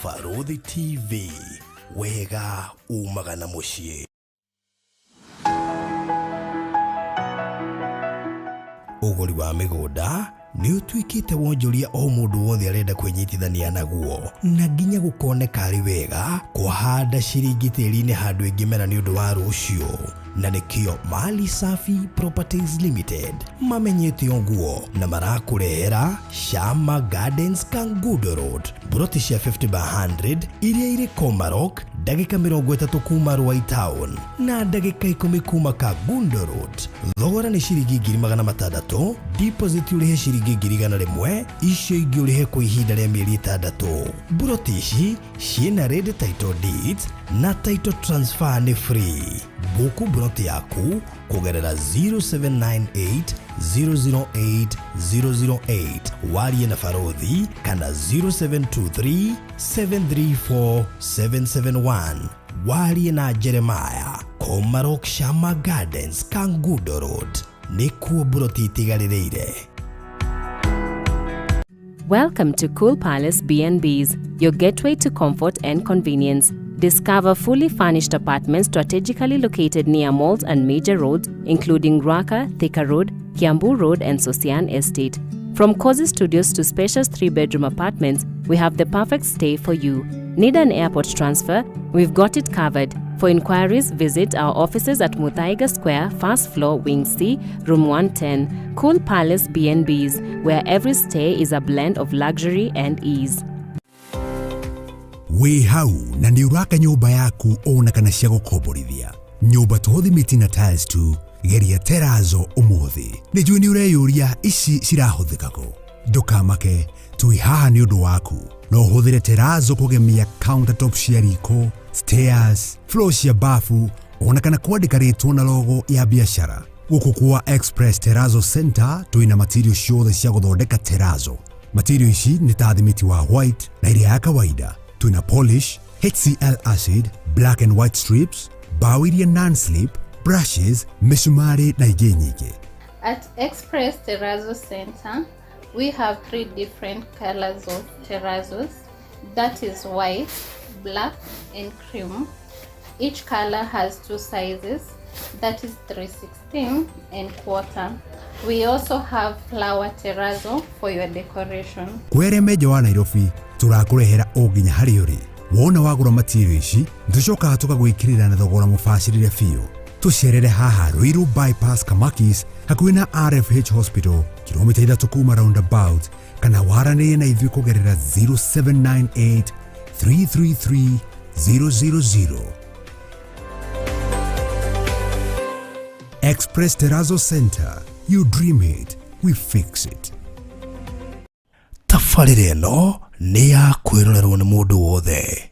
Farodhi TV, wega umagana muciĩ. Ũgũri wa mĩgũnda nĩ ũtuĩkĩte wonjoria o mũndũ wothe arenda kwenyitithania naguo, na nginya gũkoneka arĩ wega kũhanda ciringi tĩri-inĩ handũ ĩngĩmera nĩ ũndũ wa rũciũ. Na nĩkĩo Mali Safi Properties Limited mamenyete ũguo na marakũrehera Shama Gardens Kangundo Road, buroti cia 50 by 100 iria irĩ Komarok, ndagĩka 30 kuma Ruai Town na ndagĩka 10 kuma Kangundo Road. Thogora nĩ ciringi 600, deposit ũrĩhe ciringi 100, icio ingĩ ũrĩhe kwa ihinda rĩa mĩeri 6. Buroti ici ciĩna red title deeds na title transfer nĩ free. Buku buroti yaku kugerera 0798 008 008 warie na Farodhi kana 0723 734 771 warie na Jeremiah. Komarok Shama Gardens Kangundo Road nĩkuo buroti itigarĩrĩire. Welcome to Cool Palace B&Bs, your gateway to comfort and convenience. Discover fully furnished apartments strategically located near malls and major roads, including Ruaka, Thika Road, Kiambu Road, and Sosian Estate. From cozy studios to spacious 3-bedroom apartments, we have the perfect stay for you. Need an airport transfer? We've got it covered. For inquiries, visit our offices at Muthaiga Square, first floor, Wing C, room 110. Cool Palace B&Bs, where every stay is a blend of luxury and ease. We hau na ni uraka nyumba yaku ona kana cia gukomborithia. Nyumba tuhuthimiti na tiles tu, geria Terrazzo umuthi. Nijui ni ureyuria ici cirahuthika ku. Ndukamake, tui haha ni undu waku. No uhuthire Terrazzo kugemia countertop cia riko, stairs, floor cia bafu, ona kana kwandika ritwa na logo ya biashara. Guku kwa Express Terrazzo Center tuina material ciothe cia guthondeka Terrazzo. Material ici ni ta thimiti wa white na iria ya kawaida. Tuina polish, HCl acid, black and white strips, bao iria non-slip, brushes, misumari na ingĩ nyingĩ. At Express Terrazzo Center, we have 3 different colors of terrazzos. That is white, black, and cream. Each color has 2 sizes. That is 3/16 and 1/4. We also have flower terrazzo for your decoration. Kwere meja wa Nairobi, turakurehera o nginya hari uri. Wona wagura material ici, tucoka tukagwikirira na thogora mubacirire biũ. Tucerere haha Ruiru Bypass Kamakis, hakuhĩ na RFH Hospital, kilomita 3 kuma roundabout, kana waranĩrie na ithuĩ kugerera 0798 333 000. Express Terrazzo Center, you dream it, we fix it. Tabarĩra ĩno nĩ ya kwĩrorerwo nĩ mũndũ wothe.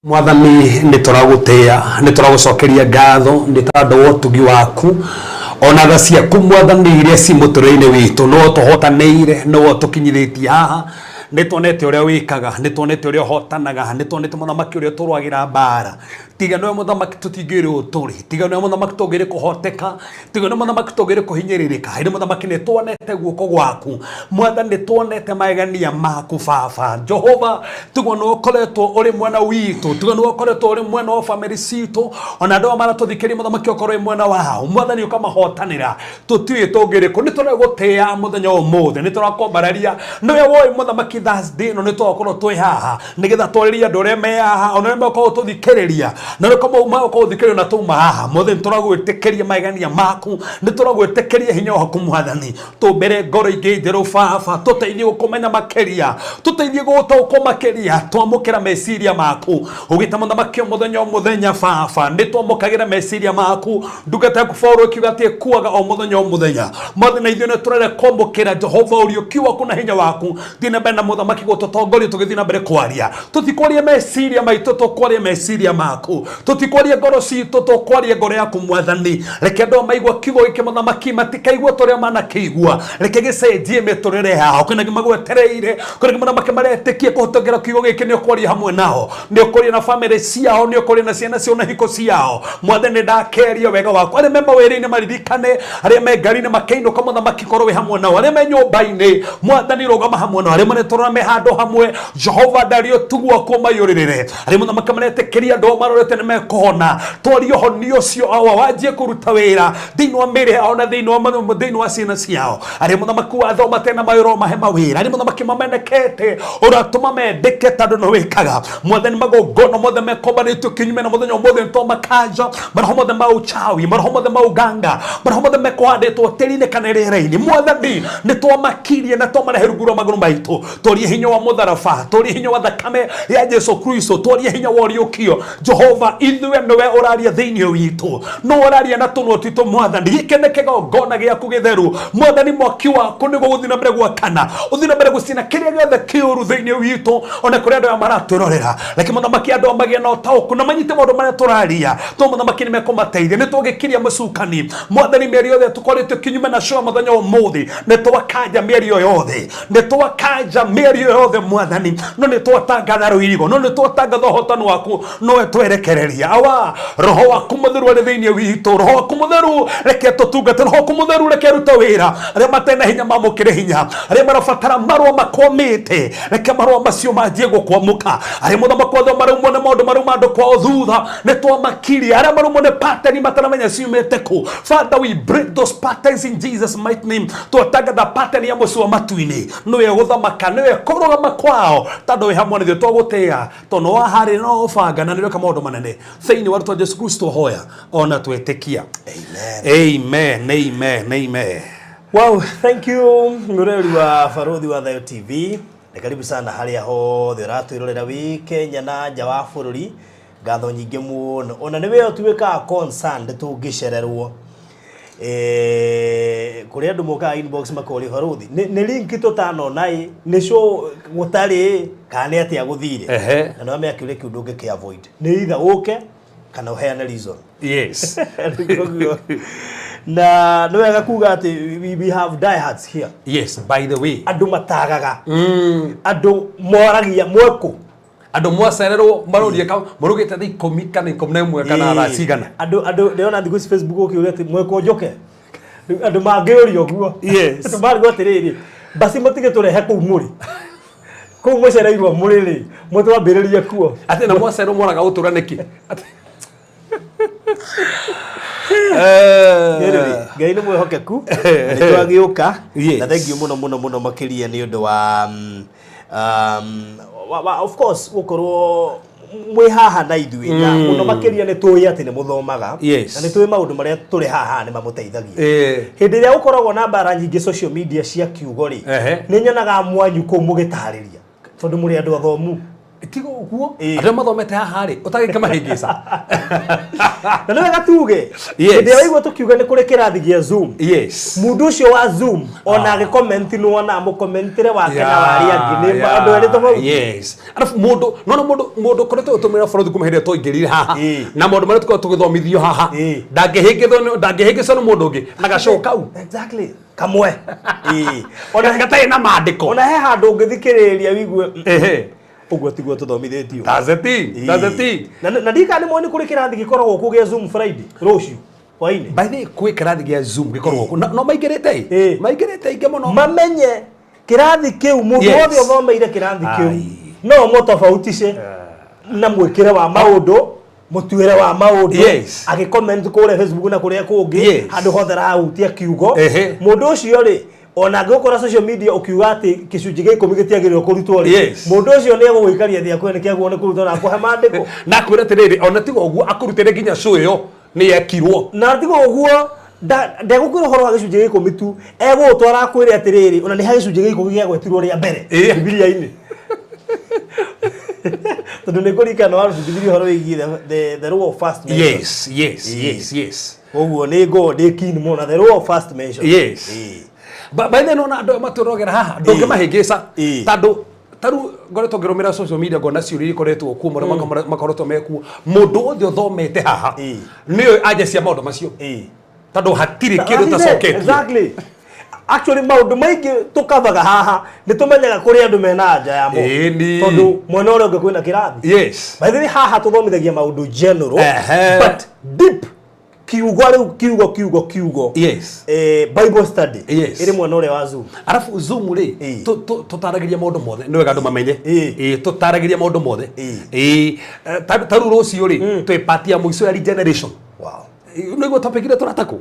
Mwathani nituragutia nituragucokeria ngatho nitando wotugi waku ona tha ciaku Mwathani iria ci muturire witu no tuhotaneire no tukinyithitie haha nitwonete uria wikaga nitwonete uria hotanaga nitwonete muthamaki uria turwagira mbara tiga no muthamaki tutingire uturi tiga no muthamaki tugire kuhoteka tiga no muthamaki tugire kuhinyiririka iri muthamaki nitwonete guoko gwaku Mwathani nitwonete magania maku baba Jehova tiga no koretwo uri mwena witu tiga no koretwo uri mwena wa family citu ona ndo mara tuthikirie muthamaki okorwe mwena wao Mwathani ukamahotanira tutue tugire ku nituragutia muthenya umuthi niturakombararia no woy muthamaki Thursday no nitwakorwo twi haha nigetha twariria andu aria me haha ona mekorwo tuthikiriria na rikoma uma ko thikiriria na tuma haha Mwathani turagwitikiria magania maku nituragwitikiria hinya waku Mwathani tumbere ngoro ingi njeru baba tuteithie gukumenya makeria tuteithie gutaukwo makeria twamukira meciria maku ugita muthamaki muthenya baba nitwamukagira meciria maku ndugata yaku Paulo kiuga ati kuaga o muthenya Mwathani ithuĩ nĩ turere kwamũkĩra Jehova ũriũki waku na hinya waku thina bena muthamaki gututongoria tugithii na mbere kwaria tutikwaria meciria maitu tukwaria meciria maku tutikwaria ngoro citu tukwaria ngoro yaku Mwathani reke andu maigua kiugo giki muthamaki matikaigua turia manakiigua reke gicenjie miturire yao kwina magwetereire kwina muthamaki maretikie kuhutongera kiugo giki ni ukwaria hamwe nao ni ukwaria na family ciao ni ukwaria na ciana cio na hiko ciao Mwathani ndakeria wega waku aria memba wĩra-inĩ maririkane aria me ngari-inĩ makainuka muthamaki korwo wi hamwe nao aria me nyũmba-inĩ Mwathani rũgama hamwe nao aria maretorana me handũ hamwe Jehova ndario tugwa kumayũrĩrĩre aria muthamaki maretikiria andu marorete ni mekuhona twario honio cio awa wanjie kuruta wĩra thĩinĩ wa mĩĩrĩ yao na thĩinĩ wa ciana ciao aria muthamaki wathoma tena mawĩra mahe mawĩra aria muthamaki mamenekete uratuma mendeke tondũ nĩ wĩkaga Mwathani magongona mothe mekombanĩtio kinyume na mũthenya ũmũthĩ nĩtwamakaja maroho mothe ma uchawi maroho mothe ma uganga maroho mothe mekuhandĩtwo tĩri-inĩ kana rĩera-inĩ Mwathani nĩtwamakirie na twamarehe rungu rwa magũrũ maitũ twarie hinya wa mũtharaba twarie hinya wa thakame ya Jesu Kristo twarie hinya wa ũriũkio Jehova ithuĩ nĩwe ũraria thĩinĩ witũ no ũraria na tũnua twitũ Mwathani gĩkĩ nĩ kĩgongona gĩaku gĩtheru Mwathani mwaki waku nĩguo gũthiĩ na mbere gwakana ũthiĩ na mbere gũcina kĩrĩa gĩothe kĩũru thĩinĩ witũ ona kũrĩa andũ aya maratwĩrorera reke mũthamaki andũ magĩe na ũtaũku na manyite maũndũ marĩa tũraria to mũthamaki nĩmekũmateithia nĩtũgĩkiria mũcukani Mwathani mĩario yothe tũkoretwo kinyume nacio mũthenya ũmũthĩ nĩtwakanja mĩario yothe nĩtwakanja mĩario yothe Mwathani no nĩtwatangatha rũirigo no nĩtwatangatha ũhotani waku nowe twerekereria awa roho waku mũtheru arĩ thĩinĩ witũ roho waku mũtheru reke tũtungate roho waku mũtheru reke ruta wĩra arĩa matena hinya mamũkĩre hinya arĩa marabatara marũa makwamĩte reke marũa macio manjie gũkwamũka arĩa mũthamaki watho maraumwo nĩ maũndũ marauma andũ kwao thutha nĩtwamakirie arĩa maraumwo nĩ pateni mataramenya ciumĩte kũ Father we break those patterns in Jesus mighty name twatangatha pattern ya mũci wa matu-inĩ nĩwe gũthamaka nĩwe kũrũgama kwao tondũ wĩ hamwe nĩthuĩ twagũtĩa tondũ waharĩ no ũbanga na nĩweka maũndũ manene thĩinĩ wa rĩtwa Jesu Kristo hoya ona twĩtĩkia amen amen amen. Wow, thank you mũrori wa Barothi wa Thayo TV na karibu sana harĩa hothe ũratwĩrorera wĩ Kenya na nja wa bũrũri ngatho nyingĩ mũno ona nĩwe ũtuĩkaga concerned tũngĩcererwo kũrĩa andũ mokaga inbox makori Barothi nĩ link tũtanona nĩ show gũtarĩ kana nĩ atĩa gũthire na no meakĩure kĩũndũ ũngĩ avoid nĩ either ũke kana ũheane reason yes na no wega kuga ati we have diehards here yes by the way andu matagaga andu moragia mweko andu mwacererwo marorie ka murugite thi 10 kana 11 kana racigana andu ndona thiku Facebook ukiuria ati mweko njoke andu mangĩũria ũguo yes andu marigwo atiriri basi mutige turehe kuu muri kuu mucereirwo muri ri mutwambĩrĩria kuo ati na mwacererwo moraga utura niki Ngai nĩ mwĩhokeku nĩtwagĩũka na thank you mũno makĩria nĩ ũndũ wa of course gũkorwo mwĩ haha na ithuĩ na mũno makĩria nĩ tũĩ atĩ nĩ mũthomaga na nĩ tũĩ maũndũ marĩa tũrĩ haha nĩ mamũteithagia hĩndĩ ĩrĩa gũkoragwo na mbara nyingĩ social media cia kiugo rĩ nĩ nyonaga mwanyu kũu mũgĩtarĩria tondũ mũrĩ andũ athomu tigo guo ande mathomete haha ri utagike mahingisa na nĩwe gatuge ndio waigua tukiuga nĩ kũrĩ kĩrathi gĩa Zoom mundu ũcio wa Zoom ona agĩcomment nĩ wona mũkomentire wake na wari angĩ nĩ andũ erĩ tofauti arafu mundu koretwo utumira borothi kumahĩrĩria tũingĩrire haha na maũndũ marĩa tũkorwo tũgĩthomithio haha ndangĩhĩngĩcwo nĩ mũndũ ũngĩ na gacoka kau exactly kamwe ona gatarĩ na maandĩko ona he handũ ũngĩthikĩrĩria wigue uguo tiguo tuthomithĩtio that's the thing na ndika nĩ mwoni kũrĩ kĩrathi gĩkoragwo kũ gĩa Zoom Friday rũciũ hwainĩ by the way kwĩ kĩrathi gĩa Zoom gĩkoragwo kũ no maingĩrĩte ingĩ mũno mamenye kĩrathi kĩu mũndũ wothe ũthomeire kĩrathi kĩu no mũtofautishe na mwĩkĩre wa maũndũ mũtuĩre wa maũndũ agĩcomment kũrĩa Facebook na kũrĩa kũngĩ handũ hothe rahutia kiugo mũndũ ũcio rĩ ona ngĩkora social media ukiuga ati gĩcunjĩ gĩa 10 gĩtiagĩrĩirwo kũrutwo rĩ mũndũ ũcio nĩ egũgĩikaria thĩ akwe nĩ kĩaguo nĩ kũrutwo na kũhe maandĩko na kwĩra atĩrĩrĩ ona tiga ũguo akũrutĩre nginya show ĩyo nĩ yekirwo na tiga ũguo ndegũkwĩra ũhoro wa gĩcunjĩ gĩa 10 tu egũtwara kwĩre atĩrĩrĩ ona nĩ ha gĩcunjĩ gĩa 10 gĩagwetirwo rĩa mbere Biblia-inĩ tondũ nĩ kũrikana warutithirie ũhoro wĩgiĩ the rule of first mention yes ũguo nĩ God keen mũno the rule of first mention by the way, andũ maturogera haha ndũngĩmahĩngĩca tondũ taru ngoretwo ngĩrũmĩra social media ngona ciũria ikoretwo kuo makoretwo mekuo mũndũ othe ũthomete haha nĩoĩ anja cia maũndũ macio tondũ hatirĩ kĩndũ tacoketio exactly actually maũndũ maingĩ tũkavaga haha nĩ tũmenyaga kũrĩ andũ mena anja yamo tondũ mwena ũrĩa ũngĩ kwĩna kĩrathi by the way haha tũthomithagia maũndũ general but deep kiugo Bible study iri mwena ũrĩa wa Zoom arafu Zoom ri tutaragĩria maũndũ mothe nĩ wega andũ mamenye tutaragĩria maũndũ mothe taru rũciũ ri twĩ part ya mũico ya regeneration nĩguo topic ile tũratako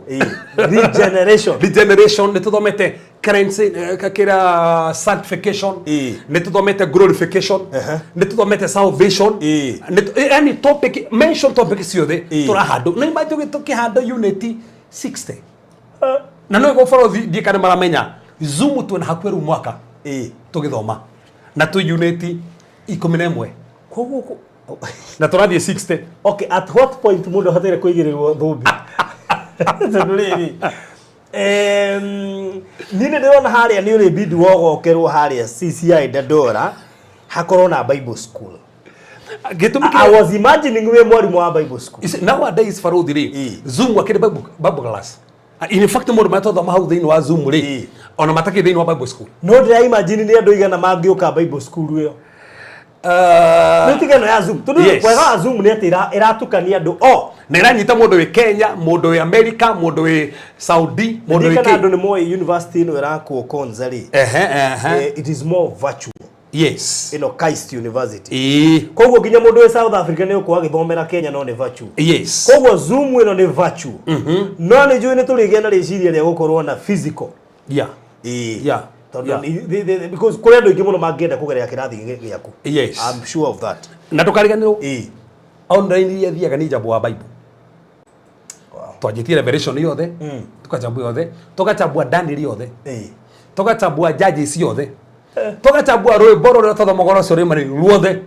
regeneration nĩ tũthomete currency kakira sanctification nĩ tũthomete glorification nĩ tũthomete salvation any topic mention topic ciothe tũrahandũ nĩ maitũ tũkĩhanda unity 60 na no go follow ndikane maramenya Zoom twĩna hakuhĩ rĩu mwaka tũgĩthoma na tu unity 11 koguo na tũrathiĩ 60 okay at what point mũndũ hatere kũigĩrĩrwo thũmbi tondũ nĩ ndĩrona harĩa nĩ ũrĩ bidi wogokerwo harĩa CCI Dandora hakorwo na Bible school I was imagining we mwarimu wa Bible school nowadays Farothi ri Zoom akĩrĩ Bible class in fact mũndũ matothoma hau thĩinĩ wa Zoom ri ona matakĩ thĩinĩ wa Bible school no ndĩra imagine nĩ andũ igana mangĩũka Bible school ĩyo nĩtigano ya Zoom tondũ wega wa Zoom nĩ atĩ ĩratukania andũ na ĩranyita mũndũ wĩ Kenya mũndũ wĩ America mũndũ wĩ Saudi mũndũ wĩ Kenya andũ nĩ moĩ university ĩno ĩrakwo Konza ri it is more virtual Christ University koguo nginya mũndũ wĩ South Africa nĩ ũkwa agĩthomera Kenya no nĩ virtual koguo Zoom ĩno nĩ virtual no nĩ njũĩ nĩ tũrĩgĩa na rĩciria rĩa gũkorwo na physical because kũrĩ andũ aingĩ mũno mangĩenda kũgerera kĩrathi gĩaku I'm sure of that na tũkariganĩrwo online iria thiaga nĩ njambo wa Bible twanjĩtie Revelation yothe tukachambua yothe tukachambua Daniel yothe tukachambua Judges yothe tukachambua rwĩmbo rũrĩa tũthomagwo rũcio rĩmwe ruothe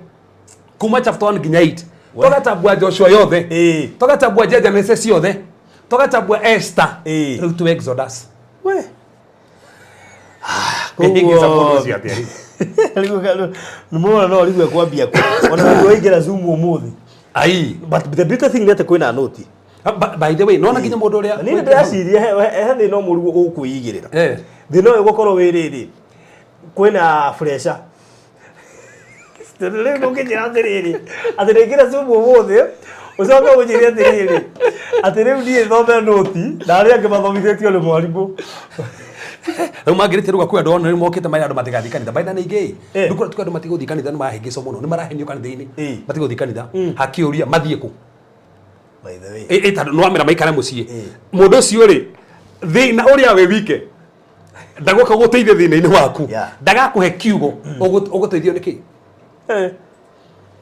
kuma chapter 1 nginya 8 tukachambua Joshua yothe tukachambua Genesis yothe tukachambua Esther rĩu tu Exodus Nĩmũrona no rĩu ekwambia ona nĩ waingĩra Zoom ũmũthĩ but the better thing nĩate kwĩna noti by the way nona nginya mũndũ ũrĩa nĩ ndĩreciria he thĩna mũru ũkwĩigĩrĩra thĩna ũyũ gũkorwo wĩ rĩrĩ kwĩna pressure rĩu ndũngĩnjĩra atĩrĩrĩ atĩ nĩngĩra Zoom ũmũthĩ ucoke ũnjĩre atĩrĩrĩ atĩ rĩu niĩ thome noti na arĩa angĩ mathomithĩtio nĩ mwarimũ rĩu mangĩrĩte rũga kwĩ andũ ona rĩu mokĩte maya andũ matigathiĩ kanitha baina nĩ ingĩ ndũkora tukũ andũ matigũthiĩ kanitha nĩ mahĩngĩcwo mũno nĩ marahenio kanitha-inĩ matigũthiĩ kanitha hakĩũria mathiĩ kũ by the way tondũ no amĩra maikare mũciĩ mũndũ ũcio rĩ thĩna ũrĩa wĩ wike ndagoka gũteithia thĩna-inĩ waku ndagakũhe kiugo ũgũteithio nĩkĩ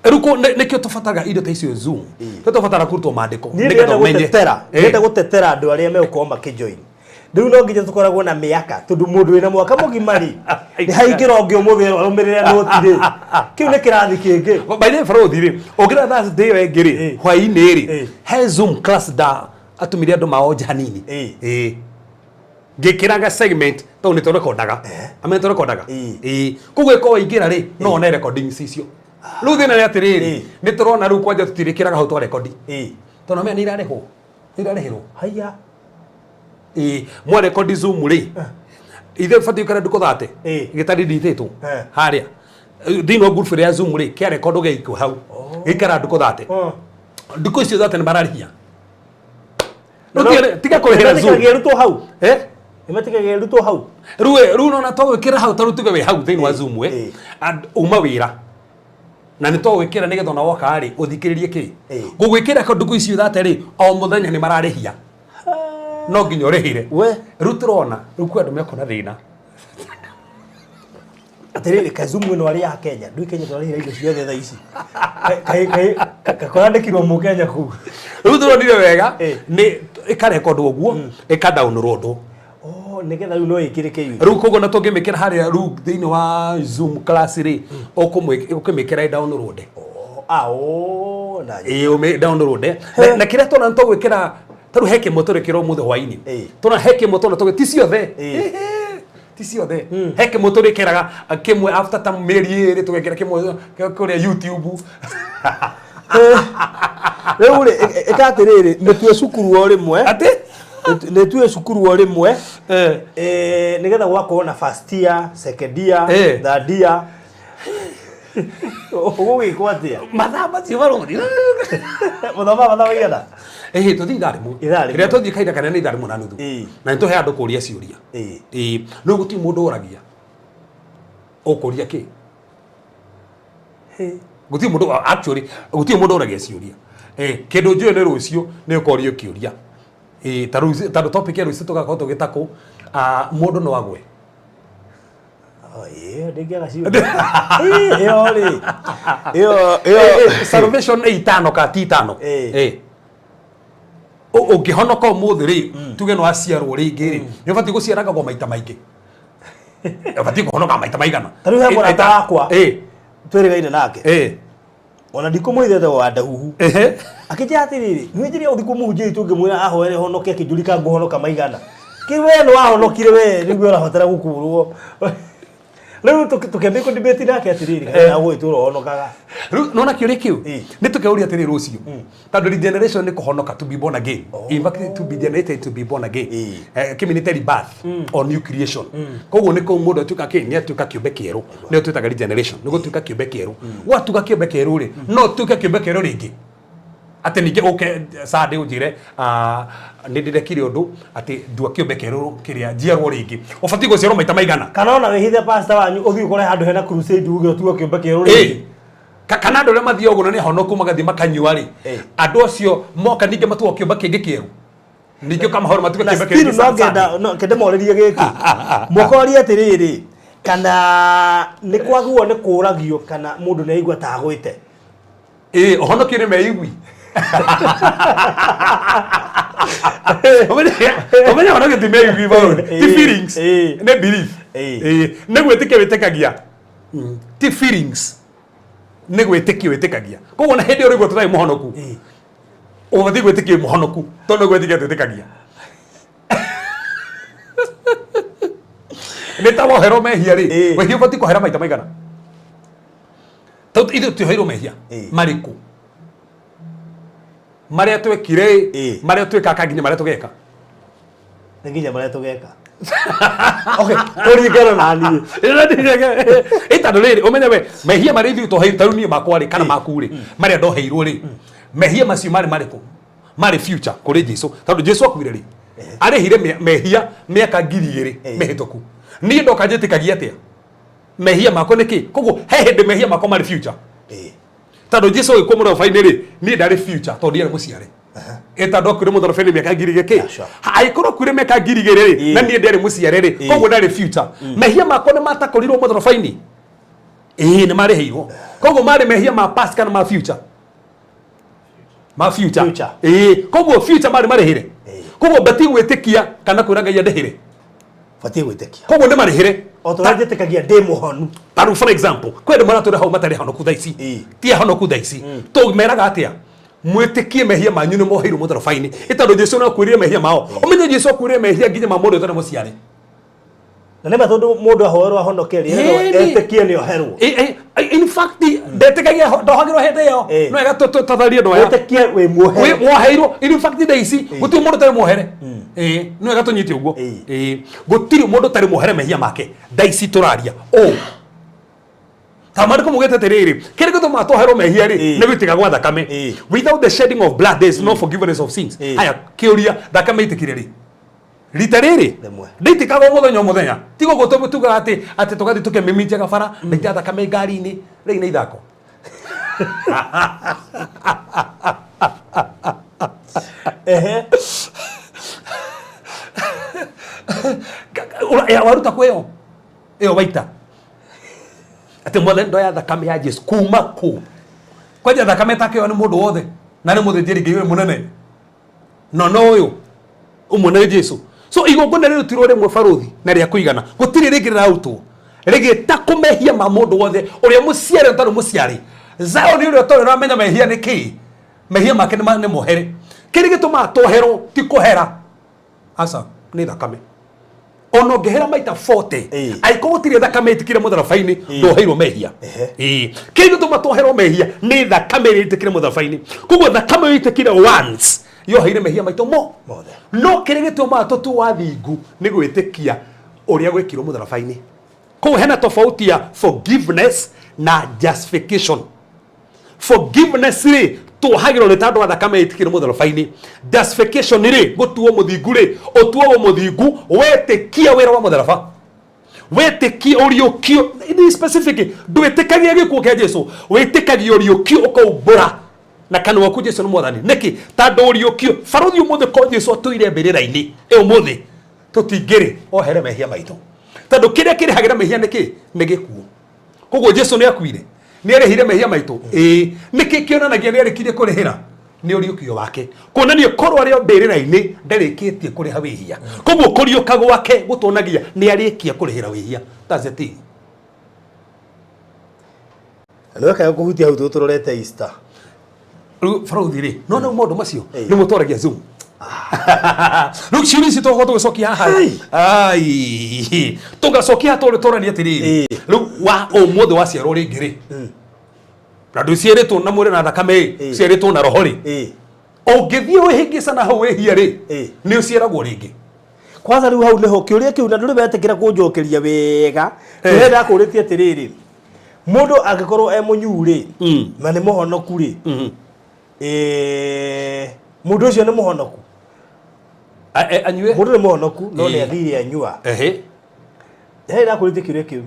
Ruko nekio tũbataraga indo ta icio Zoom tũbatara kũrutwo maandĩko nĩgetha gũtetera andũ arĩa megũkorwo makĩjoin Riu no nginya tukoragwo na miaka tondu mundu wina mwaka mugimari ni haingiro ngio muthe arumirire noti ri kiu ni kirathi kingi by the Farothi ri ogira Thursday wengiri hwaini ri he Zoom class da atumiria andu maonja hanini ngikiraga segment to ni torekondaga ame torekondaga kugwe ko ingira ri no one recordings icio riu thina ni atiriri ni turona riu kwanja tutirikiraga hau to record to no me ni irarehirwo haya mwa record Zoom ri ithe fati ukara nduko thate gitari ndithetwo haria thino group ya Zoom ri kia record geiko hau gikara nduko thate nduko icio thate ni mararihia tiga kurehera Zoom ngeruto hau imetiga ngeruto hau ru no na to wikira hau taru tuge we hau thini wa Zoom uma wira na ni to wikira ni gethona woka ri uthikiririe ki gugwikira ko nduko icio thate ri o muthenya ni mararihia no nginya urehire we ru turona ru kwandu mekona thina atiriri kazumu no ari ya Kenya ndu Kenya twarihira indo ciothe tha ici kai kakorandikirwo mu Kenya ku ru turonire wega ni ikarekondo uguo ikadownload nigetha riu no ikirike yu riu kogo na tungimikira haria riu thini wa Zoom class ri ukimikira download na ume download na kiria tona ntogwikira taru heke motore kiro muthe hwaini tona heke motore toge tisio the heke motore keraga kimwe after tam meri ri tugekira kimwe kuria YouTube riu ri ikatiriri nitue cukuru o rimwe ati nitue cukuru o rimwe nigetha gwakorwo na first year second year third year ugugikwo atia mathamba cio Farothi mathamba igana tuthi itharimu ria tuthi kaida kana ni itharimu na nuthu na nito he andu kuria ciuria no guti mundu oragia ukuria ki guti mundu actually guti mundu oragia ciuria kindu njue ni rucio ni ukorio kiuria taru topic ya rucio tugakorwo tugitako mundu no agwe ndigiaga ciuria salvation 5 ka titano ungihonoka umuthi ri tuge no aciarwo ringi ri ni ubati guciaraga go maita maingi ubati kuhonoka maita maigana taru he murata wakwa twirigaine nake ona ndikumuithete wa ndahuhu akija atiriri nwijiria uthiku muhunjiri tungimwira ahoere honoke akijurika nguhonoka maigana kiwe no ahonokire we niguo rabatara gukurwo riu tukembe ko debate nake atiriri kana gwe turo honokaga riu nona kiuri kiu ni tukeuria atiriri rucio tando regeneration ni kuhonoka to be born again in fact to be generated to be born again community birth or new creation koguo ni ko mundu atuka ki ni atuka kiumbe kieru ni twitaga regeneration ni gutuka kiumbe kieru watuka kiumbe kieru ri no tuka kiumbe kieru ringi ati ninge uke sade ujire ni ndirekire undu ati ndua kiumbe keru kiria njiarwo ringi ubati guciarwo maita maigana kana ona wehithe pastor wanyu uthi ukore handu hena crusade uge tuo kiumbe keru ringi kana andu mathio uguo ni honoku magathi makanyua ri andu acio moka ninge matuo kiumbe kingi kieru ninge kama horo matuke kiumbe kingi no kende morerie giki mukori atiriri kana ni kwaguo ni kuragio kana mundu ni aigua ta agwite honoki ni meigwi omenya wana ke timei viva ti feelings ne belief ne gwetike wetekagia ti feelings ne gwetike wetekagia ko wona hede ori gotrai muhonoku obathi gwetike muhonoku to no gwetike wetekagia ne tawo hero mehia ri we hiyo ko hera maita maigana to ido tu hero mehia mariku maria twekire maria twekaka nginya maria tugeka nginya maria tugeka okay tori gero nani ita ndoriri umenya we mehia maria ithu to heiru taruni makwari kana makuri maria ndo heiru ri mehia macio mariku mari future kuri Jesu tondu Jesu akuire ri arehire mehia miaka 2000 mehituku ni ndo kanjetikagia atia mehia mako niki koguo he hinde mehia mako mari future tando Jesu ikomura finally ni ndari future to ndiere muciare eta ndokure muthoro fene miaka 2000 aikoro kure miaka 2000 na ni ndere muciare ri koguo ndari future mehia mako ne matakorirwo muthoro finally ni mari heirwo koguo mari mehia ma past kana ma future koguo future mari hire koguo bati gwitikia kana kwira Ngai andihire batie gwitikia koguo nĩ marĩhĩre o tũranjĩtĩkagia ndĩ mũhonu taru for example kwende maratũra hau matarĩ honoku thaici ti honoku thaici to meraga atia mwĩtĩkie mehia manyu nĩ moheirwo mũtharaba-inĩ ĩtondũ Jesũ no akwĩrire mehia mao ũmenye Jesũ akwĩrire mehia nginya ma mũndũ ũtarĩ mũciare na nĩ matũndũ mũndũ ahoerwo ahonokeria etĩkie nĩ oherwo in fact ndetĩkagia ndohagĩrwo hĩndĩ ĩyo no ega tũtatharie no ya wĩtĩkie wĩ muoheirwo in fact thaici gũtirĩ mũndũ ũtarĩ muohere no ega tũnyite ũguo gũtirĩ mũndũ ũtarĩ muohere mehia make thaici tũraria Tamari kumugete terere kile gĩtũmaga twoherwo mehia rĩ nĩ gwĩtĩka gwa thakame without the shedding of blood there is no forgiveness of sins aya kĩũria thakame itikire rĩ rita rĩrĩ ndĩtĩkaga mũthenya tigo gũtuga atĩ tũgathi tũkĩmĩminja gabara ndĩta thakame ngari-inĩ rĩ nĩ ithako waruta kwĩyo ĩyo waita ati mwendo ya thakame ya Jesũ kuma ku kwaja thakame take yo ni mundu wothe na ni muthĩnjĩri Ngai we munene no uyu umune Jesũ so igongona rĩu tirwo rĩmwe baruthi na rĩa kuigana gũtirĩ rĩngĩ rĩrautwo rĩgĩta kũmehia ma mũndũ wothe ũrĩa mũciare ũtarĩ mũciari Zion ũrĩa ũtarĩ ramenya mehia nĩ kĩĩ mehia make nĩ mohere kĩrĩ gĩtũmaga twoherwo ti kũhera aca nĩ thakame ono ngehera maita 40 aiko gũtirĩ thakame itikire mũtharaba-inĩ ndoheirwo mehia kĩrĩ gĩtũma twoherwo mehia nĩ thakame itikire mũtharaba-inĩ koguo thakame itikire once yoheire mehia maitũ mothe no kĩrĩ gĩtũmaga tũtuo thingu nĩ gwĩtĩkia ũrĩa gwĩkirwo mũtharaba-inĩ koguo hena tofauti ya forgiveness na justification forgiveness rĩ twohagĩrwo nĩ tondũ wa thakame itikire mũtharaba-inĩ justification rĩ gũtuo mũthingu rĩ ũtuagwo mũthingu wetĩkia wĩra wa mũtharaba wetĩkia ũriũkio ni specific ndwĩtĩkagia gĩkuũ kĩa Jesũ wĩtĩkagia ũriũkio ũkaumbũra na kanua ku Jesũ nĩ mwathani nĩkĩ tondũ ũriũkio baruthi ũmũthĩ ko Jesũ atũire mbĩrĩra-inĩ ũmũthĩ tũtingĩrĩ ohere mehia maitũ tondũ kĩrĩa kĩrĩhagĩra mehia nĩkĩ nĩ gĩkuũ koguo Jesũ nĩ akuire nĩ arĩhire mehia maitũ nĩkĩ kĩonanagia nĩ arĩkirie kũrĩhĩra nĩ ũriũkio wake kuonania korwo arĩ mbĩrĩra-inĩ ndarĩkĩtie kũrĩha wĩhia koguo kũriũka gwake gũtuonagia nĩ arĩkia kũrĩhĩra wĩhia that's the thing nĩ wekaga kũhutia hau tũrorete Easter baruthi rĩ nona maũndũ macio nĩ mũtwaragia Zoom rĩu ciũria ici tũgũkorwo tũgĩcokia haha tũgacokia tũrania atĩrĩrĩ rĩu wa ũmũthĩ waciarwo rĩngĩ rĩ na ndũciarĩtwo na mwĩrĩ na thakame ciarĩtwo na roho rĩ ũngĩthiĩ wĩhĩngĩca na hau wĩhia rĩ nĩ ũciaragwo rĩngĩ kwanza rĩu hau nĩho kĩũria kĩu na ndũrĩ wetĩkĩra kũnjokeria wega tũhenda kũrĩtie atĩrĩrĩ mũndũ angĩkorwo e mũnyu rĩ na nĩ mũhonoku rĩ mũndũ ũcio nĩ mũhonoku anyue mũndũ nĩ mũhonoku no nĩ athire anyua henda kũrĩtie kĩũria kĩu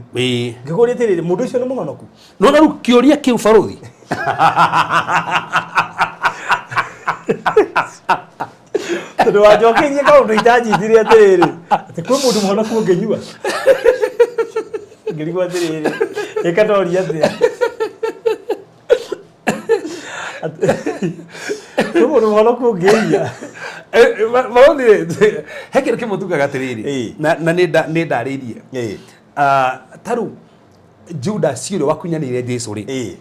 ngĩkũria atĩrĩrĩ mũndũ ũcio nĩ mũhonoku no na rĩu kĩũria kĩu baruthi tondũ wanjokeirie kaũndũ itanjitire atĩrĩrĩ atĩ kwĩ mũndũ mũhonoku ũngĩnyua ngĩrigwo atĩrĩrĩ ĩkatoria atĩa kwĩ mũndũ mũhonoku ũngĩia baruthi he kĩrĩ kĩmwe tugaga atĩrĩrĩ na nĩ ndarĩirie tarĩu Judas ũrĩa wakunyanĩire Jesũ rĩ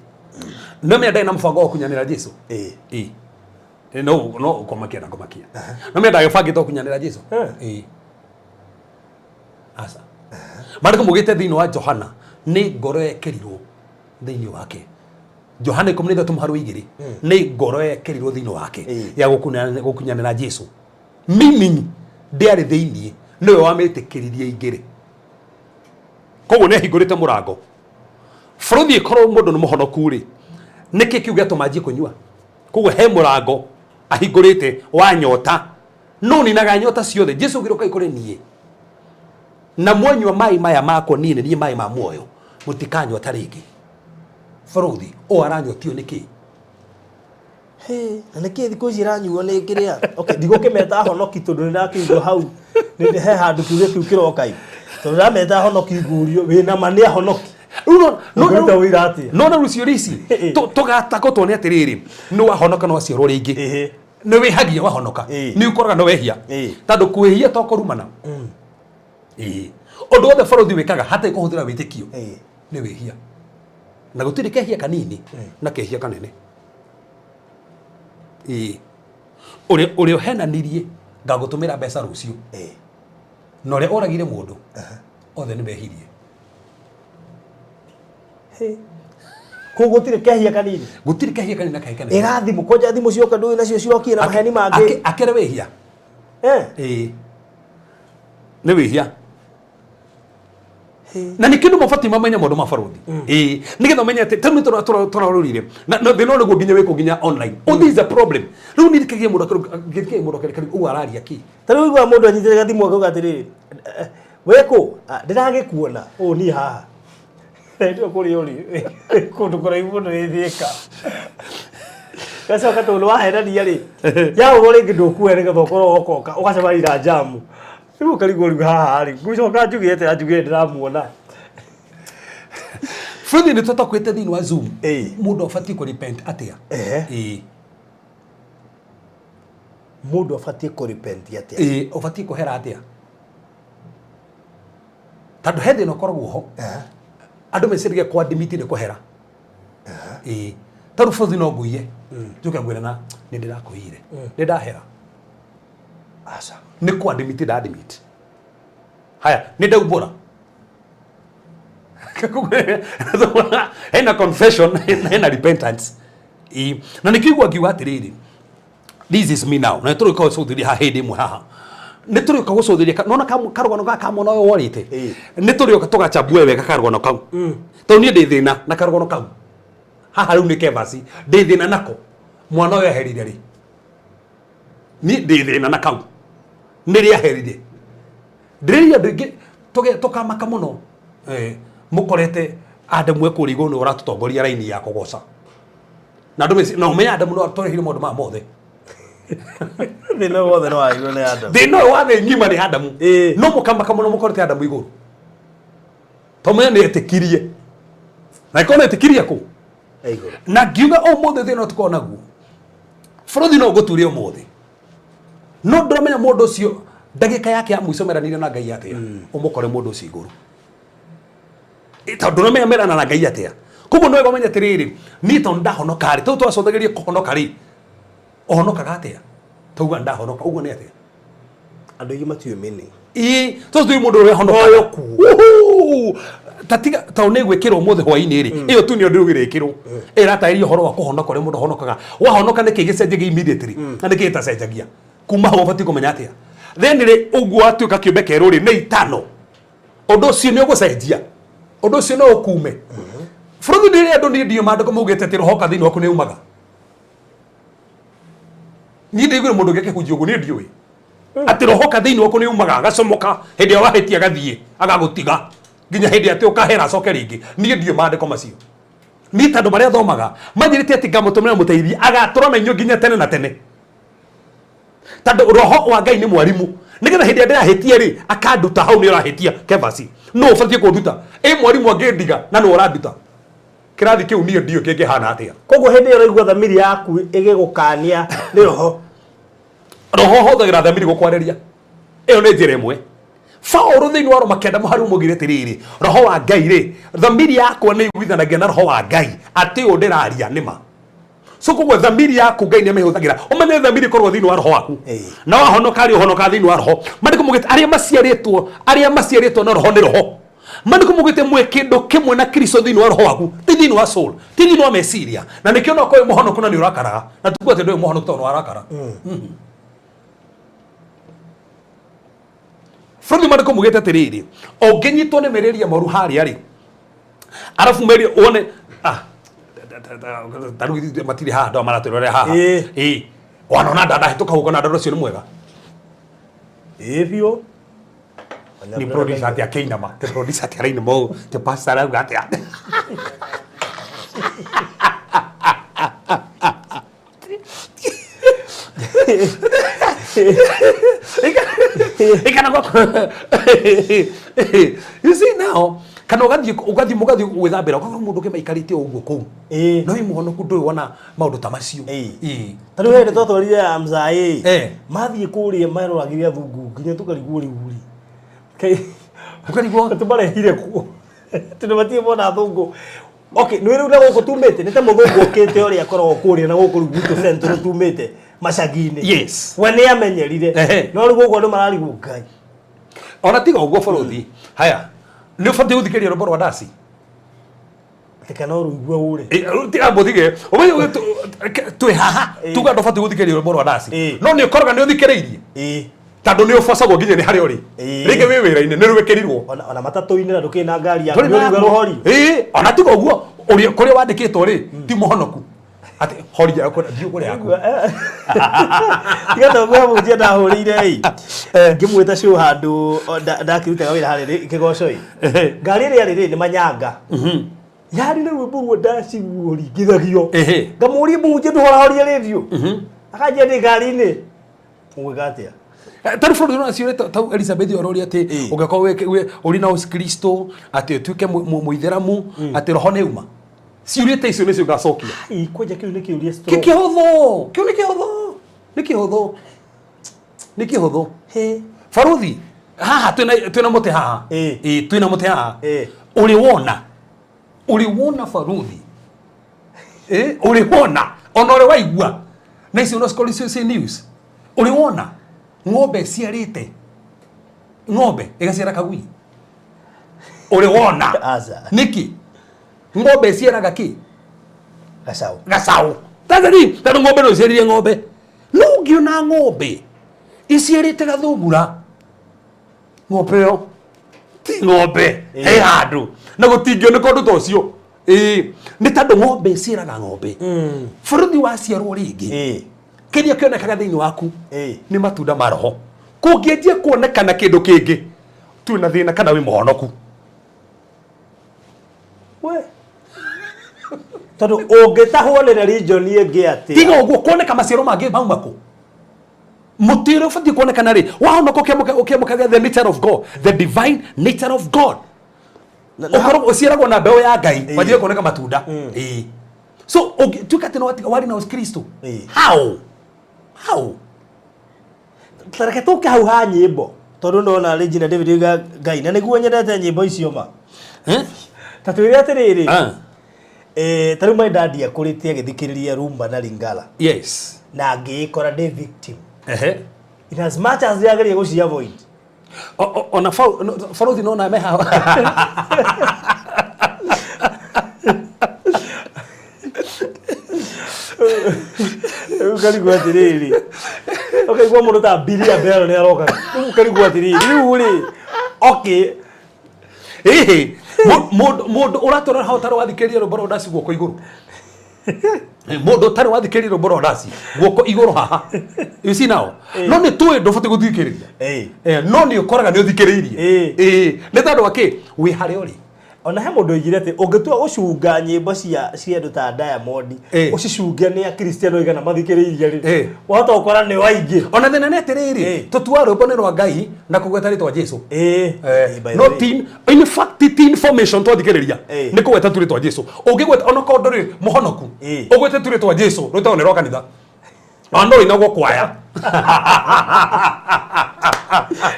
no menya ndarĩ na mũbango wa kunyanĩra Jesũ no ũkomakia na ngomakia no menya ndagĩbangĩte kunyanĩra Jesũ aca marĩkũ mugĩte thĩinĩ wa Johana nĩ ngoro yekerirwo thĩinĩ wake Johana 13:2 nĩ ngoro yekerirwo thĩinĩ wake ya gũkunyanĩra Jesũ meaning ndĩarĩ thĩinĩ nĩwe wamĩtĩkĩririe ingĩrĩ koguo nĩ ahingũrĩte mũrango baruthi ĩkorwo mũndũ nĩ mũhonoku rĩ nĩkĩ kĩu gĩatũma anjie kũnyua koguo he mũrango ahingũrĩte wa nyota no ninaga nyota ciothe Jesũ gĩroka ikore niĩ na mwanyua maĩ maya makwa niĩ nĩ maĩ ma muoyo mũtikanyota rĩngĩ baruthi o aranyotio nĩkĩ na nĩkĩ thikũ ici iranyuo nĩ kĩrĩa okay ndigũkĩmeta honoki tondũ nĩndakĩigua hau nĩ he handũ kiuge kĩu kĩroka tondũ ndameta honoki ngurio wĩna ma nĩ ahonoki no na rũcio rĩci tũgatakwo tuone atĩrĩrĩ nĩ wahonoka no aciarwo rĩngĩ nä wä hagia wahonoka nä ukoraga no wehia tondå kwä hia to kå rumana å ndå wothe bå rå thi wä kaga hatä kå hå thä ra wä tä kio nä wä hia na gå tirä kehia kanini na kehia kanene å rä a å henanirie ngagå tå mä ra mbeca rå cio na å rä a å ragire må ndå othe nä mehirie koguo tirä kehia kanini gå tirä kehia kanini na kehia kanene irathimo koja thimo cioka ndå nacio ciokie na maheni mangä akere wä hia nä wä hia na nä kä ndå mabati mamenye maå ndå ma barothi nä getha menye atä tau nä tå rarå rire na thä no nä guo nginya wä kå nginya online this is a problem rä u nä rikagia må ndå akerä å araria kä ta rä u igua må ndå anyitä gathimo akauga atä rä rä wekå ndä ragä kuona å niä haha ndio kå rä å rä kå ndå kå raibu ndå rä thiä ka gacoka tå nä wahenania rä yaå rå rä ngä ndå kuere getha å korwo okoka å gacemanira jamu rä u karigwo rä haha rä ngåcoka njugä te anjugä ndä ramuona bũrũri nĩ tũtakwĩte thĩinĩ wa Zoom mũndũ abatiĩ kũ repent atĩa mũndũ abatiĩ kũ repent atĩa ũbatiĩ kũhera atĩa tondũ he thĩna ũkoragwo ho andũ meciragia kwa admit nĩ kũhera tondũ bũrũri no ngũiye njuke ngwĩre na nĩ ndĩrakũiyire nĩ ndahera aca nĩ kwa admit nda admit haya nĩ ndaubũra hena confession hena repentance na nikigwa kiuga atiriri this is me now na tå rä ka gå cåthä ha hä ndä ä mwe haha nä tå rä ka gå cåthä ria nona karågano gaka mwana å yå worä te nä tå rä ka tå gacambue wega karågano kau tondå niä ndä thä na na karågano kau haha rä u nä kebasi ndä thä na nako mwana å yå aherire rä niä ndä thä na na kau nä rä aherire ndä rä ria andå ingä tå kamaka må no må korete Adamu ekå rä igå nä å ratå tongoria raini ya kå goca na andå na å menya Adamu no atwarehire maå ndå maya mothe thĩna wothe nĩ wagĩrwo nĩ Adamu thĩna ũyũ wa thĩ ng'ima nĩ Adamu no mũkamaka mũno mũkorete Adamu igũrũ tondũ nĩ etĩkirie na ĩkorwo nĩ etĩkirie kũ na ngiuga ũmũthĩ thĩna ũyũ tũkoragwo naguo bũrũri no ũgũtuire ũmũthĩ no ndĩramenya mũndũ ũcio ndagĩka yake ya mũico meranire na Ngai atĩa ũmũkore mũndũ ũcio igũrũ tondũ ndũramenya merana na Ngai atĩa koguo nĩ wega ũmenye atĩrĩrĩ niĩ tondũ ndahonoka rĩ tondũ twacũthagĩrie kũhonoka rĩ ũhonokaga atĩa tauga ndahonoka ũguo nĩ atĩa andũ aingĩ matiũĩ meaning tondũ tũĩ mũndũ ũrĩa ũhonokaga tatiga tondũ nĩ gwĩkĩrwo mũthĩ hwainĩ rĩ ĩyo tu nĩyo ndĩrugĩre ĩkĩrwo ĩratarĩria ũhoro wa kũhonoka ũrĩa mũndũ ahonokaga wahonoka nĩkĩ gĩcenjagia immediately na nĩkĩ gĩtacenjagia kuma hau ũbatiĩ kũmenya atĩa then rĩ ũguo watuĩka kĩũmbe kerũ rĩ nĩ itano ũndũ ũcio nĩ ũgũcenjia ũndũ ũcio no ũkume bũrũri nĩ andũ nĩ ndio maandĩko maugĩte atĩ rohoka thĩinĩ waku nĩ umaga niĩ ndĩiguire mũndũ ũngĩ akĩhunjia ũguo niĩ ndiũĩ atĩ rohoka thĩinĩ waku nĩ umaga agacomoka hĩndĩ ĩrĩa wahĩtia agathiĩ agagũtiga nginya hĩndĩ atĩ ũkahera acoke rĩngĩ niĩ ndiũĩ maandĩko macio niĩ tondũ marĩa thomaga manjĩrĩte atĩ ngamũtũmĩra mũteithia agatũra na inyuĩ nginya tene na tene tondũ roho wa Ngai nĩ mwarimũ nĩgetha hĩndĩ ĩrĩa ndĩrahĩtia rĩ akanduta hau nĩ ũrahĩtia kebasi no ũbatiĩ kũnduta mwarimũ angĩndiga na nĩ ũranduta kĩrathi kĩu niĩ ndiũ kĩngĩhana atĩa koguo hĩndĩ ĩyo ũraigua thamiri yaku ĩgĩgũkania nĩ roho hũthagĩra thamiri gũkwarĩria ĩyo nĩ njĩra ĩmwe Paũlũ thĩinĩ wa Roma kenda mũhari ũmũgire atĩrĩrĩ roho wa Ngai rĩ thamiri yakwa nĩ iguithanagia na roho wa Ngai atĩ ũũ ndĩraria nĩma so koguo thamiri yaku Ngai nĩ amĩhũthagĩra ũmenye thamiri ĩkorwo thĩinĩ wa roho waku na wahonoka rĩ ũhonoka thĩinĩ wa roho mandĩko maugĩte arĩa maciarĩtwo na roho nĩ roho mandĩko maugĩte mwĩ kĩndũ kĩmwe na Kristo thĩinĩ wa roho waku ti thĩinĩ wa soul ti thĩinĩ wa meciria na nĩkĩo no ũkorwo mũhonoku na nĩ ũrakaraga na tukuga atĩ ndũrĩ mũhonoku tondũ warakara bũrũri mandĩko maugĩte atĩrĩrĩ ũngĩnyitwo nĩ merirĩria moru harĩa rĩ arabu meri one tarũ matirĩ haha andũ maratwĩrorera haha wanona ndandahĩtũka gũkũ na andũ ũcio nĩ mwega biũ ni producer ati akĩinama te producer ati arainama ũũ te pastor auga atĩa you see now kana ugathi gwithambira ugakorwo mundu ke maikarite uguo kou no imuhonoku ndui wona maundu ta macio tari wende totwarire amzai mathie kuria maroragire athungu nginya tukarigwo riuri ukarigwo tumarehire ku tunabatie bona athungu okay nä rä u na gå kå tumä te nä ta må thångå å kä te å rä a koragwo kå rä a na gå kå rä gwitå centro tumä te macagi-inä we nä amenyerire no rä u gå kå andå mararigwo Ngai ona tiga å guo bå haya nä å batiä gå thikä ria rwä mbo rwa ndaci kana å rå igua å rä tiga mbå thige twä haha tuga ndå batiä gå thikä ria rwä mbo rwa ndaci no nä å koraga nä å thikä rä irie tandå nä å bacagwo nginya nä harä å rä rä ngä wä wä ra-inä nä rwä kä rirwo ona matatå-inä na ndå kä na ngari yaku nä ruga rå hori ona tiga å guo kå rä a wandä kä two rä ti må honoku atä horia thiå kå rä yaku tigatogå må njia ndahå rä ire ngä mwä ta cå handå ndakä rutaga wä ra harä kä goco ngari ä rä arä rä nä manyanga yarä nä rwä mbo ruo ndaciguo ringä thagio ngamå rie må njia ndå horahoria rä dio akanjia ndä ngari-inä å gwä ka atä a tarä bå rå nacio tau Elizabeth ororia atä å ngä korwo å rä na Kristo atä å tuä ke må itheramu atä roho nä uma ciuria ta icio nä cio ngacokia kwanja kä u nä kä å ria kä hå thå nä kä hå thå baruthi haha twä na må tä haha twä na må tä haha å rä wona baruthi å rä wona ona å rä waigua na icio no cikorwo news å rä wona ng'ombe ciarä te ng'ombe ä gaciara kagui å rä wona nä kä ng'ombe ciaraga kä gacaå tandå ng'ombe no ciaririe ng'ombe no ngä ona ng'ombe iciarä te gathungura ng'ombe ä yo ti ng'ombe he handå na gå tingä nä kondå ta å cio nä tandå ng'ombe ciaraga ng'ombe bå rå thi waciarwo rä ngä kä rä a kä onekaga thä inä waku nä matunda ma roho kå ngä enjia kuonekana kä ndå kä ngä twä na thä na kana wä må honoku tondå å ngä tahwo nä religion ä ngä atä tiga å guo kuoneka maciaro mangä mauma kå må tä rä å batiä kuonekana rä wahonoka å kä amå kaga the nature of God the divine nature of God å ciaragwo na mbeå ya Ngai wathire kuoneka matunda so tuä ka atä no watiga warä na Kristo how tareke tå kä hau ha nyä mbo tondå ndona Regina David Ngai na nä guo nyendete nyä mbo icio ma ta twä re atä rä rä tarä u mandandia kå rä te agä thikä rä ria Rumba na Lingala na ngä kora ndä victim in as much as yageria gå cia avoid ona baruthi nona me haha ukarigwo atä rä rä okaigua må ndå ta Bilia Bell nä aroka ukarigwo atä rä rä u rä må ndå å ratåra hau tarä wathikä ria rå mbo rwa ndaci guoko igå rå må ndå tarä wathikä ria rå mbo rwa ndaci guoko igå rå haha nao no nä tå ndå batiä gå thikä rä ria no nä å koraga nä å thikä rä irie nä tandå akä wä harä a å rä ona he må ndå oigire atä å ngä tua gå cunga nyä mbo cia andå ta Diamond å cicunge nä akristiano igana mathikä rä irie rä wahota gå kora nä waingä ona thä na nä atä rä rä tå tua rwä mbo nä rwa Ngai na kå gweta rä twa Jesu no in fact teen formation twathikä rä ria nä kå gweta tu rä twa Jesu å ngä gweta ona korwo ndå rä må honoku å gwete tu rä twa Jesu rwä tagwo nä rwa kanitha ona inagwo kwaya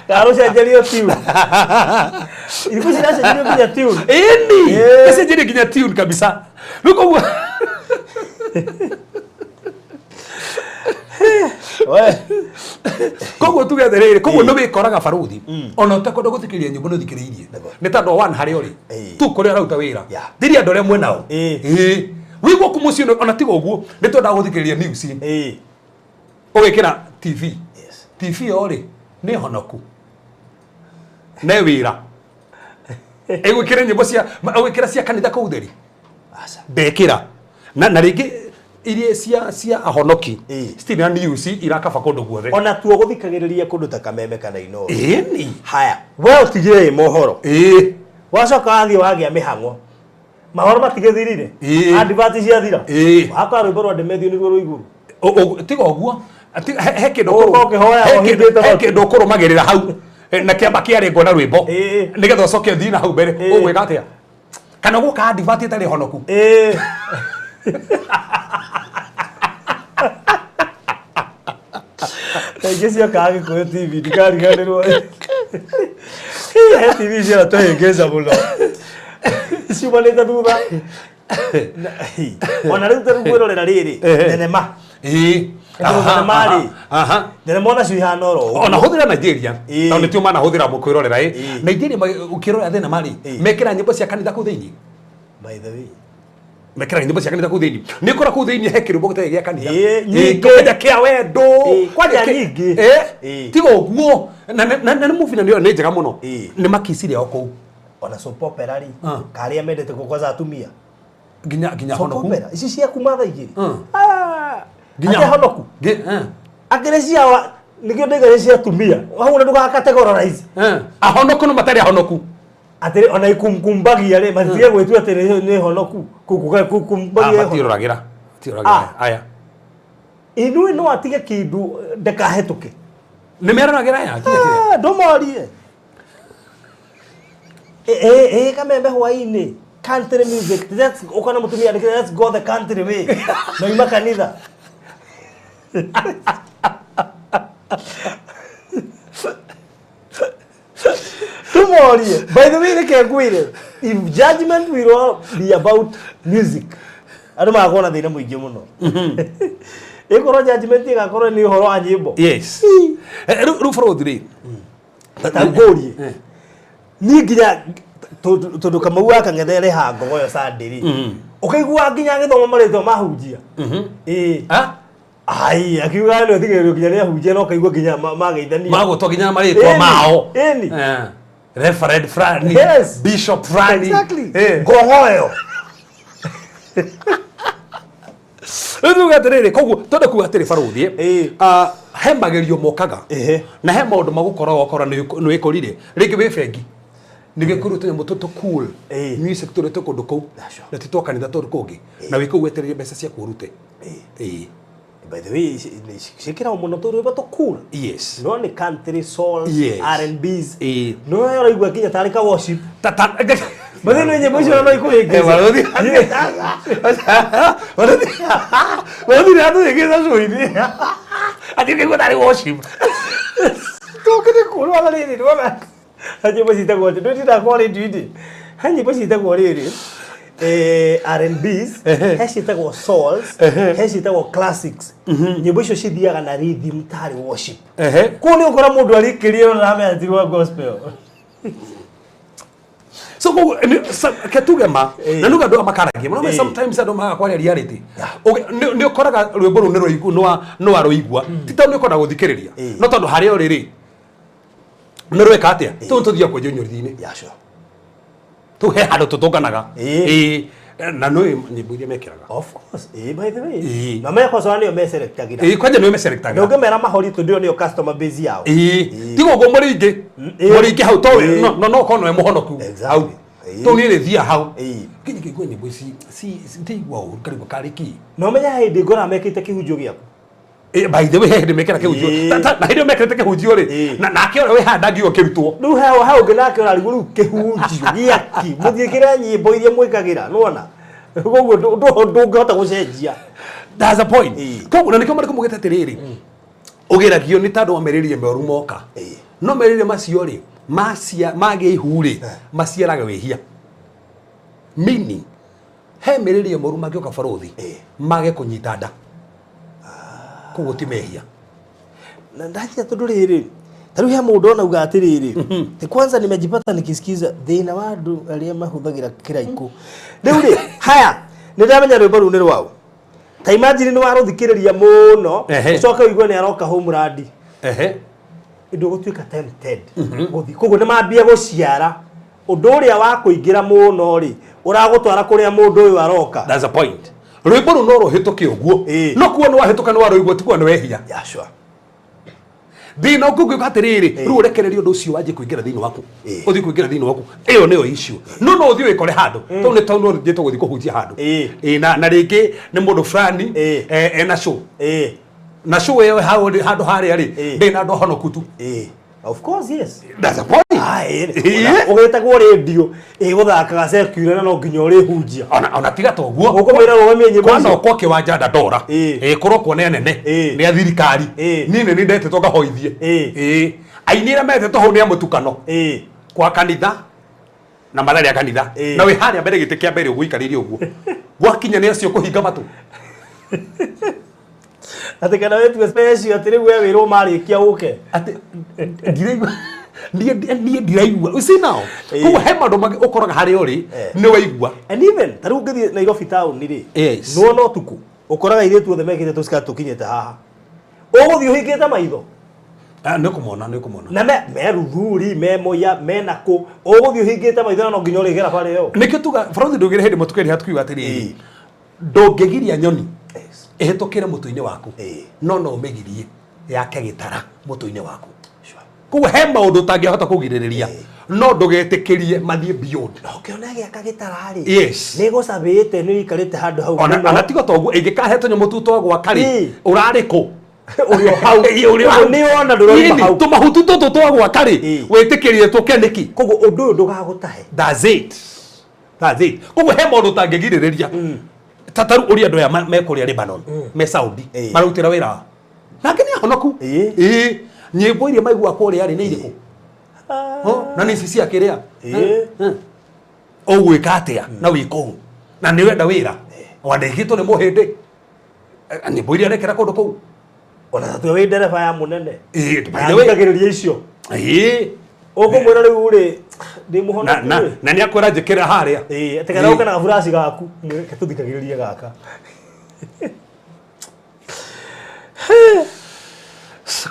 Karo cenjerio tune. Ilikuwa cenjerio kinya tune. Cenjerio kinya tune kabisa. Nuko koguo tuge therere koguo no wikoraga baruthi ona utakwenda guthikiria nyimbo no thikiriirie ni tando one hari ori tu kuri arauta wira thiri andu aria mwenao wigwo kumucio ona tiga uguo ni twenda guthikiriria news ugikira TV ori ni honoku ne wira egwikira nyimbo cia ugikira cia kanitha kuu theri bekira na ringi irie cia ahonoki stina news irakaba kundu guothe ona tuo guthikagiriria kundu ta Kameme kana Inooro ni haya we utigire mohoro wacoka wathi wagia mihango mahoro matigithirire advert cia thira waka rwimbo rwa Ndemethio niguo rũiguru tiga uguo he kindu ukihoya kurumagirira hau na kiamba kiarengwo na rwimbo nigetha ucoke uthii na hau mbere ugwika atia kana guka advert itari honoku Egezia kage kwa TV ndikariganirwo TV cia tuhengeza muno ciumanite thutha ona riu taru gwirorera riri thenema thenema ona cio ihana oro ona huthira Nigeria na nitio mana huthira mukwirorera Nigeria ukirorera thenema ri mekira nyimbo cia kanitha ku thiini by the way mekira nyimbo cia kanitha ku thiini ni kora ku thiini he kirubo gitege gia kanitha kwenda kia wendo kwaja nyingi tigo guo na movie na ndio ni njega muno ni makisiri ao ku ona soap opera ri karia mendete kukoza atumia ginya honoku opera ici cia kumatha igiri ginya honoku agerecia wa nikio ndege cia atumia hau nduga categorize ahonoku no matari ahonoku atire ona ikumkumbagia ri matige gwitu atire ni honoku kukumbagia tiruragira aya inu no atige kindu ndekahetuke ni meranagira ya kile ndomorie kamembe hwaini country music that's ukona mutumia let's go the country way na ima kanitha tumorie by the way nikegwire if judgment will all be about music adu magona thina muingi muno ikoro judgment igakoro ni horo wa nyimbo yes ru frodri tatangorie ni nginya tondu Kamau akang'ethere hango yo sandiri ukaigua nginya githomo maritho mahunjia ai akiuga no thigerio nginya ni ahunjia no kaigua nginya mageithania magutwa nginya maritho mao reverend Frani bishop Frani ngohoyo Ndu gatiriri koguo tondu ku atiri baruthi he magerio mokaga na he maundu magukora okora ni wikorire ringi wi bengi nigekuru tu mutoto cool music tu reto kundu kou na titwa kanitha tu kungi na wiku wetererie mbeca cia kurute by the way shikira muno tu rwimbo to cool yes no ni country soul R&B's no yo igwa kinya tarika worship Bado ni nyimbo hizo no ikuhegeza baruthi ni atu yegeza zoidi ati kiko tari worship tokene cool wala ni wala Hanya pasti tak boleh. Dua tidak boleh duit. Hanya pasti tak boleh. R&B's, hanya tak boleh souls, hanya tak boleh classics. Nyimbo hizo si dia kana rhythm tari worship. Kuni ukora mundu ali kirio na ame atiwa gospel. So ketugema na nuga ndo makaragie no sometimes ando makwa reality ni ukoraga rwimbo ru ni roigu no aroigwa tita ni ukora guthikiriria no tondu hari oriri Nerweka atia tu tuthia kwenye nyorithi-ini yasho tu he handu tutunganaga na no nyimbo iria mekiraga of course by the way na me kosa ni me selectagira kwanje ni me selectagira ndoge mera mahori tu ndio customer base yao tigo go moringi hau to no kono e muhonoku hau to ni re thia hau kinyi kigwe nyimbo si ntigwa uru karibu kariki no menya hindi ngora mekite kihunjio giaku by the way hindi mekira kihunjio na hindi mekira kihunjio ri na akio we handangi o kirutwo nu hau nginake ora riguru kihunjio giaki muthikira nyimbo iria mwikagira nuona koguo ndungihota gucenjia that's a point koguo na nikio mariko mugete tiriri ugiragio ni tandu ameririe meoru moka no meririe macio ri mage ihure maciaraga wehia meaning he meririe moru magioka baruthi mage kunyita nda koguo ti mehia na ndathia tondu riri tariu he mundu ona uga atiriri ti kwanza nimejipata nikisikiza thina wa andu aria mahuthagira kiraiko riu ri haya ndamenya rwimbo ru ni rwao ta imagine ni waruthikiriria muno ucoka wigwa ni aroka home radi indo gutuika tempted guthi koguo ni mambia guciara undu uria wa kuingira muno ri uragutwara kuria mundu uyu aroka that's a point rwimbo ru no ruhituke uguo no kuo ni wahituka ni waruigwo tikuo ni wehia yashwa thina ukuguka atiriri ru urekererio ndu ucio waje kuingira thini waku uthi kuingira thini waku iyo niyo issue no uthi wikore handu to ni tauno ndito guthi kuhunjia handu na ringi ni mundu fulani na show na show yo handu hari ari ndina ndo honoku tu Of course, yes. That's a point. Ũgĩtagwo radio ĩgũthakaga secular na no nginya ũrĩ hunjia. Ona tiga to guo. Ũkũmĩra rũgamie nyĩmbo. Kwana okwo kĩwanja Dandora. Kũrwo kuone nene. Nĩ a thirikari. Niĩ nĩ ndetĩtwo ngahoithie. Aini arĩa metĩtwo hau nĩ a mũtukano. Kwa kanitha na mararĩ a kanitha. Na wĩ harĩa mbere gĩtĩ kĩa mbere ũgũikarĩrie ũguo. Gwakinya nĩ acio kũhinga matũ. Ati kana wetu special ati rĩu we wĩrwo marĩkia ũke. Ati ndiraigua niĩ ndiraigua uci nao kuo he maũndũ mangĩ ũkoraga harĩa ũrĩ nĩ waigua. And even tarĩu ngĩthiĩ Nairobi town rĩ nĩwona ũtukũ ũkoraga airĩtu othe mekĩte tũcika tũkinyĩte haha ũgũthiĩ ũhingĩte maitho nĩ kũmona na me Ruthuri me Moya me Nakũ ũgũthiĩ ũhingĩte maitho na no nginya ũrĩgera pale yo nĩkĩo tuga bũrũri ndũgĩre hĩndĩ mũtukani hatukiuga atĩrĩrĩ ndũngĩgiria nyoni ĩhĩtũkĩre mũtũ-inĩ waku no ũmĩgirie yake gĩtara mũtũ-inĩ waku. Kuo he maũndũ ũtangĩhota kũgirĩrĩria no ndũgetĩkĩrie mathiĩ beyond. Ũkĩona gĩaka gĩtararĩ nĩ gũcabĩte nĩ ũikarĩte handũ hau ona tiga toguo ĩngĩkahe tũnyamũ tu twa gwaka rĩ ũrarĩ kũ ũrĩ hau nĩ wona ndũroima hau tũmahutu tũtũ twa gwaka rĩ wĩtĩkĩrie tũke nĩki. Koguo ũndũ ũyũ ndũgagũtahe. That's it. Koguo he maũndũ ũtangĩgirĩrĩria tataru ũrĩa andũ aya mekũrĩa Lebanon me Saudi marutĩra wĩra nake nĩ ahonoku. Nyĩmbo iria maigua kũrĩa rĩ nĩ irĩkũ na nĩ ici cia kĩrĩa ũgwĩka atĩa na wĩkũu na nĩ wenda wĩra wandĩkĩtwo nĩ mũhĩndĩ nyĩmbo iria arekera kũndũ kũu ona tatwe wĩ ndereba ya mũnene ndagĩrĩria icio ũkũmwĩra rĩu rĩ ndĩ mũhonoku na nĩ akwĩra njĩkĩra harĩa atĩ kana ũke na gaburaci gaku tũthikagĩrĩrie gaka.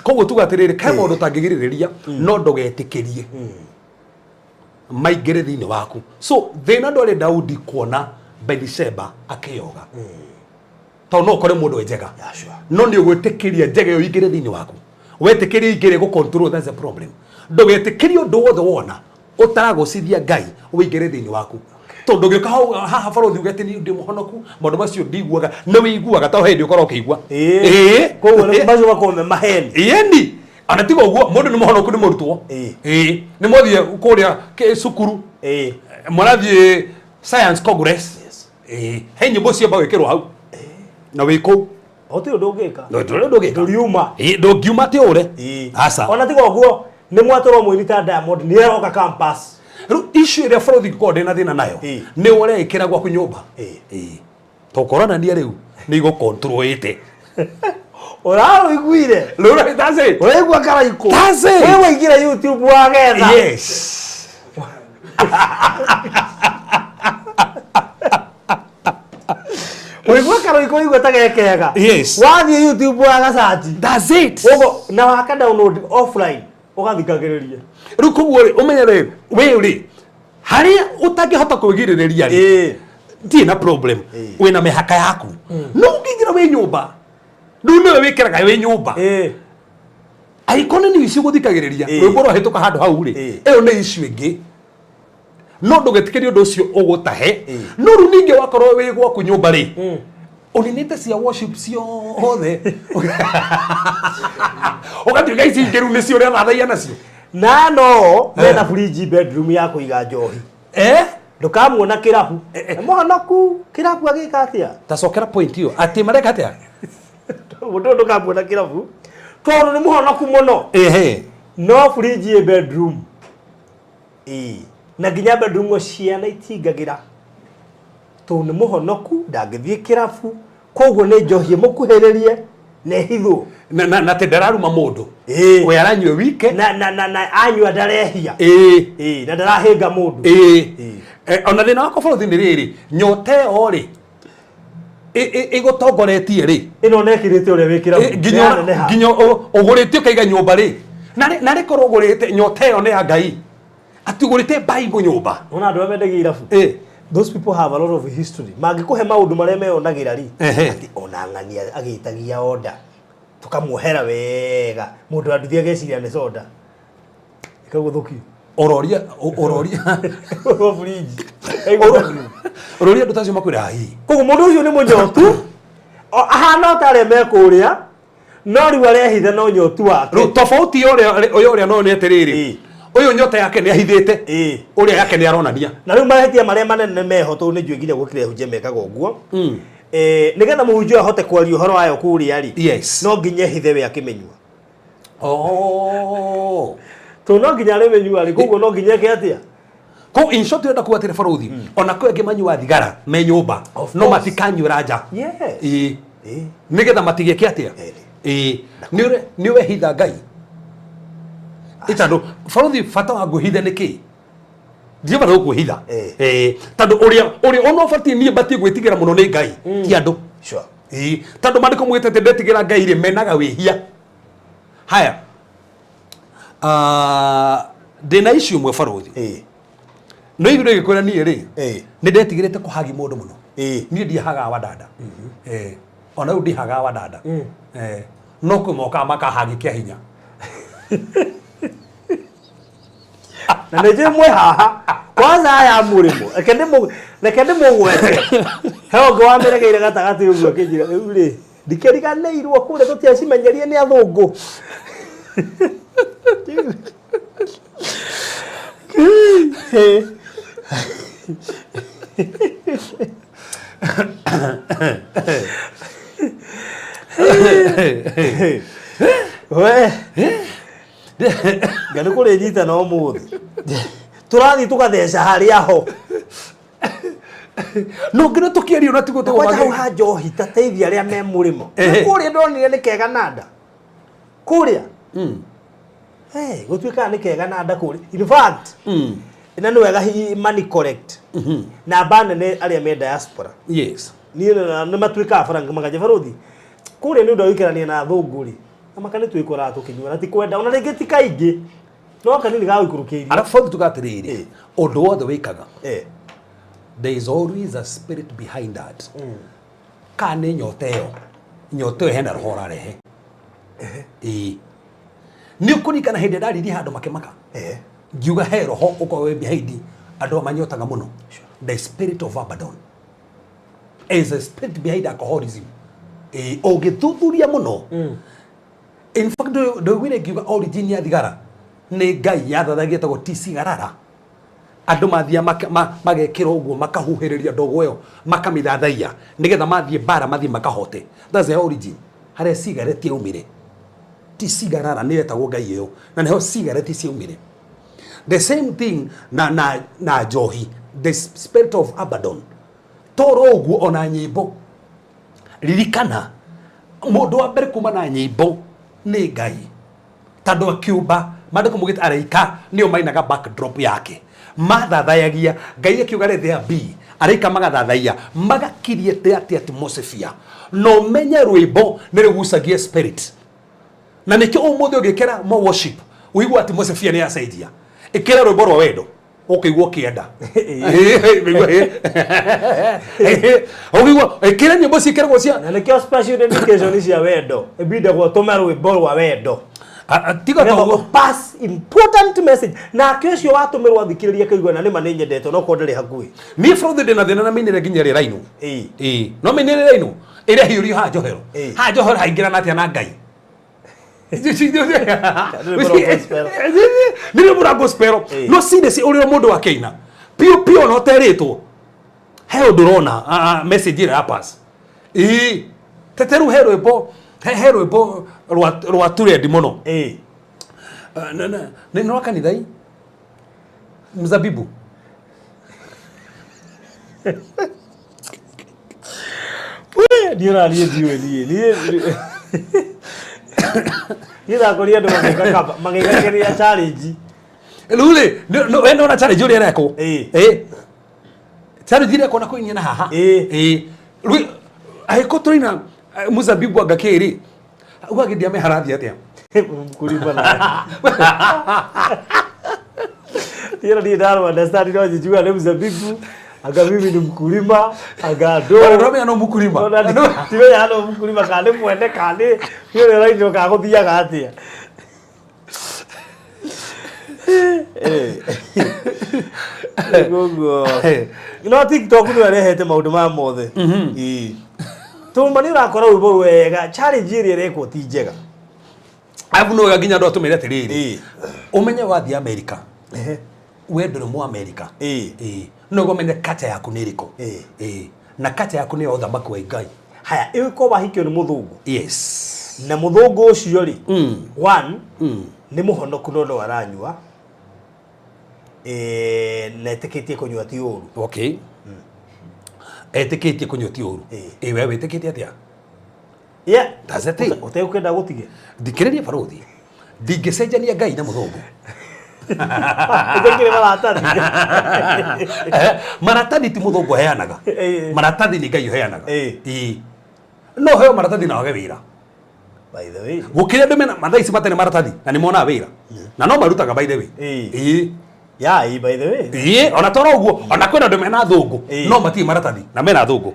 Koguo tuga atĩrĩrĩ kaĩ maũndũ ũtangĩgirĩrĩria no ndũgetĩkĩrie maingĩre thĩinĩ waku. So thĩna ndwarĩ Daudi kuona Bathsheba akĩoga tondũ no ũkore mũndũ njega no nĩ ũgwĩtĩkĩria njega ĩyo ingĩre thĩinĩ waku wetĩkĩrie ingĩre gũcontrol. That's a problem. Ndũgetĩkĩrie ũndũ wothe wona ũtaragũcithia Ngai ũingĩre thĩinĩ waku tondũ ngĩka haha bũrũri uge atĩ nĩ ndĩ mũhonoku maũndũ macio ndiguaga nĩ wĩiguaga ta hĩndĩ ũkorwo ũkĩigua koguo nĩ macio makome maheni yeni ana tiga ũguo mũndũ nĩ mũhonoku nĩ mũrutwo nĩ mũthiĩ kũrĩa cukuru mũrathiĩ science congress he nyĩmbo ciamba gwĩkĩrwo hau na wĩ kũu ũtirĩ ũndũ ũngĩka ndũriuma ndũngiuma atĩ ũre aca ona tiga ũguo nĩ mwatũrwo mũini ta Diamond nĩ eroka campus. Rĩu issue ĩrĩa bũrũri ngĩkorwo ndĩ na thĩna nayo nĩ ũreĩkĩra gwaku nyũmba tũkoronania rĩu nĩ igũkontrũĩte ũraũiguire ũraigua karaikũ wĩ waingĩra YouTube wagetha ũigua karaikũ ũigua ta gekega wathiĩ YouTube wagacaji ũguo na waka download offline ũgathikagĩrĩria. Rĩu koguo rĩ ũmenye rĩ wĩ rĩ harĩa ũtangĩhota kwĩgirĩrĩria rĩ ndirĩ na problem wĩna mĩhaka yaku no ũngĩingĩra wĩ nyũmba rĩu nĩwe wĩkĩraga wĩ nyũmba angĩkorwo nĩ ici ũgũthikagĩrĩria rwĩmbo rwahĩtũka handũ hau rĩ ĩyo nĩ icio ĩngĩ no ndũgetĩkĩrie ũndũ ũcio ũgũtahe no rĩu ningĩ wakorwo wĩ gwaku nyũmba rĩ ũninĩte cia worship ciothe ũgatuĩka ici ingĩ rĩu nĩcio ũrĩa thathaia nacio na no mena fridge bedroom ya kũiga njohi ndũkamuona kĩrabu mũhonoku kĩrabu agĩka atĩa tacokera point ĩyo atĩ mareka atĩa mũndũ ndũkamuona kĩrabu tondũ nĩ mũhonoku mũno no fridge bedroom na nginya bedroom ciana itingagĩra tondũ nĩ mũhonoku ndangĩthiĩ kĩrabu koguo nĩ njohi mũkuhĩrĩrie nĩ hithũ na te ndararuma mũndũ we aranyua wike na anyua ndarehia na ndarahĩnga mũndũ ona thĩna wakwa bũrũri nĩ rĩrĩ nyota ĩyo rĩ ĩgũtongoretie rĩ ĩno nekĩrĩte ũrĩa wĩkĩra nginya ũgũrĩte ũkaiga nyũmba rĩ na rĩkorwo ũgũrĩte nyota ĩyo nĩ ya Ngai atĩ ũgũrĩte Bible nyũmba ona andũ amendagia irabu. Those people have a lot of history. Mangĩkũhe maũndũ marĩa meyonagĩra rĩ atĩ ona ng'ania agĩtagia order tukamuohera wega mũndũ anduthi ageciria nĩ soda ĩkagũthũkio ororia fridge ororia andũ tacio makwĩra hi koguo mũndũ ũcio nĩ mũnyotu ahana ta arĩa mekũrĩa no riu arehitha no nyotu wake tofauti uria no ni atiriri uyu nyota yake ni ahithite uria yake ni aronania na riu mahetia maria manene meho tu ni njui nginya gukire huje mekaga uguo nigetha muhunjia ahote kwaria uhoro wayo kuria ri yes no nginya hithe we akimenyua to no nginya re menyua ri koguo no nginya ke atia ko in short yenda kuatire faruthi ona ko ege manyua thigara me nyumba no matikanyura nja yes nigetha matige ke atia ni we hitha ngai itando faruthi fata wa guhitha niki ndiye bado guhitha tando uria ono fati ni bati gwitigira muno ni ngai ti andu sure tando mandiko mwitete ndetigira ngai ri menaga wihia haya dena issue mwe faruthi no ibiro gikwira ni ri ni ndetigirite kuhagi mundu muno ni ndihaga wa dada ona ndihaga wa dada no kumoka makahagi kia hinya na neje mwe haha kwanza aya murimo ekende mugwete heho gwa mbere geire gatagati uguo kinjira uri ndikeriganeirwo kure tutiacimenyerie ni athungu we gani kure nyita no muthi turathi tugatheca haria ho no ngire tukiario na tigo kwa hau ha njohi tateithia aria me murimo kuria ndonire ni kega nanda kuria gutwika ni kega nanda kuria in fact ina ni wega money correct na bana ne aria me diaspora yes ni matwika faranga magaje faruthi kuria ni ndawikirania na thunguri amakani twikora tukinywa na ti kwenda ona ringi ti kaingi no kanini ga ikurukiria ara faruthi tugatiriri undu wothe wikaga there is always a spirit behind that kane nyote hena rohora rehe ni kurikana hindi dariri handu makemaka ngiuga he roho uko we behind andu amanyotaga muno the spirit of Abaddon is a spirit behind alcoholism ogithuthuria muno in fact do we ngiuga origin ya thigara ni ngai yathathagia tago ti cigarara andu mathia magekira uguo makahuhiriria ndogo yo makamithathaia nigetha mathie bara mathie makahote that's the origin haria cigarette yaumire ti cigarara ni etagwo ngai yo na neho cigarette ciaumire the same thing na njohi the spirit of Abaddon toro uguo ona nyimbo ririkana mundu wa mbere kuma na nyimbo ni ngai tando akiuba mandiko mugita araika nio mainaga backdrop yake mathathayagia ngai akiuga rethea b araika magathathaia magakirie te atmosphere no menye rwimbo ni rugucagia spirit na nikio umuthi ugikera mo worship uigwa atmosphere ni yasaidia ikira rwimbo rwa wendo ukigwo kienda ukigwo ikira nyimbo cikiragwo cia na nikio special dedication cia wendo ibida gwa tuma rwimbo rwa wendo tiga to pass important message na kesho watumirwa thikiriria kaigwa na nima ninyendete no kodere hakui ni from the dinner na minire ginya ri raino no minire raino ire hiuri ha johero haingira natia na ngai nire mura gospel no sine si uri mundu wa keina pio no teritwo he ndurona message ira pass teteru hero ipo rwa turendi muno ni no kanithai mzabibu dira diwe ira koria ndo mageka challenge lule no endo na challenge uri ereko challenge ire kona koinia na haha lui aiko toina muzabibu agakiri ugagidia me harathi atia mkulima na tira ni daro understand no jijua ni muzabibu aga mimi ni mkulima aga do no no mkulima tiwe ya no mkulima kale mwende kale hiyo rai ndio kagothia gatia gogo no TikTok no arehete maundu ma mothe Tumani urakora wibo wega challenge iri reko ti njega. Abu no gaginya ndo tumire atiriri. Umenye wathi America. We nduri mu America. No gomenye kata yaku niriko. Na kata yaku ni othamaki wa Ngai. Haya iko bahikio ni muthungu. Yes. Na muthungu ucio ri. One ni muhonoku no ndo aranyua. Na etikitie kunyua ti uru. Okay. Etikitie kunyua ti uru. Wewe etikitie atia? Yeah, that's the thing. Utekenda gutige. Ndikiriria baruthi. Ndingicenjania Ngai na muthungu. Utekire maratathi. Maratathi ti muthungu heanaga. Maratathi ni Ngai heanaga. No heo maratathi na wage wira. By the way. Gukire ndemena mathaici matene maratathi na ni mona wira. Na no marutaga by the way. Yeah, by the way. Ona tora uguo, ona kwena ndu mena thungu, no mati maratathi na mena thungu.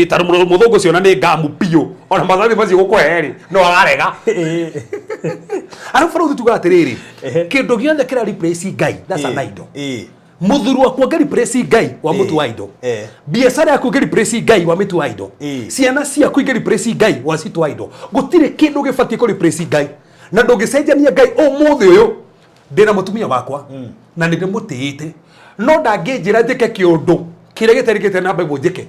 Taru muthungu cio na ni ngamu piu, ona maratathi macio gukweheri, no ararega. Ara baruthi tuga atiriri, kindu giothe kira replace Ngai, that's an idol. Muthuru wakwa ngari replace Ngai wa mutu wa idol. Biashara yaku ngari replace Ngai wa mitu wa idol. Ciana ciaku ngari replace Ngai wa citu wa idol. Gutire kindu gibatie ku replace Ngai. Na ndungicenjania Ngai umuthi uyu. Ndina mutumia wakwa na ninde mutiite no ndangĩnjĩra njĩke kĩũndũ kĩrĩa gĩtarĩkĩte na Bible njĩke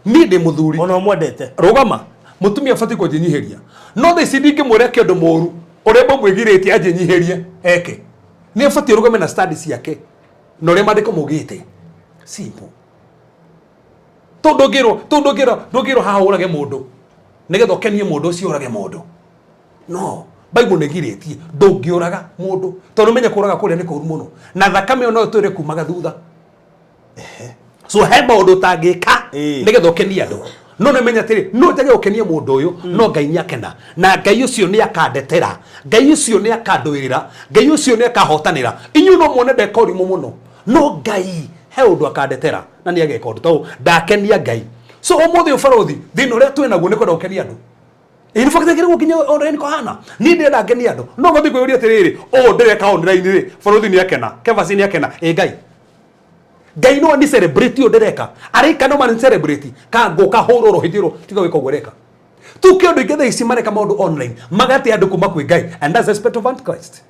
niĩ ndĩ mũthuri ona mwendete rũgama mutumia abatie kũnjĩnyihĩria no thaa ici ndingĩmwĩra kĩũndũ mũũru ũrĩa mwĩgirĩtie anjĩnyihĩrie eke nĩ abatie rũgame na study ciake na ũrĩa maandĩko maugĩte simple ndũngĩrwo haha ũrage mũndũ nĩgetha ũkenie mũndũ ũcio ũrage mũndũ no Bible negirĩtie ndũngĩũraga mũndũ tondũ menye kũraga kũrĩa nĩ kũru mũno na thakame no twĩre kumaga thutha so he maũndũ tangĩka nĩgetha ũkenie andũ no nĩmenya atĩrĩ no njage ũkenie mũndũ ũyũ no Ngai nĩakena na Ngai ũcio nĩ akandetera Ngai ũcio nĩ akandũĩrĩra Ngai ũcio nĩ akahotanĩra inyuĩ no muone ndeka ũrimũ mũno no Ngai he ũndũ akandetera na nĩ ageka ũndũ tondũ ndakenia Ngai so ũmũthĩ ũbarothi thĩna ũrĩa twĩnaguo nĩ kwenda gũkenia andũ ini fakta kire gukinya online ko hana ni ndenda ngeni andu no ngothi kuyuria atiriri o ndireka online ri barothi ni akena kevasi ni akena Ngai no ni celebrate o ndireka arika no man celebrate ka ngoka hororo hithiro tiga wiko gwereka tu kio ndu igethe isimareka maundu online magati andu kuma kwi Ngai and that's the spirit of Antichrist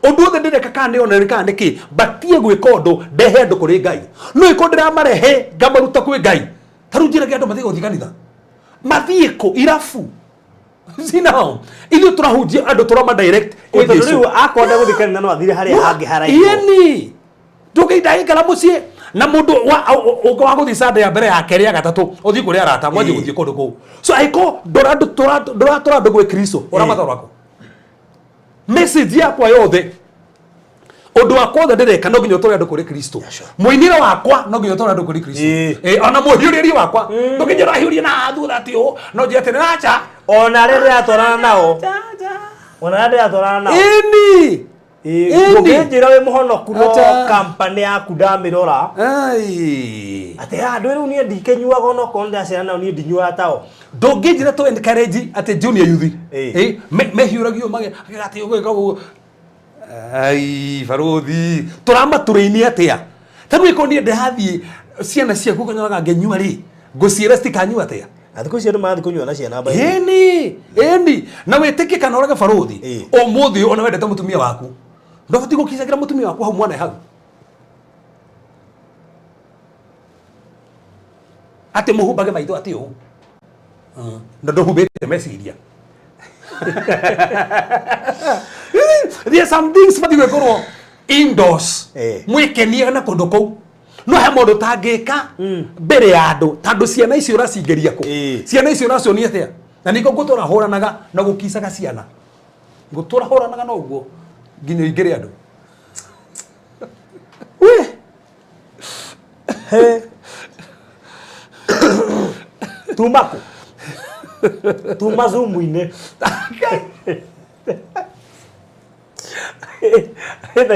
undu othe ndireka ka ni online ka niki batie gwika undu ndehe andu kuri Ngai no ikondira marehe ngamaruta kwi Ngai tarunjira andu mathigo thikanitha mathiiko irafu Sinao ili turahujia ando turama direct kwa hiyo akonda guthikana no athire hari hangi haraihu yeni ndugeitha ikara mucie na mundu wa guthi sanda ya mbere ya keri ya gatatu uthi kuri arata mwaje guthie kundu ku so aiko ndora ndugwe Kristo ora mathoro ako message yakwa yothe undu wakwa othe ndireka no nginya utore andu kuri Kristo muinire wakwa no nginya utore andu kuri Kristo ona muhiuriria wakwa no nginya rahiuria na thutha atio no njete na acha ona rere atorana nao ona rere atorana nao ini ngĩnjĩra wĩ mũhonoku no company yaku ndamirora ate andu rĩu niĩ ndikĩnyuaga ona okorwo ndĩraciara nao niĩ ndinyuaga tao ndũngĩnjĩra to encourage ati junior youth mehiũragio magati ũgĩka ai barothi tũramaturĩinie atĩa tarĩu ĩkorwo niĩ ndĩrathiĩ ciana ciaku kanyoraga ngĩnyua rĩ ngũciĩra citikanyua atĩa athiku cia mathi kunyua na ciana ba eni na weteke kana oraga barothi umuthi ona wendete mutumia waku ndobati gukicagira mutumia waku hau mwana hau ate muhumbage maitho ati u ndo humbete meciria there are some things but you go indoors mwikenie na kundu kou no he mundu tangika mbere ya andu tandu ciana icio uracingeria ku ciana icio uracionia atia na niko ngutura huranaga na gukicaga ciana ngutura huranaga no uguo nginya ingire andu we he tumaku tumazumu-ine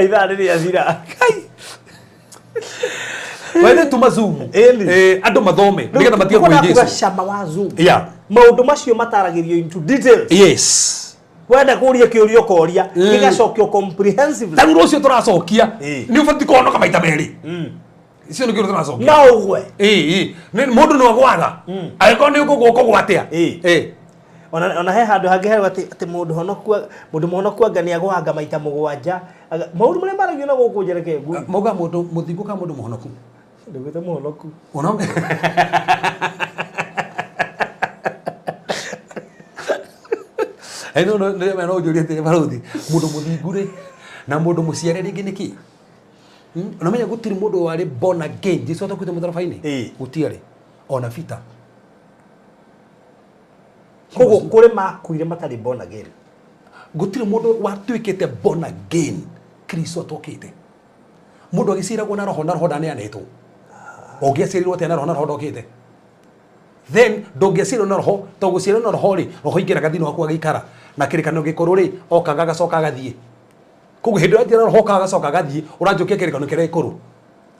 ithaa rĩrĩa thira wende tumazumu andu mathome nigetha matige kuigica cama wa zoom maundu macio mataragĩrio into details yes wenda kuria kiurio koria gigacokio comprehensively taru ucio turacokia ni ubati kuonoka maita meri icio nä kä rå tå racokia no ugwe må ndå nä agwaga agä korwo nä å kå gå kå gwatä ona he handå hangä herwo atä må ndå muhonoku anga nä agwanga maita mũgwanja maå ndå marä a maragio na gå kå njereke mauga må thingå ka må ndå må honoku ndå gä te må honoku no njå rie tä barå må ndå må thingu rä na må ndå må ciare rä ngä nä kä unamenya gutiri mundu wari born again Jesu atakuite mutharabaini gutiari ona vita kogo kuri makuire matari born again gutiri mundu watuikite born again Kristo atokite mundu agiciragwo na roho ndani anetwo ogiacirirwo tena roho na roho ndokite then ndongiacirwo na roho to gucirwo na roho ri roho ingiraga thini waku agikara na kirikano gikuru ri okaga gacoka gathie koguo hindi ria roho kagacoka gathie uranjukia kirikano kiria ikuru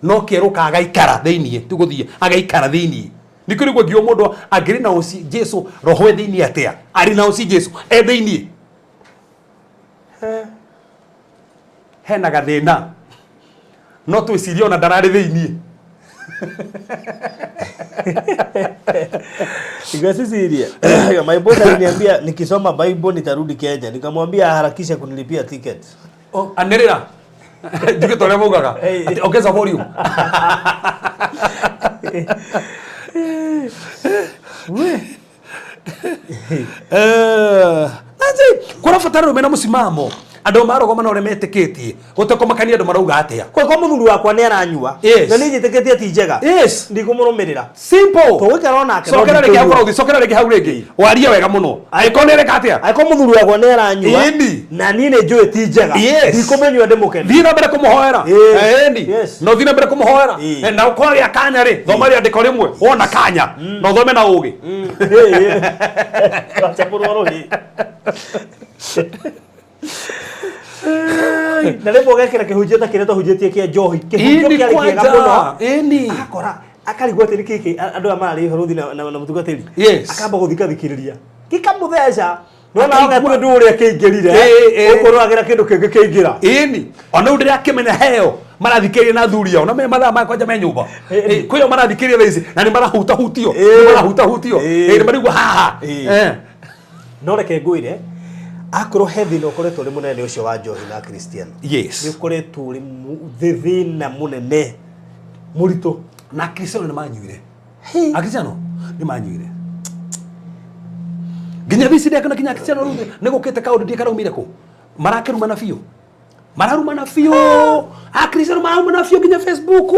no kieru kaga ikara thiini tuguthie agaikara thiini niko niguo ngio mundu angiri na uci Jesu roho thiini atia ari na uci Jesu thiini hena gathina no twicirio na ndarari thiini Ikasisiria. My boss aliniambia nikisoma Bible nitarudi Kenya. Nikamwambia harakisha kunilipia ticket. Oh, anirira. Ndike tole mugaga. Ati ongeza volume. Aje, kuna fataro mena musimamo. Andå marogoma na å rä metĩkĩtie gũtekũmakania andũ marauga atĩa kwa mũthuri wakwa nĩ aranyua na nĩ njĩtĩkĩtie ati njega ndikũmũrũmĩrĩra tũgũikara onake cokera rĩngĩ hau ũraũthi cokera rĩngĩ hau rĩngĩ waria wega mũno angĩkorwo nĩ reka atĩa angĩkorwo mũthuri wakwa nĩ aranyua na niĩ nĩ njũĩ ti njega ndikũmĩnyua ndĩmũkenia thiĩ na mbere kũmũhoera no thiĩ na mbere kũmũhoera na ũkorĩa kanya rĩ thoma rĩandĩko rĩmwe wona kanya na ũthome na ũgĩ na rĩmwe gekĩra kĩhunjio ta kĩrĩa tũhunjĩtie kĩa njohi kĩhunjio kĩarĩ kĩega mũno akora akarigwo atĩ nĩkĩĩ andũ aya mararĩ bũrũthi na mũtungatĩri akamba gũthikathikĩrĩria gĩkamũtheca nona agatue ndũ ũrĩa kĩingĩrire ũkũrũagĩra kĩndũ kĩngĩ kĩingĩra ona rĩu rĩrĩa akĩmenya heo marathikĩrĩria na thuri ao na mathaa makwanja me nyũmba kwĩyo marathikĩrĩria thaa ici na nĩ marahutahutio nĩ maraigua haha no reke ngwĩre akorwo he thina ukoretwo ri munene ucio wa njohi na Christian yes ni ukoretwo ri thina munene murito na Christian ni manyuire Christian ni manyuire ginya bisi de kana kinya Christian ruthi ni gukite kaundu ndi karaumire ku marakiruma na fiyo mararuma na fiyo Christian mararuma na fiyo ginya Facebook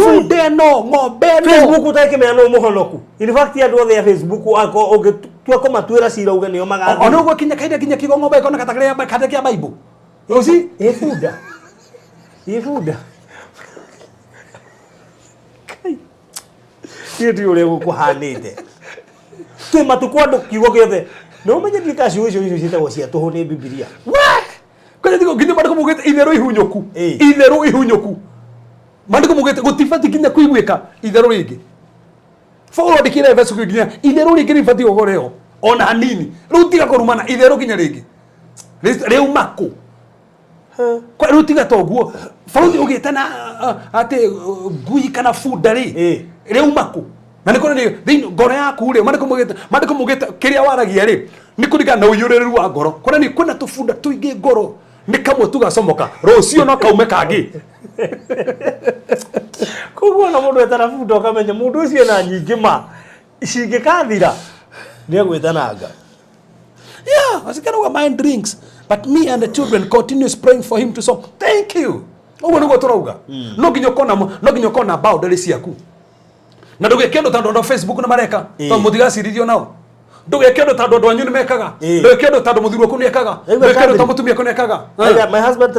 fundeno ng'ombe no Facebook utakimenya no muhonoku in fact ya ndothe ya Facebook ako tuako matwira cira uga nio magathi ono gwa kinya kaida kinya kigo ng'ombe kona katakire kata kia Bible uzi ifuda Kiti ule gukuhanite tu matukwando kigo giothe no menye dikaci ucio citagwo cia tuhu ni Biblia kwani ndiko nginya mandiko mugete itherũ ihunyoku mandiko mugete gutifati kinya kuigwika itherũ ringi Paulo ndikire Efeso nginya itherũ ringi rifati ogoreo ona hanini rutiga kurumana itherũ kinya ringi riu mako kwa rutiga toguo Paulo ugite na ati ngui kana fundari riu mako na niko ni thini ngoro yaku ri mandiko mugete kiria waragia ri ni kuriga na uyureru wa ngoro kuna ni kuna tufunda tuingi ngoro ni kamwe tugacomoka rucio no kaume kangi koguo na mundu etarafuta ukamenya mundu ucio na nyingi ma cingikathira ni agwitananga asikaraga mind drinks but me and the children continues praying for him to so thank you ugo nugo turauga no nginya kona boundary ciaku na ndugekendo tando Facebook na mareka to mutigacirithio nao ndugekendo tando andu anyu ni mekaga ndugekendo tando muthuri waku ni ekaga ndugekendo tando mutumia waku ni ekaga my husband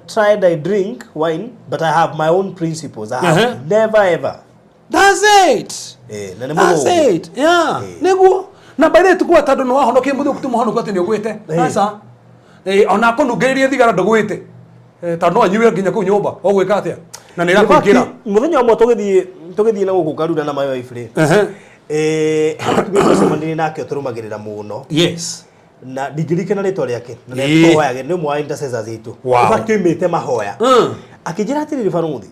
tried I drink wine but I have my own principles I have never ever that's it neguo na baire tukua tando no wahonokie muthu kutumuhonoku ati ni ugwite sasa ona kunungiririe thigara ndugwite tando anyuire nginya ku nyumba ogwika atia na nira kuingira muthenya umwe tugithie na guku karura na my wife tugicomanire nake turumagirira muno yes na ndigirikana ritwa riake na nitoyage ni mwa intercessors itu bakimite mahoya akijira atiri Faruthi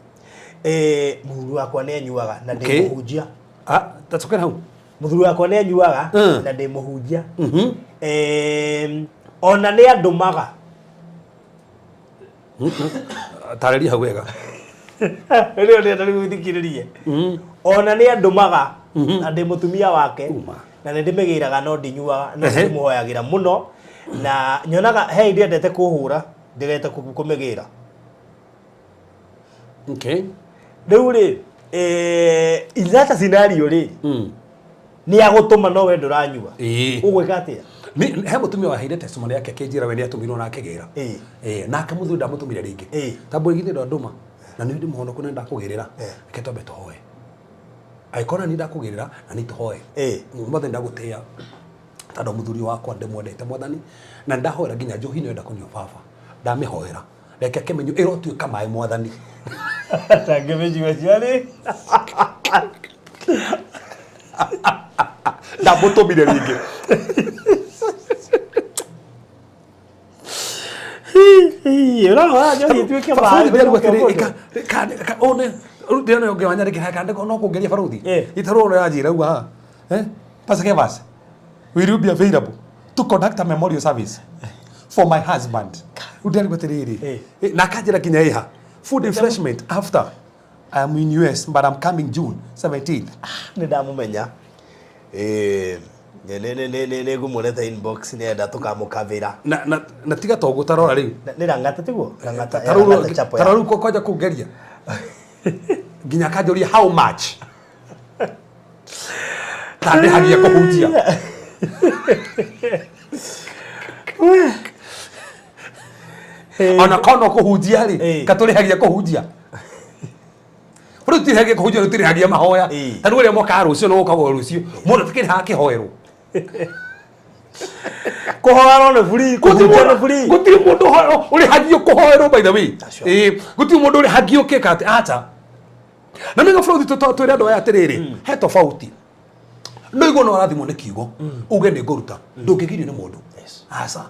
Muthuri wakwa nĩ anyuaga na ndĩmũhunjia. Tacokera hau. Muthuri wakwa nĩ anyuaga na ndĩmũhunjia. Ona nĩ andũmaga. Tarĩria hau wega. Rĩu nĩ ndĩgũthikĩrĩrie. Ona nĩ andũmaga na ndĩ mũtumia wake. Na nĩ ndĩmĩgĩraga no ndinyuaga no ndĩmũhoyagĩra mũno na nyonaga he indo endete kũhũra ndirete kũmĩgĩra. Okay. Rĩu rĩ in that scenario rĩ nĩ agũtũma no we ndũranyua. Ũgwĩka atĩa? He mũtumia waheire testimony yake akĩnjĩra we nĩ atũmirwo na akĩgĩra. Nake mũthuri ndamũtũmire rĩngĩ. Tambũra githĩ ndũndũma na nĩ ndĩmũhonoku na ndakũgĩrĩra. Reke twambe tũhoe. Aikona ni ndakugirira na ni tuhoe mothe ndagutĩa tondũ muthuri wakwa ndĩmwendete mwathani na ndahoera nginya njohi nĩ enda kũnyua baba ndamĩhoera reke kemenyo ĩrotuĩka maĩ mwathani ndangĩmĩnyua ciarĩ ndamũtũmire rĩngĩ ũrahora njohi ĩtuĩke maĩ Diana yo gewanya reke hakande no kugeria baruthi itaro ro yajira uga Pastor Kevas will you be available to conduct a memorial service for my husband udari bateriri na kajira kinya iha food refreshment after I am in US but I'm coming June 17th ni ndamumenya ne gumureta inbox ni enda tukamukavira na tiga to gutarora riu ni rangata tiguo rangata tararu ko kwaja kugeria Ginya kajoria how much? Tande hagia kuhunjia. Ona kono kuhunjia ri, katuri hagia kuhunjia. Ruti hagia kuhunjia ruti hagia mahoya. Tanu ria moka rucio no ukago rucio. Mundu tikiri haki hoero. Kuhoera no free, kuhunjia no free. Gutiri mundu hoero, uri hagio kuhoero by the way. Gutiri mundu uri hagio keka ati acha. Na mega fraud twire andu aya atiriri he tofauti no igo no arathimo ni kiugo uge ni ngoruta ndungigirio ni mundu asa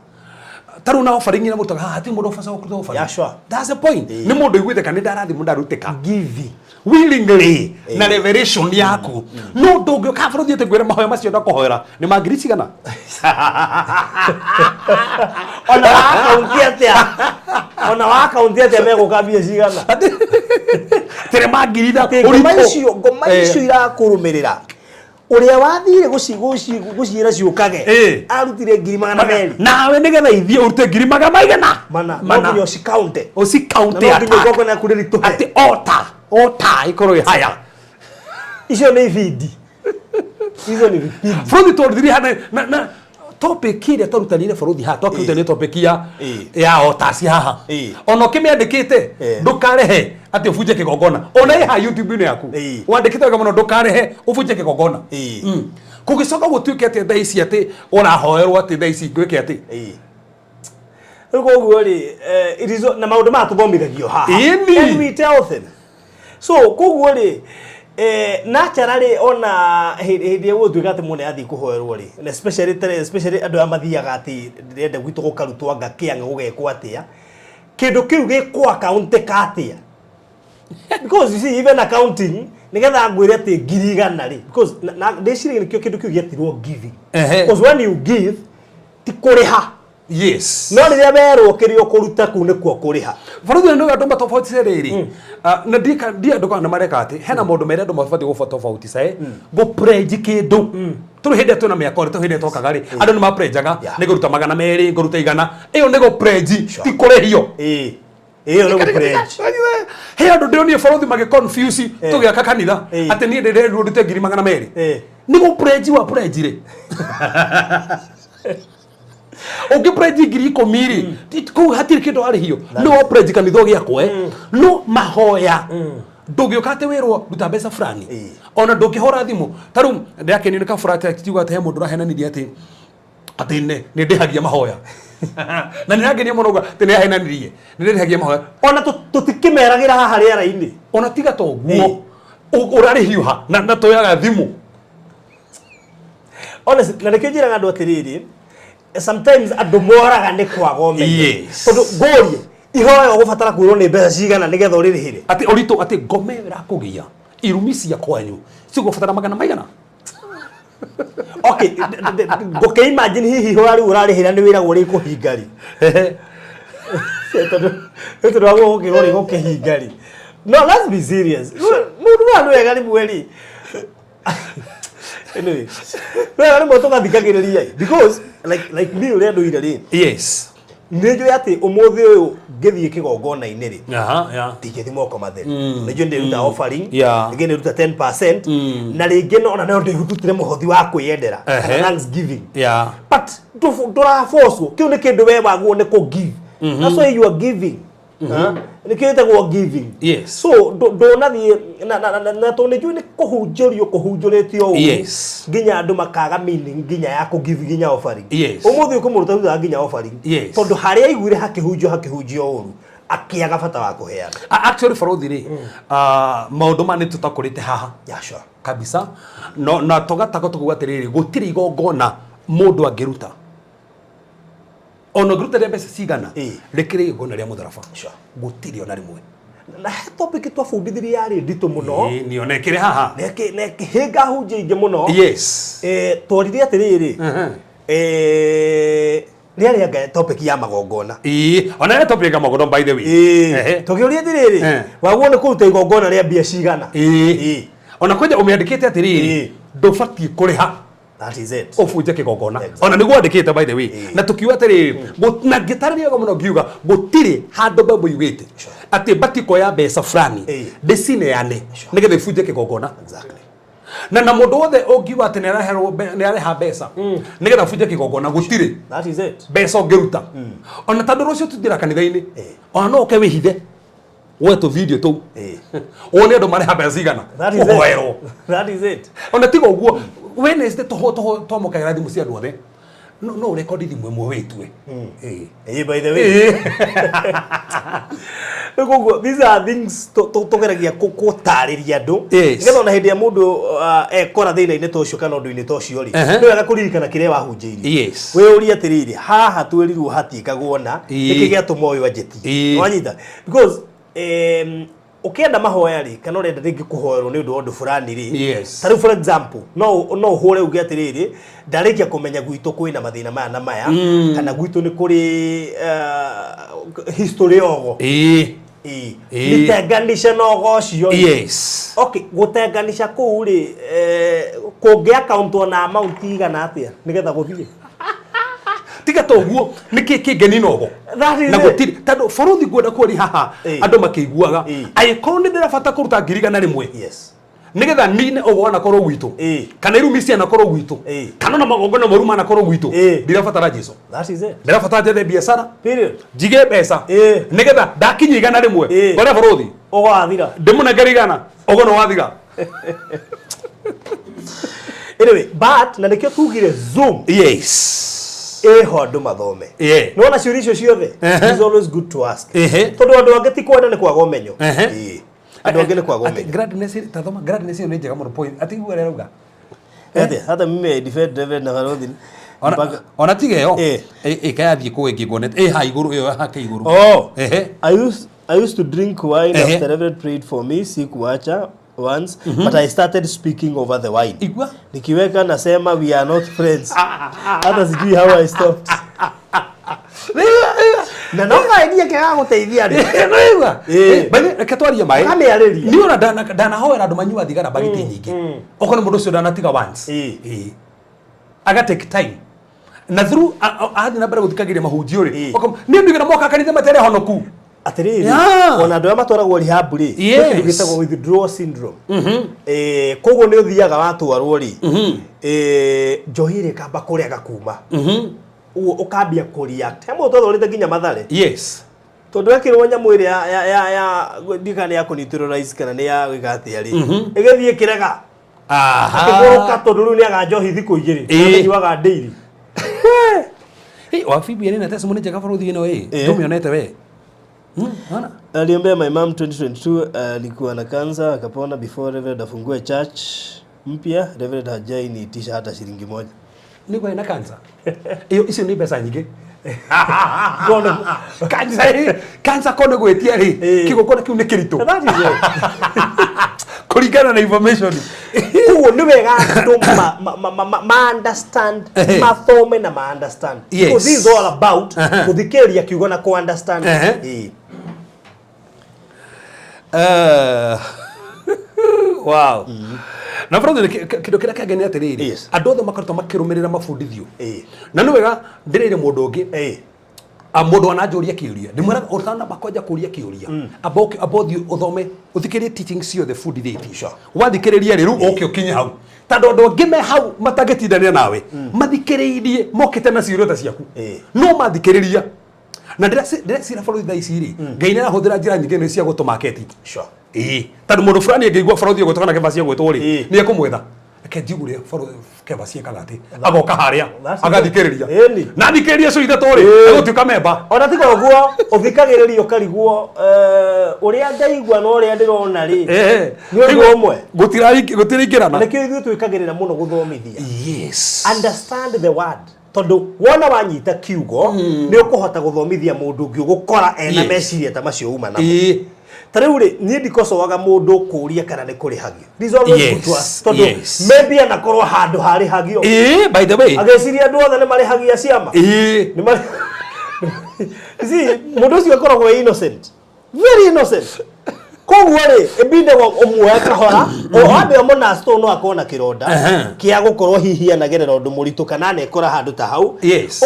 taru na offering na mutaga hati mundu ofasa okuruta offering that's the point ni mundu igwite kana ndarathimo ndaruteka give willingly na revelation yaku no ndungi ka fraud yete gwira mahoya macio ndakuhoera ni mangiri cigana ona wakaunti atia megukambia cigana tere magirida ngoma icio irakurumirira uria wathire guciira ciukage arutire 200,000 nawe nigetha ithie urute 200,000 mana no cikaunte ata ngoko na kuriritu ati ota ikoro haya icio ni feed icio ni feed from the 300 na topic ile tarutanire faruthi ha twakurutani topic ya otasi haha ono kimiandikite ndukarehe ati ufuje kigogona ona iha YouTube ino yaku wandikite kama no ndukarehe ufuje kigogona kugicoka gutuike ati thaisi ati urahoerwo ati thaisi gwike ati koguo ri irizo na maundu matuthomithagio haha and we tell them so koguo ri naturally ona hindi ya gutuika ati mune athi kuhoerwo ri especially andu amathiaga ati ndirenda gwitu gukarutwo anga kianga gugekwo atia kindu kiu gikwa account katia because you see even accounting nigetha ngwire ati 100,000 ri because ndiciri nikio kindu kiu getirwo giving because when you give ti kuriha yes no riria berwo kirio kuruta ku ne kuo kuriha faruthi ndo andũ matofauti rĩrĩ na ndia andũ kana mareka ati hena mũndũ mere andũ mabati gũbata tofauti sai go pledge kĩndũ tũrĩ hĩndĩ tũna mĩaka tũ hĩndĩ tokaga rĩ andũ nĩ ma pledgeaga nĩ ngũruta 200 ngũruta 100 ĩyo nĩ go pledge ti kũrĩhio ĩyo nĩ go pledge he andũ ndĩonie faruthi mage confuse tũgĩaka kanitha ati niĩ ndĩrenda ndute 200 nĩ go pledge wa pledge rĩ Oge pledge 10,000 ku hatiri kindu ari hiyo no pledge kanitho giakwe no mahoya ndũngĩũkate wĩrwo ruta mbeca fulani ona ndũngĩhora thimũ taru ndakeni nĩ kafurate akiuga ate mũndũ rahenanirie ati nĩ ndĩhagia mahoya na nĩ rangenia mũno ati nĩ ahenanirie nĩ ndĩhagia mahoya ona tũtikĩmeragira haha rĩera-inĩ ona tiga to guo ũrarĩ hiuha na toyaga thimũ honestly na nĩkĩnjĩraga andũ atirĩrĩ sometimes andu moraga ni kwaga umenyo tondu ngorie ihoyo gubatara kwirwo ni mbeca cigana nigetha uririhire ati orito ati ngome irakugia irumi cia kwanyu cigubatara magana maigana. Okay, ngoke imagine hihi ho ari urarihira ni wira guri kuhingari eto rwago ngirori gukihingari. No, let's be serious. Mundu wa wega ni mweri. Anyway, wewe mo toka thikagiriria because like me uri andu ire. Yes. Nijo yati umuthi uyu ngithie kigongona iniri. Yeah. Tigethi moko matheri. Nijo ndi ruta offering. Again ruta 10%. Na ringi no na ndi rutire muhothi wa kwiyendera. Thanksgiving. Yeah. But ndora force kiu ni kindu we waguo ni ku give. That's why you are giving. Ni kiita go giving. Yes. So do na thie na to ni ju ni kuhunjuritio. Yes. Nginya andu makaga meaning nginya ya ku give nginya offering. Yes. Umuthi ukumuruta thutha nginya offering. Yes. Tondu haria igwire hakihunjio uru akiaga bata wa kuheana. Actually Farothi ri maundu mani tutakurite haha. Yeah, sure. Kabisa. No na togatako tukuga atiriri gutiri igongona mundu angiruta. Ono gruta de mbeca cigana rekire igona ria mutharaba gutiri ona rimwe na topic twafundithirie yari ndito muno ni onekire haha neki hinga hunje inge muno. Yes. Twarire atiriri riari anga topic ya magongona ona topic ya magongona by the way tugiuria atiriri waguo ni kuruta igongona ria mbia cigana ona kwenja umiandikite atiriri ndubatie kuriha. That is it. Ofunje kigongona. Ona niguo andikite by the way. Na tukiwa atiriri na gitarania go muno ngiuga gutiri handu babo yugite ati batiko ya mbeca fulani ndicine yane nigetha ifunje kigongona. Exactly. Na mundu wothe ungiuga ati ni arareha mbeca nigetha funje kigongona gutiri. That is it. Mbeca ungiruta ona tandu rucio tutira kanitha-ini ona no ke wihithe wetu video tu one andu mareha mbeca cigana. That is it. Ona tiga uguo Wednesday to mokagira thimu cia andu othe no record thimu imwe witwe by the way these are things tugeragia gutariria andu nigetha ona hindi ya mundu ekora thina-ini tocio kana undu-ini tocio ri ni wega kuririkana kiria wahunjiirie we uri atiriri haha twerirwo hatikagwo na niki giatuma uyu anjeti wanyita because ukienda mahoya ri kana urenda ringi kuhoerwo ni undu ondu fulani ri tari for example no hore ugi atiriri ndarikia kumenya gwitu kwina mathina maya na maya kana gwitu ni kuri history ogo nitenganisha nogo cio. Yes. Okay, gutenganisha kuu ri kungi account ona amount igana atia nigetha guthie tiga toguo niki kingeni nogo na gutiri tando Farothi gwenda kwori haha andu makiguaga aikorwo ni ndirabata kuruta ngirigana rimwe nigetha nine ogwana korwo gwitu kana irumisia na korwo gwitu kana na magongona maruma na korwo gwitu ndirabatara Jesu. That is it. Ndirabatara jethe biashara period jige mbeca nigetha ndakinyi igana rimwe ngore Farothi ogwathira ndimunengerigana ogono wathiga. Anyway, but na nikio tugire Zoom. Yes. Ho andu mathome no na ciuria icio ciothe is always good to ask tondu andu angi ti kwenda ni kwaga umenyo andu angi ni kwaga umenyo gladness tathoma gladness ni njega muno point ati igua rauga hata mimi defend David na Farothi ona tigeo ikayathie kuwengi ngone ha iguru iyo ha iguru I used to drink wine after David prayed for me sikuacha once but I started speaking over the wine. Igua nikiweka nasema we are not friends hata sijui how I stopped na no idea kega guteithia ri igua bale ketwaria mai ni ona dana hoera andu manyua thigara bagiti nyingi okona mundu ucio dana tiga once aga take time na through athi na bara guthikagiria mahunjio ri ni ndigera moka kanitha matere honoku atiriri ona andu matwaragwo rehab ri gitagwo withdrawal syndrome koguo ni uthiaga watwarwo ri njohire kamba kuria gakuma ukambia kuria temo twathorite nginya mathare tondu ekirwo nyamu iri ya ndikana ya kuneutralize kana ni ya gigati ri igithie kirega akiguruka tondu riu ni aganjohi thiku igiri amenywaga daily wafibi ni na testimony njega Farothi ino ndumionete we. Aliombea my mom 2022 alikuwa na kansa akapona before Reverend afungue church mpya. Reverend hajai niitisha hata shilingi moja. Niko ina kansa. Hiyo ni pesa nyingi. Cancer kone gwetia ri kigokona kiu ni kirito kuringana na information kuo ni wega andu ma understand mathome na ma understand because this is all about kuthikeria kiugo na ku understand wow na brother kido kira kagene atiriri andu othe makarutwo makirumirira mabundithio na ni wega ndirire mundu ungi mundu ananjuria kiuria ndimwira utana bakoja kuria kiuria abothi uthome uthikirie teaching cio the food thiti wathikiriria riru okay ukinye hau tando andu angi me hau matagitindania nawe mathikiririe mokite na ciuria ta ciaku no mathikiriria na ndira borothi tha ici ri ngai nä rahuthira njira nyingä nä cia gå tå maketi tondå må ndå fulani angäigua borothi gå tåkana keba cia gwä two rä nä ekå mwetha reke njigå keba ciekaga atä agoka harä a agathikä rä ria na thikä rä ria cio ithatå rä egå tuä ka memba ona tiga å guo å thikä gä rä ria å karigwo å rä a ngaigua na å rä a ndä rona rä nä å ndå å mwe gå tirä ingä rana nä kä o ithuä twä kagä rä ra må no gå thomithia understand the word tondu wona wanyita kiugo ni ukuhota guthomithia mundu ngi ugukora ena meciria ta macio uma namo tariu ri ni ndikocoaga mundu kuria kana ni kurihagio this always good to us tondu maybe anakorwo handu harihagio by the way ageciria andu othe ni marihagia ciama ni mari mundu ucio akoragwo innocent very innocent koguo ri ibinde umwe kahora oambe omona sto no akona kironda kia gukorwo hihi anagerera undu muritu kana nekora handu ta hau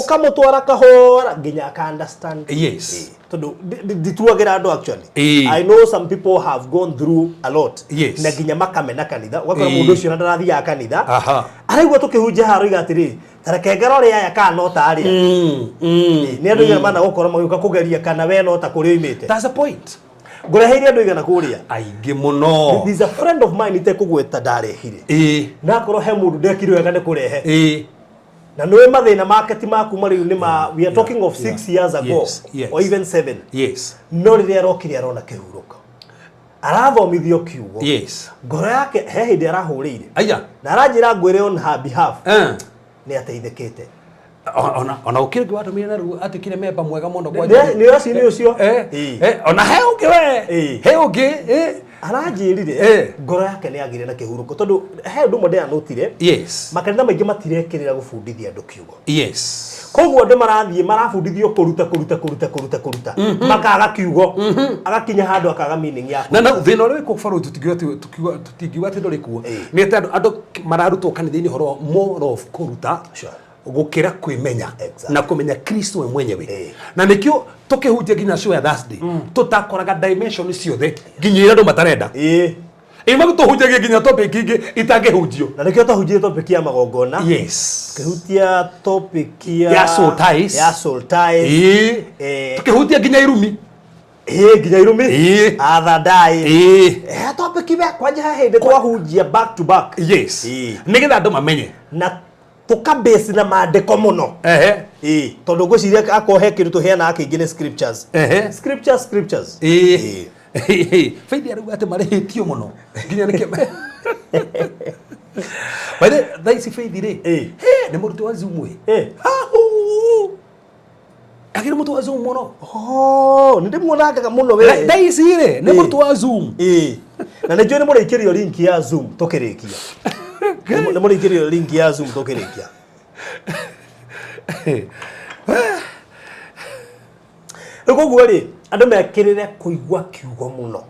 ukamutwara kahora nginya aka understand tondu dituagira andu actually I know some people have gone through a lot na nginya makamena kanitha wakora mundu ucio na ndarathia kanitha araigua tukihunja haro igatiri tarekengera ri aya kana no tari ni andu igana mana gukora magika kugeria kana we no ta kuri imite that's the point ngureheire andu igana kuria aingi muno there's a friend of mine ite kugweta ndarehire na korwo he mundu ndekire wega ne kurehe na noe mathina market maku mari ni ma we are talking of 6 years ago or even 7 no riria rokire arona kihuruka arathomithio kiugo ngoro yake he hindi arahurire na aranjira ngwire on her behalf ni ateithikite ona ukirigi watu mina ru atikire memba mwega muno kwa ni oci ni ucio ona he ungi we he ungi aranjirire ngoro yake ni agire na kihuruko tondu he ndu mode anotire makanitha maingi matirekirira gubundithia andu kiugo koguo andu marathie marabundithio kuruta makaga kiugo agakinya handu akaga meaning yako na thina uri ko faro tutingiwa ati ndori kuo ni ati andu mararutwo kanitha-ini horo more of kuruta gukira kwimenya na kumenya Kristo we mwenyewe na nikio tukihunjia ginya show ya Thursday tutakoraga dimension ciothe nginyira andu matarenda ima tuhunjagia ginya topic ingi itangihunjio na nikio tahunjia topic ya magongona kihutia topic ya soul ties tukihutia ginya irumi ginya irumi athadai topic ya kwanja hende twahunjia back to back nigetha andu mamenye na tukabase na maandiko muno tondu ngwiciria akohe kindu tuheana akingine scriptures scriptures faith arauga ati marihitio muno nginya nike by the thaisi faith ri ni muruti wa Zoom akiri mutu wa Zoom muno ni ndimuonaga muno we thaisi ri ni muruti wa Zoom na njoo ni murikirio link ya Zoom tukirikia ni murikirio link ya Zoom tukirikia koguo ri andu mekirire kuigua kiugo muno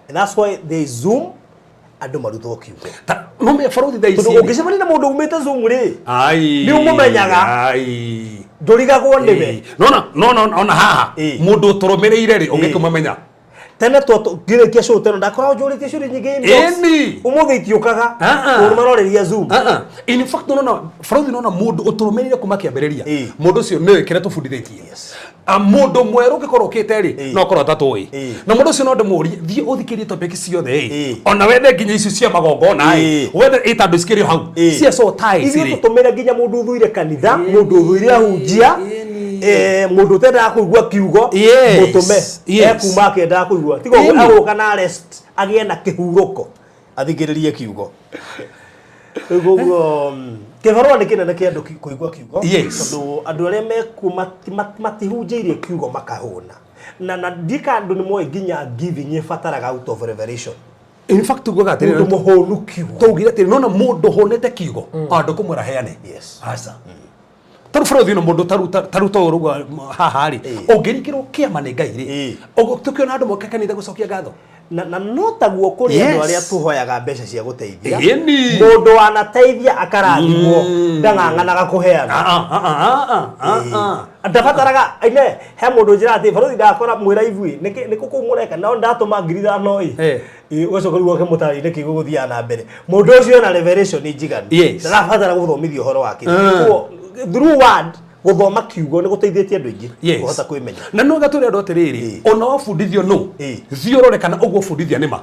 and that's why they Zoom andu marutwo kiugo no me borothi tha ici ungicemania na mundu umite Zoom ri ni umumenyaga ndurigagwo ndiwe no ona haha mundu uturumireire ri ungikumamenya tene ngirikia show teno ndakora njuritie show nyingi umuthi itiukaga uru maroreria Zoom in fact no borothi no mundu uturumirire kuma kiambiriria mundu ucio niwe kire tubundithitie mundu mweru gikorwo kite ri no korwo tatui na mundu ucio no ndimurie thie uthikirie topic ciothe ona wethe nginya icio cia magongona wethe itandu cikirio hau cia so ties ri tutumira nginya mundu uthuire kanitha mundu uthuire ahunjia mundu tenda kuigua kiugo mutume kuma kenda kuigua tigo agoka na rest agie na kihuruko athikiririe kiugo Gugu kibarua ni kinene kia andu kuigua kiugo. Yes. Andu aria mekuma matihunjirie kiugo makahuna. Na ndika andu ni moe nginya giving ibataraga out of revelation. In fact tugoga atiri Mundu muhonu kiugo. Tugire atiri nona mundu honete kiugo andu kumura heane. Yes. Asa. Taru bũrũri no mũndũ taruta ũrũgwa haha rĩ ũngĩrikĩrwo kĩama nĩ Ngai rĩ tũkĩona andũ moke kanitha gũcokia ngatho na no taguo kuri andũ arĩa tũhoyaga mbeca cia gũteithia Ĩni. mũndũ wanateithia akarathimwo ndang'ang'anaga kũheana ndabataraga ine he mũndũ njĩra atĩ bũrũri ndakora mwĩra ivui nĩ kũkũ mũreka no ndatũma ngiri ithano ũgacoka rĩu oke mũtarĩ nĩkĩ gũgũthiaga na mbere mũndũ ũcio na revelation njiganu ndarabatara gũthomithio ũhoro wake through word guthoma kiugo ni guteithĩtie andũ aingĩ kuhota kwĩmenya na no gatũre andũ atĩrĩrĩ ona wabundithio no thiorore kana ũguo bundithia nĩma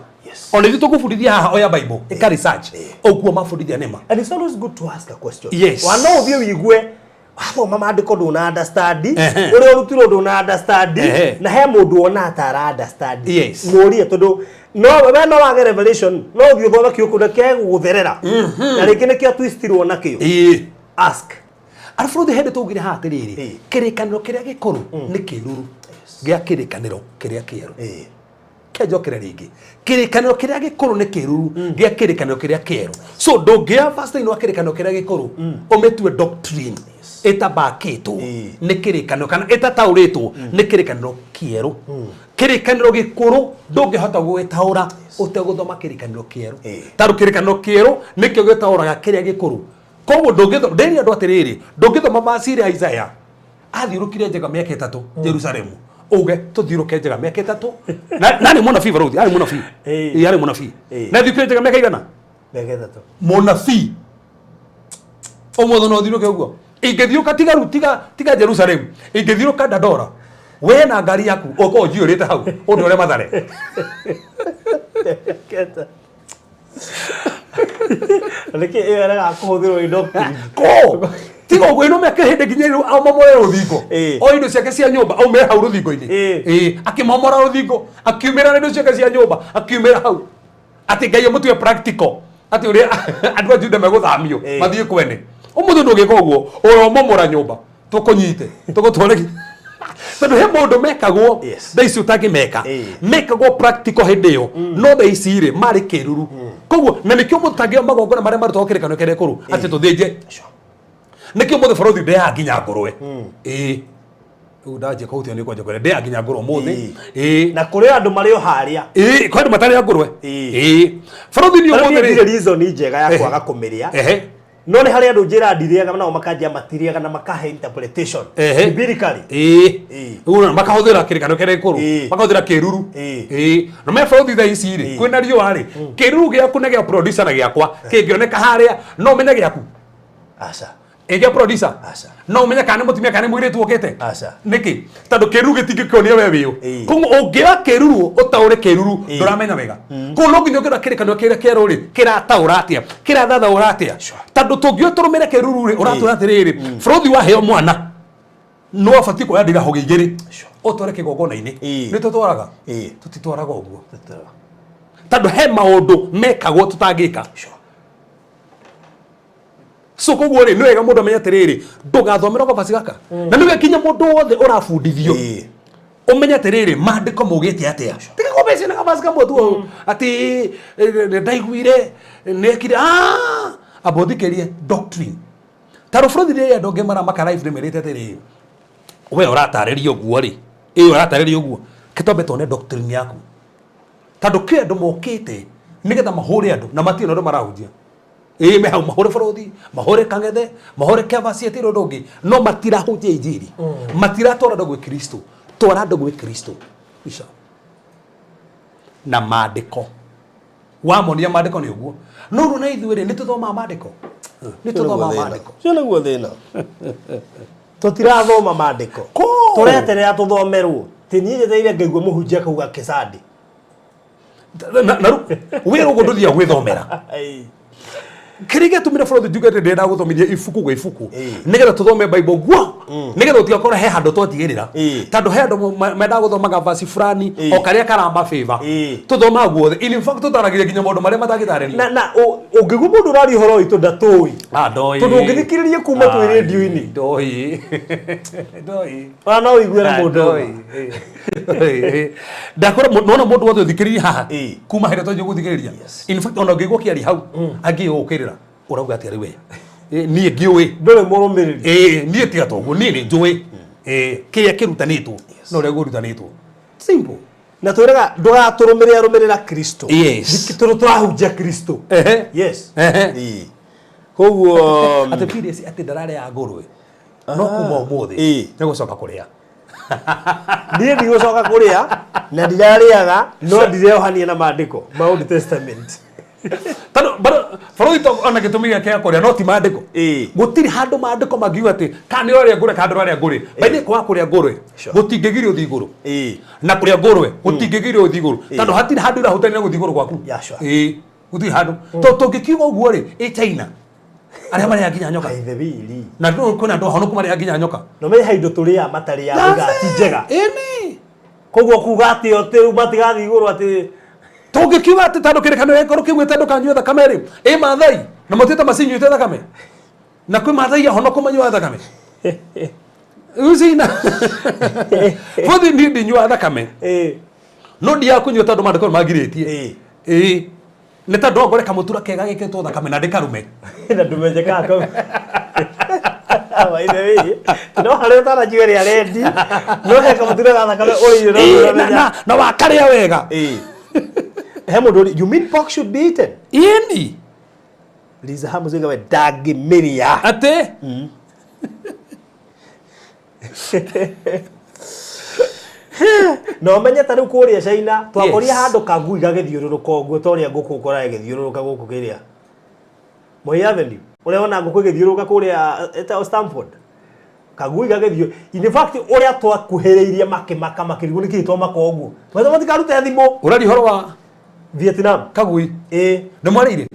ona ithuĩ tũgũbundithia haha oya Bible ĩka research ũguo mabundithia nĩma. And it's always good to ask a question. Yes. Wana ũthiĩ wĩigue wathoma maandĩko ndũna understand ũrĩa ũrutirwo ndũna understand na he mũndũ ona atara understand mũũrie tondũ no we no wage revelation no ũthiĩ ũthome kiugo kũrĩa gũgũtherera na rĩngĩ nĩkĩo twistirwo nakĩo. Ask. Arafuthi hende tugire ha atiriri kirikaniro kiria gikuru ni kiruru gia kirikaniro kiria kieru kejokere ringi kirikaniro kiria gikuru ni kiruru gia kirikaniro kiria kieru so ndungia first ino kirikaniro kiria gikuru umetue doctrine etabakito ni kirikaniro kana etataurito ni kirikaniro kieru kirikaniro gikuru ndungihota gwitaura uteguthoma kirikaniro kieru taru kirikaniro kieru nikio gitauraga kiria gikuru koguo ndungithoma nderi andu atiriri ndungithoma maciri ya Isaiah athiurukire njega miaka 3 Jerusalemu uge tuthiuruke njega miaka 3 nani munabii Baruthi ari munabii ari munabii na thiurukire njega miaka igana miaka 3 munabii omotho no thiuruke uguo ingithiuruka tiga Jerusalemu ingithiuruka Dandora we na ngari yaku uko njiurite hau undu ore mathare Leke era kuhudhirwo doctrine ko tigo gwino meke hinde nginyero au mamore ruthingo o indo ciake cia nyumba au me hau ruthingo-ini akimomora ruthingo akiumira indo ciake cia nyumba akiumira hau ati Ngai mutue practical ati uri andu ajude meguthamio mathie kwene umuthu ndugika uguo uromomora nyumba tukunyite tugutware tondu he mundu mekagwo thaici utangimeka mekagwo practical hindi yo no thaici ri mari kiruru koguo na nikio mutangio magongona maria marutwo kirikano kere kuru ati tuthinje nikio muthe Baruthi ndeya nginya ngurwe udaje kauti ni kwaje kwere ndeya nginya ngurwe muthi na kuri andu mari o haria kwa andu matari ngurwe Baruthi ni umuthe ri reason njega ya kwaga kumiria no ni hari andu njira ndiriaga nao makanjia matiriaga na makahe interpretation biblically una makahuthira kirikano kere kuru makahuthira kiruru no me Baruthi thaici ri kwina riũa ri kiruru giaku ne gia producer na giakwa kingioneka haria no menye giaku aca ege producer no menye kana mutumia kana mwiritu okete niki tondu kiruru gitingikionia we wiu kungu ungia kiruru utaure kiruru nduramenya wega kuno nginya ukira kirikano kire kero ri kirataura atia kirathathaura atia tondu tungio turumire kiruru ri uratura atiriri Baruthi wa heo mwana no abati kuyandira hoge igiri utore kigongona-ini ni tutwaraga tutitwaraga uguo tondu he maundu mekagwo tutangika so koguo ri nwega mundu amenya atiriri ndugathomera gabasi gaka na niwe kinya mundu wothe urabundithio umenya atiriri maandiko mugite atia tiga gobeci na gabasi ka mundu ati ndaiguire nekire abothikerie doctrine taru Baruthi ri andu nge mara maka live nimerite atiriri we uratareria uguo ri uratareria uguo kitombe tone doctrine yaku tondu ki andu mokite nigetha mahure andu na matino ndo marahunjia me hau mahure Baruthi mahure Kang'ethe mahure Kevasi etiro ndongi no matirahunjia injiri matiratora ndo gwe Kristo twara ndo gwe Kristo isha na maandiko wamonia maandiko ni uguo no na ithuĩ ni tuthoma maandiko ni tuthoma maandiko cio nĩguo thĩna tutirathoma maandiko tureterera tuthomerwo ti niĩ njeteire ngaigua mũhunjia kauga kĩcandi na wĩra ũguo ndũthiaga gwĩthomera kirige tumire bũrũri njuge atĩ ndĩrenda gũthomithia ibuku gwa ibuku nĩgetha tũthome Bible guo nĩgetha ũtigakora he handũ twatigĩrĩra tondũ he andũ mendaga gũthomaga verse fulani o karĩa karamba favor tũthoma guothe in fact tũtaragĩria nginya maũndũ marĩa matagĩtarĩrio na ũngĩgua mũndũ ũraria ũhoro witũ ndatũĩ tondũ ũngĩthikĩrĩria kuma twĩ radio-inĩ ndoi no ũiguĩre mũndũ ndakora nona mũndũ wothe ũthikĩrĩrie haha kuma hĩndĩ twanjia gũthikĩrĩria in fact ona ũngĩgua kĩari hau angĩũkĩrĩra urauga atĩ arĩ we niĩ ndiũĩ ndũrĩ mũrũmĩrĩri niĩ tiga toguo niĩ nĩ njũĩ kĩrĩa kĩrutanĩtwo no ũrĩa gũrutanĩtwo simple na twĩraga ndũgatũrũmĩrĩra Kristo tũrahunjia Kristo yes koguo atĩ pirici atĩ ndararĩa ngũrwe no kuma ũmũthĩ nĩ gũcoka kũrĩa niĩ ndigũcoka kũrĩa na ndirarĩaga no ndireohania na maandĩko ma Old Testament tano bũrũri to ona gĩtũmi gĩake kũrĩa no ti maandĩko gũtirĩ handũ maandĩko mangiuga atĩ kana nĩ ũrĩa ngũrwe kana ndũrarĩa ngũrwe baithĩ kwa kũrĩa ngũrwe gũtingĩgirio ũthiĩ igũrũ na kũrĩa ngũrwe gũtingĩgirio ũthiĩ igũrũ tondũ hatirĩ handũ irahutania gũthiĩ igũrũ gwaku gũtirĩ handũ tũngĩkiuga ũguo rĩ ĩ China arĩa marĩa nginya nyoka na ndũ kwĩna andũ ahonoku marĩa nginya nyoka no me haindo tũrĩa matarĩ ya gati njega ĩni koguo kuga atĩ o tĩu matigathiĩ igũrũ atĩ tũngĩkiuga atĩ tandũ kĩrĩkanĩro gĩkorwo kĩugĩte ndũkanyue thakame rĩ ĩ Maathai na mũtĩte macinyuĩte thakame na kwĩ Maathai ahonoku manyua thakame uzina bũthi niĩ ndinyua thakame no ndiaga kũnyua tondũ maandĩko nĩmangirĩtie nĩ tondũ ngore kamũtura kega gĩkĩrĩtwo thakame na ndĩkarume na ndũmenjekaga kau no harĩa ũtananjua ĩrĩa rendi no he kamũtura ga thakame ũrĩire na wakarĩa wega he mũndũ you mean pork should be eaten ĩni Liza Hamuzinga we ndangĩmĩrĩa atĩ no menye ta rĩu kũrĩa China twakoria handũ kangui gagĩthiũrũrũka ũguo ta ũrĩa ngũkũ ũkoraga ĩgĩthiũrũrũka gũkũ kĩrĩa Moi Avenue ũrĩa ona ngũkũ ĩgĩthiũrũrũka kũrĩa Stamford kangui gagĩthiũ in fact ũrĩa twakuhĩrĩirie makĩmaka makĩrigwo nĩkĩ twamaka ũguo twetha matikarute thimũ ũrari horo wa Vietnam kagui nĩ mwarĩire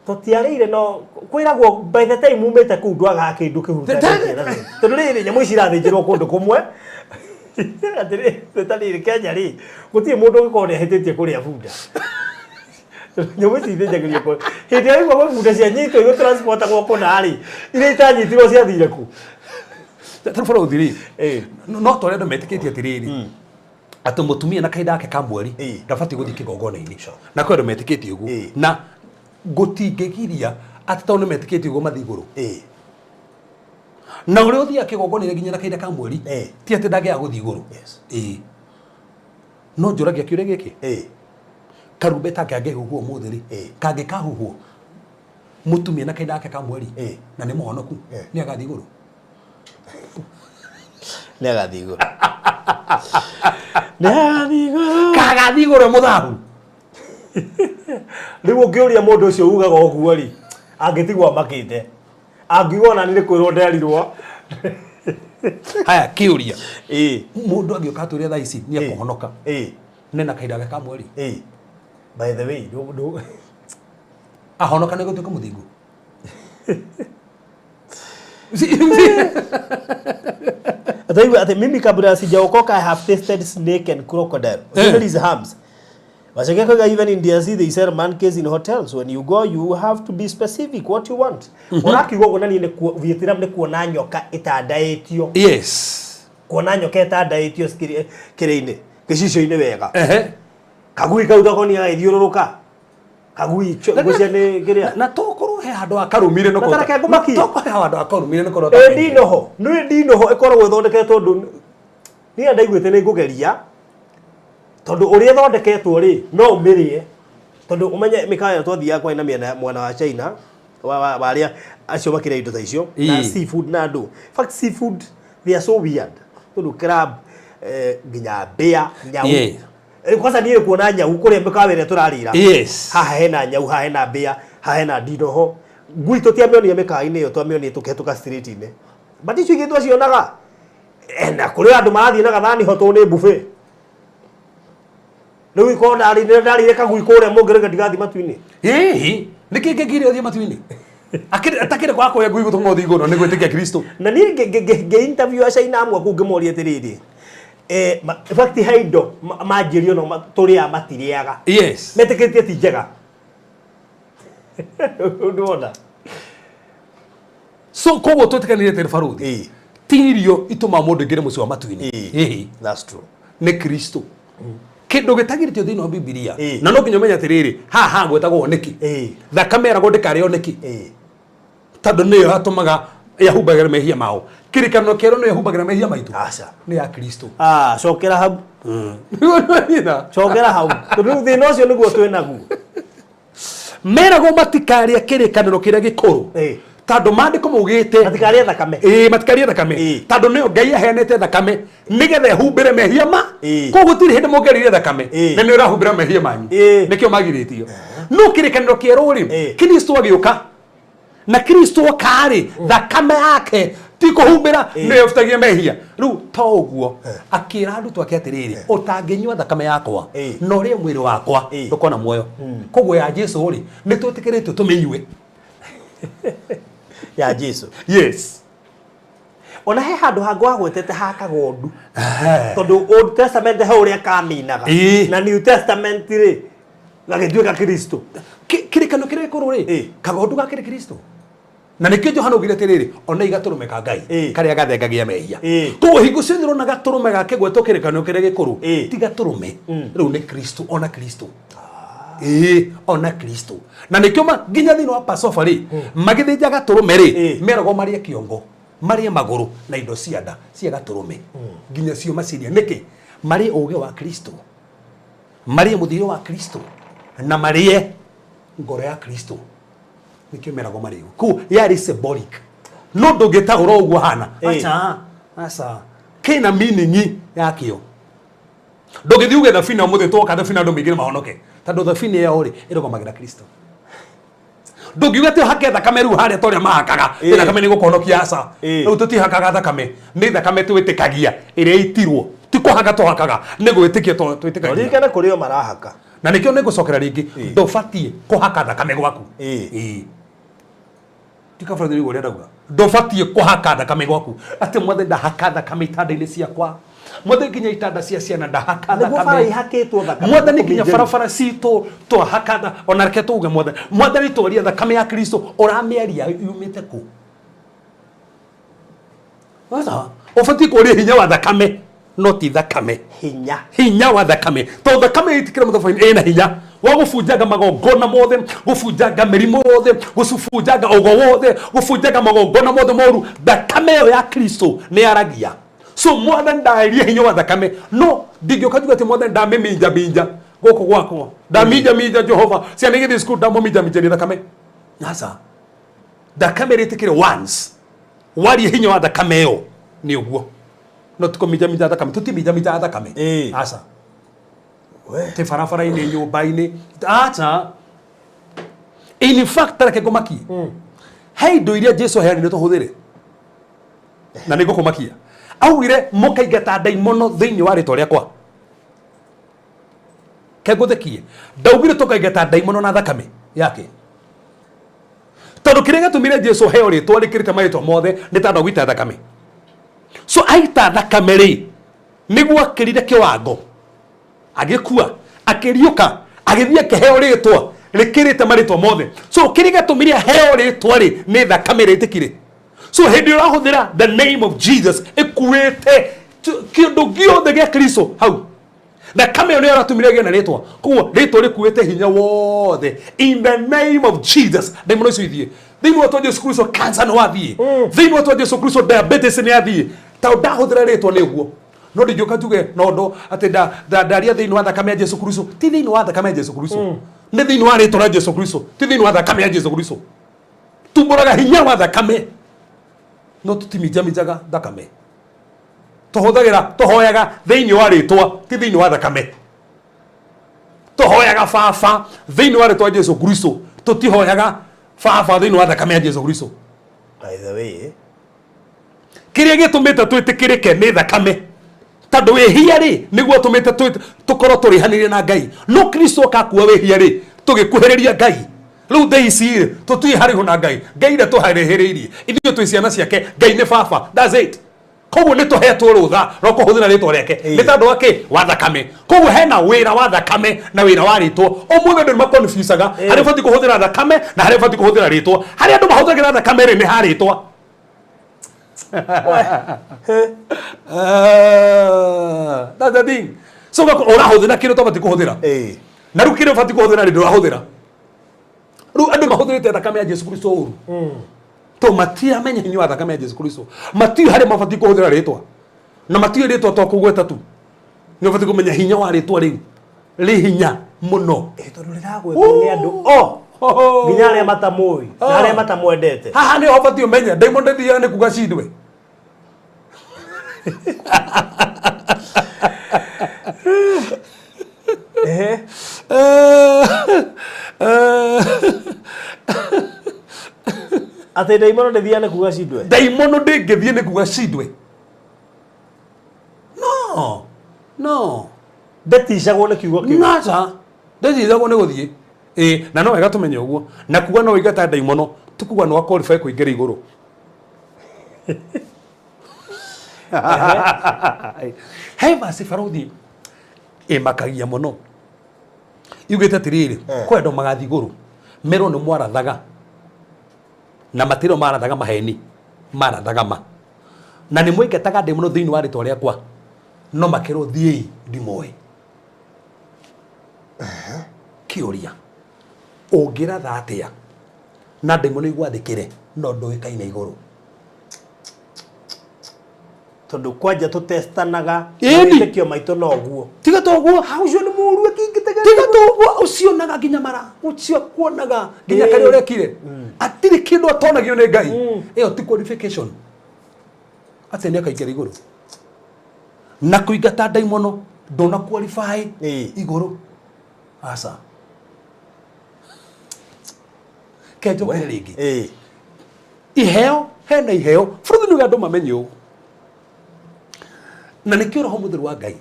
tũtiarĩire no kwĩragwo by the time umĩte kũu ndwaga kĩndũ kĩhutanĩtie tondũ rĩrĩ nyamũ ici irathĩnjĩrwo kũndũ kũmwe atĩrĩ Kenya rĩ gũtirĩ mũndũ ũngĩkorwo nĩahĩtĩtie kũrĩa bunda nyamũ ici ithĩnjagĩrio kũrĩa hĩndĩ ĩrĩa igua bunda cianyitwo igũtransportagwo kũna rĩ iria itanyitirwo ciathire kũ tarĩ bũrũri rĩ no twarĩ andũ metĩkĩtie atĩrĩrĩ atĩ mũtumia na kahinda gake ka mweri ndabatiĩ gũthiĩ kĩgongona-inĩ na kwĩ andũ metĩkĩtie ũguo na gũtingĩgiria atĩ tondũ nĩ metĩkĩtie ũguo mathiĩ igũrũ na ũrĩa ũthiaga kĩgongona-inĩ nginya na kahinda ka mweri ti atĩ ndangĩaga gũthiĩ igũrũ no njũragia kĩũria gĩkĩ karumbeta kangĩhuhwo ũmũthĩ rĩ kangĩkahuhwo mũtumia na kahinda gake ka mweri na nĩ mũhonoku nĩ agathiĩ igũrũ nĩ agathiĩ igũrũ nĩ agathiĩ igũrũ kagathiĩ igũrũ mũthahu rĩu ũngĩũria mũndũ ũcio ugaga ũguo rĩ angĩtigwo amakĩte angiuga ona nĩ kwĩrwo nderirwo haya kĩũria mũndũ angĩũka atũria thaa ici nĩ ekũhonoka nĩ na kahinda gake ka mweri by the way ahonoka nĩ gũtuĩka mũthingu mimi kabla sijaokoka I have tasted snake and crocodile these harms even in DRC they sell monkeys in hotels. When you go you have to be specific what you want. Unakiuga gonani ni Vietnam ni kuona nyoka itandaĩtio. Yes. Kuona nyoka itandaĩtio kĩrĩ-inĩ gĩcicio-inĩ wega. Kagui kau thoko-inĩ gagĩthiũrũrũka. Kagui gũcia nĩ kĩrĩa. Na tokorwo he handũ akarumire no kũrĩa. Tokorwo he handũ akarumire no kũrĩa. Ndinoho. Nĩ ndinoho ĩkoragwo ĩthondeketwo ũndũ niĩ ndaiguĩte nĩ ngũgeria. Tondu ũrĩa thondeketwo rĩ no ũmĩrĩe tondu umenye mikawa twathiaga kwa ina mwana wa China wa arĩa acio makĩrĩa indo ta icio na seafood na andũ. In fact seafood they are so weird. Tondu crab nginya bear nyau. Kwanza niĩ kuona nyau kũrĩa mikawa ĩrĩa tũrarĩra. Haha hena nyau, haha hena bear, haha hena ndinoho. Ngui tũtiamĩonire mikawa-inĩ ĩyo twamĩonire tũkĩhetũka street-inĩ. But icio ingĩ twacionaga na kũrĩ andũ marathiĩ na gathani hotwo nĩ buffet. riu iko ndari kagui kuria mongerega ndigathi matu-ini niki ngegire othie matu-ini atakire kwa koya ngui gutunga othi iguru ni gwitikia Kristo na ni ge interview acaina amwe ku ngemoria atiriri in fact haindo manjirio no turia matiriaga yes meteketie ti njega ndona so koguo twitikanire tere baruthi tirio ituma mundu ngire muci wa matu-ini that's true ni Kristo kindu gitagiritio thiini wa Biblia na no nginya menya atiriri haha gwetagwo niki thakame eragwo ndikario niki tondu niyo atumaga yahumbagira mehia mao kirikano kero no yahumbagira mehia maitu aca ni ya Kristo cokera hau cokera hau tondu thina ucio niguo twinaguo meragwo matikaria kirikaniro kiria gikuru tondu mandiko mugite matikaria thakame matikaria thakame tondu niyo Ngai aheanete thakame nigetha humbire mehia ma koguo tiri hindi mongerire thakame na ni urahumbira mehia manyu nikio magiritio no kirikaniro kieru ri Kristo agiuka na Kristo kari thakame yake ti kuhumbira ni yoftagia mehia riu to uguo akira andu ake atiriri utanginywa thakame yakwa no ri mwiri wakwa ndukona muoyo koguo ya Jesu ri ni twitikiritio tuminywe ya Jesu yes ona he handu hangwa gwetete ha kagondu tondu Old Testament he uria kaminaga na New Testament ri gagituika Kristo kirikano kire gikuru ri kagondu gakire Kristo na nikio Johana ugire tiriri ona igaturume ka Ngai karia gathengagia mehia koguo hingo ciothe urona gaturume gake gwetwo kirikano kire gikuru ti gaturume riu ni Kristo ona Kristo ona Kristo na nikio nginya thiini wa Passover ri magithinja gaturume ri meragwo marie kiongo marie maguru na indo cia nda cia gaturume nginya cio maciria niki marie uge wa Kristo marie muthiro wa Kristo na marie ngoro ya Kristo nikio meragwo marie ku yari symbolic no ndungitagura uguo hana acha kina meaning yakio ndungithiuge thabina muthi twoka thabina andu mingine mahonoke tondu thabina yao ri irugomagira Kristo ndungiuga ti hake thakame riu haria toria mahakaga thakame ni gukonokia aca riu tutihakaga thakame ni thakame twitikagia iria itirwo ti kuhaka tuhakaga ni gwitikia twitikagia ririkana kurio marahaka na nikio ni gucokera ringi ndubatie kuhaka thakame gwaku tikafanya riu uria ndauga ndubatie kuhaka thakame gwaku ati mwathe ndahaka thakame itanda-ini ciakwa mwathe nginya itanda cia ciana ndahaka thakame mwathe ni nginya barabara citu twahaka ona reke tuge mwathe ni twaria thakame ya Kristo uramiaria yumite ku wasa ubatie kuria hinya wa thakame no ti thakame hinya wa thakame to thakame itikira muthafaini ena hinya wa gubunjaga magongona mothe gubunjaga mirimo yothe gubunjaga ogo wothe gubunjaga magongona mothe moru thakame yo ya Kristo ni aragia so mwana ndairie hinya wa thakame no ndingioka juga ti mwana ndameminja minja goko gwako ndaminja minja Jehova cia nigithii school ndamominja minja ni thakame nasa thakame ritikire once wari hinya wa thakame yo ni uguo no tukominja minja thakame tutiminja minja thakame asa te farafara-ini nyumba-ini acha in fact tareke ngumaki he indo iria Jesu aheanire tuhuthire na ni ngukumakia augire mukaingata ndaimono thiini wa ritwa riakwa ke nguthekie ndaugire tukaingata ndaimono na thakame yake tondu kiria gatumire Jesu heo ritwa rikirite maritwa mothe ni tondu gwita thakame so aita thakame ri niguo akirire kiwango agikua akiriuka agithia keheo ritwa rikirite maritwa mothe so kiria gatumire heo ritwa ri ni thakame ritikire so hindi urahuthira the name of Jesus ikuite kindu giothe gia Kristo hau thakame yo ni aratumire gia na ritwa kuo ritwa rikuite hinya wothe in the name of Jesus ndimono icio ithie thiini wa Jesu Kristo cancer no athie thiini wa Jesu Kristo diabetes ni athie ta ndahuthira ritwa ni guo no ndingioka njuge nondo ati ndaria thiini wa thakame ya Jesu Kristo ti thiini wa thakame ya Jesu Kristo ni thiini wa ritwa rĩa Jesu Kristo ti thiini wa thakame ya Jesu Kristo tumburaga hinya wa thakame no tutimijaga thakame tuhoyaga thiini wa ritwa ti thiini wa thakame tuhoyaga baba thiini wa ritwa Jesu Kristo tutihoyaga baba thiini wa thakame ya Jesu Kristo by the way kiria gitumite twitikirike ni thakame tondu wihia ri niguo tumite tukorwo turihanire na Ngai no Kristo kakua wihia ri tugikuhiriria Ngai riu theici tutui hariho na Ngai ire tuharihiriirie ithuĩ twĩ ciana ciake Ngai nĩ baba that's it koguo nĩ tũhetwo rũtha rwa kũhũthĩra rĩtwa rĩake nĩ tondũ wa kĩ wa thakame koguo hena wĩra wa thakame na wĩra wa rĩtwa ũmũthĩ andũ nĩmaconfusaga harĩa ũbatiĩ kũhũthĩra thakame na harĩa ũbatiĩ kũhũthĩra rĩtwa harĩa andũ mahũthagĩra thakame rĩ nĩ ha rĩtwa that's the thing so ũrahũthĩra kĩrĩa ũtabatiĩ kũhũthĩra na rĩu kĩrĩa ũbatiĩ kũhũthĩra rĩ ndũrahũthĩra rĩu andũ mahũthĩrĩte thakame ya Jesu Kristo ũru to matiamenya hinya wa thakame ya Jesu Kristo matiũ harĩa mabatiĩ kũhũthĩra rĩtwa na matiũ rĩtwa to kũgweta tu nĩ ũbatiĩ kũmenya hinya wa rĩtwa rĩu rĩ hinya mũno tondũ rĩragwetwo nĩ andũ nginya arĩa matamũĩ na arĩa matamwendete haha nĩ ũbatiĩ ũmenye Diamond thiaga nĩ kuga cindwe ate Diamond ndĩthiaga nĩ kuga cindwe Diamond ndĩngĩthiĩ nĩ kuga cindwe no ndeticagwo nĩ kiugo kĩu ngaca ndeticagwo nĩ gũthiĩ na no wega tũmenye ũguo na kuga no ũigata Diamond tukuga no qualify kũingĩra igũrũ he basi Baruthi makagia mũno yugĩte atĩrĩrĩ kwenda magathi igũrũ mero nĩ mwarathaga na matiro marathaga maheni marathaga ma na nĩ mũingataga Diamond thĩinĩ wa rĩtwa rĩakwa no makĩrwo thiĩ ndimoe kĩũria ũngĩratha atĩa na Diamond igwathĩkĩre no ndũĩkaine igũrũ tondu kwanja tũtestanaga wĩtĩkio maitũ no guo tiga toguo hau cio nĩ mũru akĩingĩtaga tiga toguo ũcionaga nginya mara ũcio kuonaga nginya karĩa ũrekire atirĩ kĩndũ atonagio nĩ Ngai ĩyo ti qualification atĩ nĩ akaingĩra igũrũ na kũingata Diamond ndona qualify igũrũ aca kenjo kĩrĩ rĩngĩ iheo hena iheo bũrũri nĩ andũ mamenye ũũ na nĩkĩo roho mũtheru wa Ngai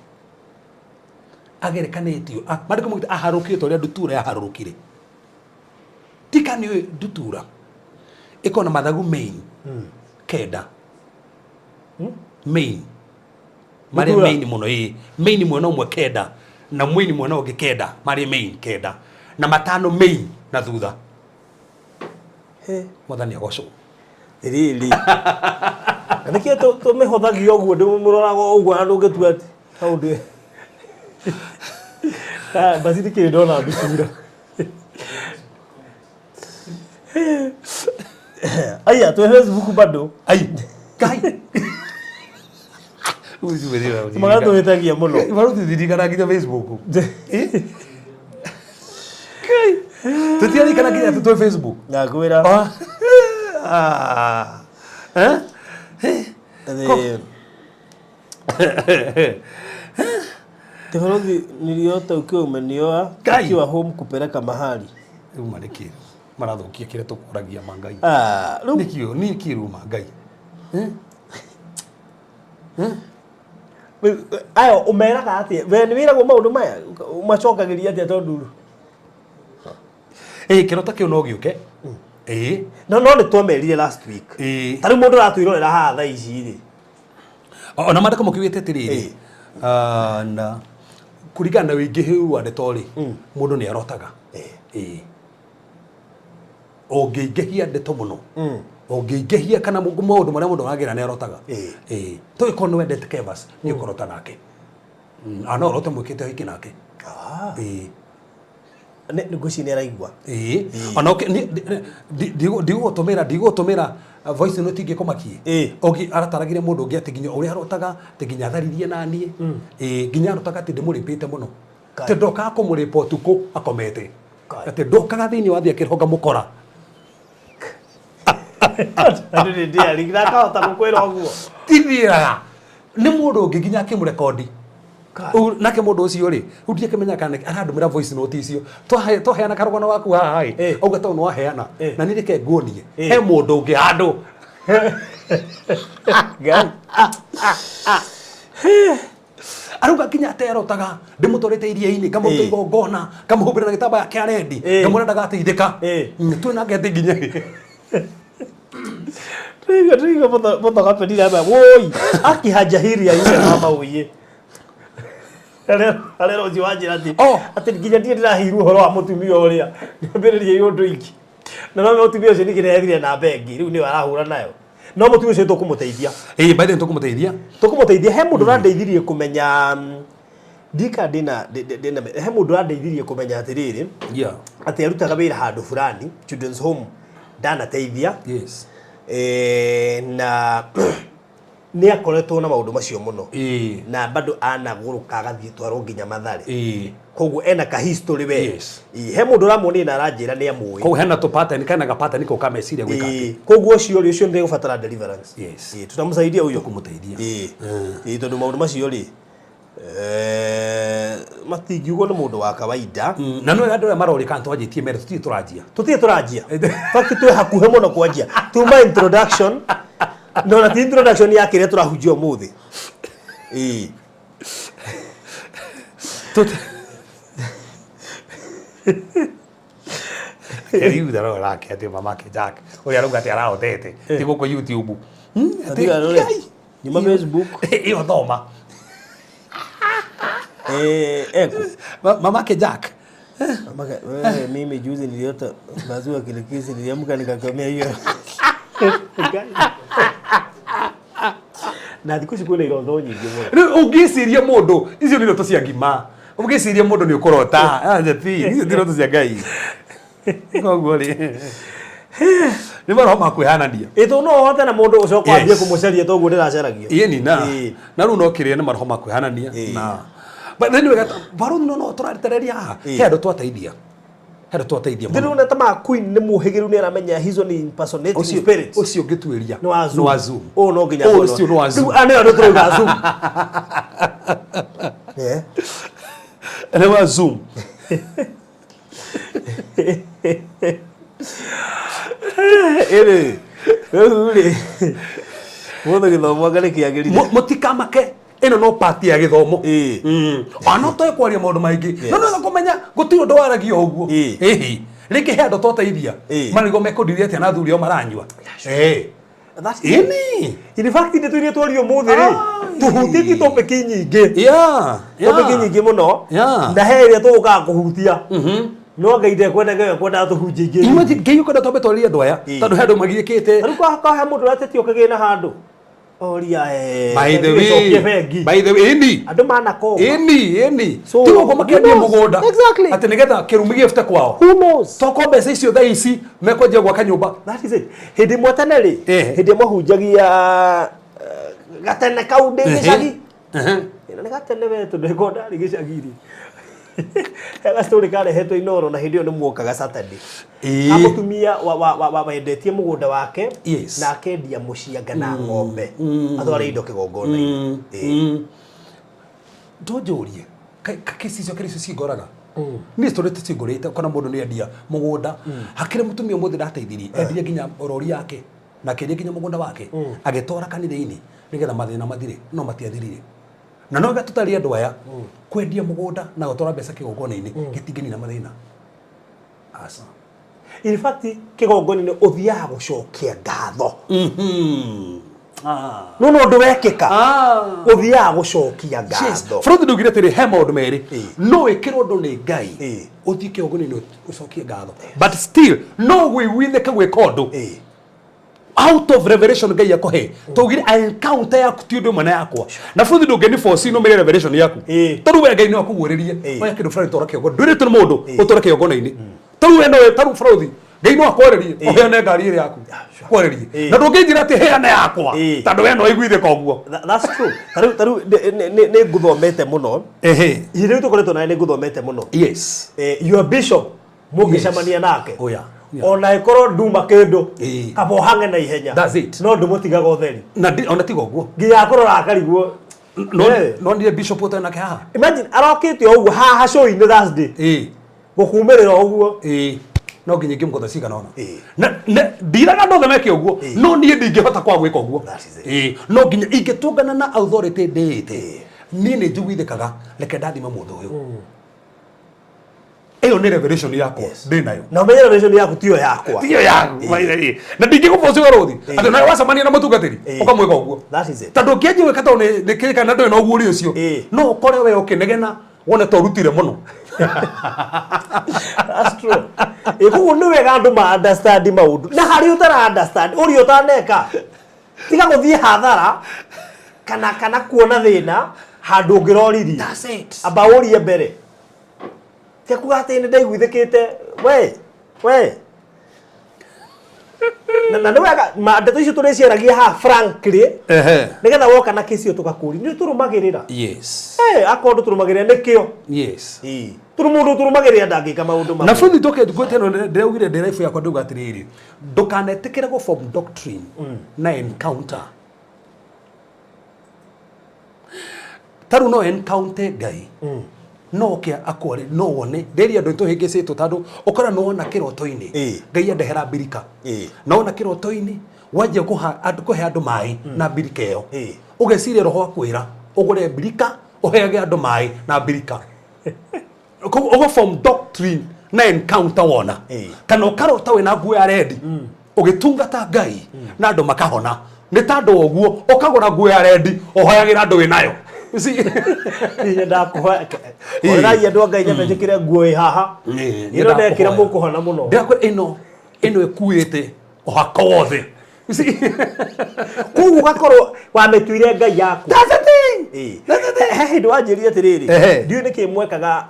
agerekanĩtio mandĩko maugĩte aharũkire ta ũrĩa ndutura yaharũrũkire tika nĩ ndutura ĩkorwo na mathagu main kenda main marĩa main mũno main mwena ũmwe kenda na main mwena ũngĩ kenda marĩa main kenda na matano main na thutha mwathani agocwo rĩrĩ nĩkĩo tũmĩhũthagia ũguo ndĩmũroraga ũguo na ndũngĩtua atĩ kaũndũ basi nĩkĩrĩ ndona ndutura aya twĩ Facebook bado ai Ngai maga twĩtagia mũno Baruthi ndirikana nginya Facebook tũtiarikana nginya twĩ Facebook ngakwĩra Baruthi niliota ukiwa umenioa ukiwa home kupeleka mahali umaniki marathukia kire tukuragia mangai nikio nikiruma Ngai ayo umeraga atia we ni wira go maundu maya umacokagiria atia tondu kirota kio no giuke no ni twamerire last week tari mundu ratwirorera haha thaa ici ri ona mandiko mukiwite tiriri na kurigana wingi hiu ande tori mundu ni arotaga ũngĩingĩhia ndeto mũno ũngĩingĩhia kana maũndũ marĩa mũndũ aragira nĩ arotaga tũgĩkorwo nĩ wendete Kevas nĩ ũkũrota nake no ũrote mwĩkĩte hiki nake ngũci nĩ araigua ona ndigũtũmĩra voice note ingĩkũmakie ũngĩ arataragire mũndũ ũngĩ atĩ nginya ũrĩa arotaga atĩ nginya atharirie na niĩ nginya arotaga atĩ ndĩmũrĩpĩte mũno atĩ ndokaga kũmũrĩpa ũtukũ akomete atĩ ndokaga thĩinĩ wa thĩ akĩrhonga mũkora tithiraga nĩ mũndũ ũngĩ nginya akĩmũrekondi nake mũndũ ũcio rĩ ũndie kĩmenya kana arandũmĩra voice note icio twaheana karũgano waku haha ĩ auga to no waheana na nĩ reke nguonie he mũndũ ũngĩ handũ aruga kinya aterotaga ndimutwarite iria-ini kamuruta igongona kamuhumbira na gitamba kia rendi kamwona ndagateithika tu na ngete nginya Riga boto kapeni aba woi akihajahiria ile mama uye Alero jiwaje ati nginya ndie ndirahiru horo wa mutumia uria ndambiririe yundu ingi na no mutumia ucio nikirehire na bengi riu ni arahura nayo no mutumia ucio tukumuteithia by the way tukumuteithia he mundu randeithirie kumenya dika dina he mundu randeithirie kumenya atiriri ati arutaga wira handu fulani children's home ndanateithia na ni akoretwo na maundu macio muno na bado anaguruka agathie twaro nginya Mathare koguo ena ka history we he mundu ramoni na aranjira ni amui koguo hena to pattern kana ga pattern ko kameciria gwika koguo ucio ndi gubatara deliverance tutamsaidia huyo kumuteithia tondu maundu macio ri matingiugo ni mundu wa kawaida na no andu marorika twanjitie mere tutie turanjia fact tu hakuhe muno kwanjia tuma introduction no na introduction yake ile turahujia umuthi Eriu daro rake ati mamake Jack uri aruga ati arahotete ti guko YouTube ati arore nyuma Facebook iyo thoma mamake Jack mimi juzi niliota mazua kile kesi niliamka nikakamia hiyo na dikusi kwele irondo nyingi mo ungiciria mundu icio ni roto cia ngima ungiciria mundu ni ukorota ati icio ni roto cia ngai koguo ri ni maroma kwihanania ito no hote na mundu ucio kwambia kumucaria toguo ndiracaragia yeni na ru no kirie ni maroma kwihanania na but then we got baru no turaritereria he andu twateithia ndiru na tama queen ni muhigiru ni aramenya hizo ni impersonating spirits ucio ngitwiria no azu no nginya ucio no azu ane andu turuga azu ene wa zoom ere mundo githomo gari kiagirire mutikamake ino no party ya githomo ano to ekwaria maundu maingi no no kumenya gutiro ndwaragio uguo rike he andu toteithia marigo mekondiria ati na thuri o maranyua that's in fact ni tuirie twario muthi ri tuhutiti topic nyingi topic nyingi muno na he ria tuguka kuhutia no ngaide kwenda tuhunjia ingi imagine ngiyo kwenda tobe twaria andu aya tondu he andu magirikite riu kwa he mundu rateti okagina handu oria by the way ini andu manako ini tigo kwa makendia mugunda ati nigetha kirumi gifte kwao who knows toko mbeca icio thaa ici mekwendia gwaka nyumba that is it hindi mwatane ri hindi mahunjagia gatene kaundi gicagi ina ni gatene wetu ndegonda ri gicagiri ega story kale heto inoro na hindi ni muokaga Saturday amutumia wa wendetie mugunda wake na akendia mucianga na ng'ombe atware indo kigongona ndojurie kesi icio kiri cigoraga ni story tigurite kana mundu ni endia mugunda hakire mutumia muthi ndateithirie endia nginya orori yake na kendia nginya mugunda wake agitora kanitha-ini nigetha mathina mathire no matiathirire na no gatutari andu aya kwendia mugunda na gutora mbeca kigongona-ini gitingeni na mathina asa in fact kigongona-ini uthiaga gucokia ngatho no ndu wekika uthiaga gucokia ngatho Fruit ndugire tiri he maundu meri no wikirwo ndu ni ngai uthie kigongona-ini ucokie ngatho but still no witheke gwika undu out of revelation ngai yakohe tugire encounter yaku ti undu mwana yakwa na fruit ndungeni force no mere revelation yaku taru we ngai no akuguririe oya kindu fulani tora kigongona ndurite ni mundu utora kigongona-ini taru we no taru fruit ngai no akwererie oheane ngari iri yaku kwererie na ndunginjira ati heane yakwa tondu we no iguithika uguo that's true taru ni nguthomete muno ire tukoretwo na ni nguthomete muno yes your bishop mugicamania nake ona ikoro nduma kindu kabo hange na ihenya that's it no ndumutigaga utheri na ona tiga uguo nginya akorora akariguo no ndire bishop utena ke haha imagine arokite uguo haha show in Thursday gukumirira uguo no nginya ngimukotha cigana ona na ndiraga ndothe meke uguo no nie ndingihota kwa gwika uguo no nginya ingitungana na authority ndite niĩ nĩ njiguithĩkaga reke ndathima mũndũ ũyũ ĩyo nĩ revelation yakwa ndĩ nayo na ũmenye revelation yaku tiyo yakwa tiyo yaku na ndingĩgũboci garothi atĩ nawe wacemania na mũtungatĩri ũkamwĩka ũguo tondũ ũkĩanjia gwĩka tondũ nĩ kĩrĩkana ndũrĩ na ũguũri ũcio no ũkore we ũkĩnegena wone to rutire mũno. That's true. Ikugu nĩ wega andũ ma understand maũndũ na harĩ ũtara understand ũrĩa ũtaneka tiga gũthiĩ hathara kana kuona thĩna handũ ũngĩroririe. That's it. Amba ũrie mbere tekuga atĩ nĩ ndaiguithĩkĩte we na nĩ wega ndeto icio tũrĩciaragia haha frankly nĩgetha woka na kĩcio tũgakũria nĩ tũrũmagĩrĩra akorwo tũrũmagĩrĩra nĩkĩo tũrũ mũndũ tũrũmagĩrĩra ndangĩka maũndũ mamwe na futhi tũkĩngwĩte no ndĩraugire ndĩraibu yakwa ndauga atĩrĩrĩ ndũkanetĩkĩre gũ form doctrine na encounter taru no encounter Ngai no kia akwore no wone ndĩria andũ tũhĩngĩcĩtwo tondũ ũkora no wona kĩroto-inĩ Ngai andehera mbirika no wona kĩroto-inĩ wanjia kũhe andũ maĩ na mbirika ĩyo ũgeciria roho akwĩra ũgũre mbirika ũheage andũ maĩ na mbirika ũgo form doctrine na encounter wona kana ũkarota wĩna nguo ya rendi ũgĩtungata Ngai na andũ makahona nĩ tandũ ũguo ũkagũra nguo ya rendi ũhoyagĩra andũ wĩnayo Niye ndakuha ora yendo Ngai nyamejekire nguo haha ino ndekira mukuhona muno ndakwe ino ekuite ohaka wothe kugu gakorwo wametuire Ngai yaku that's the thing ndo anjirie atiriri ndiu nikimwekaga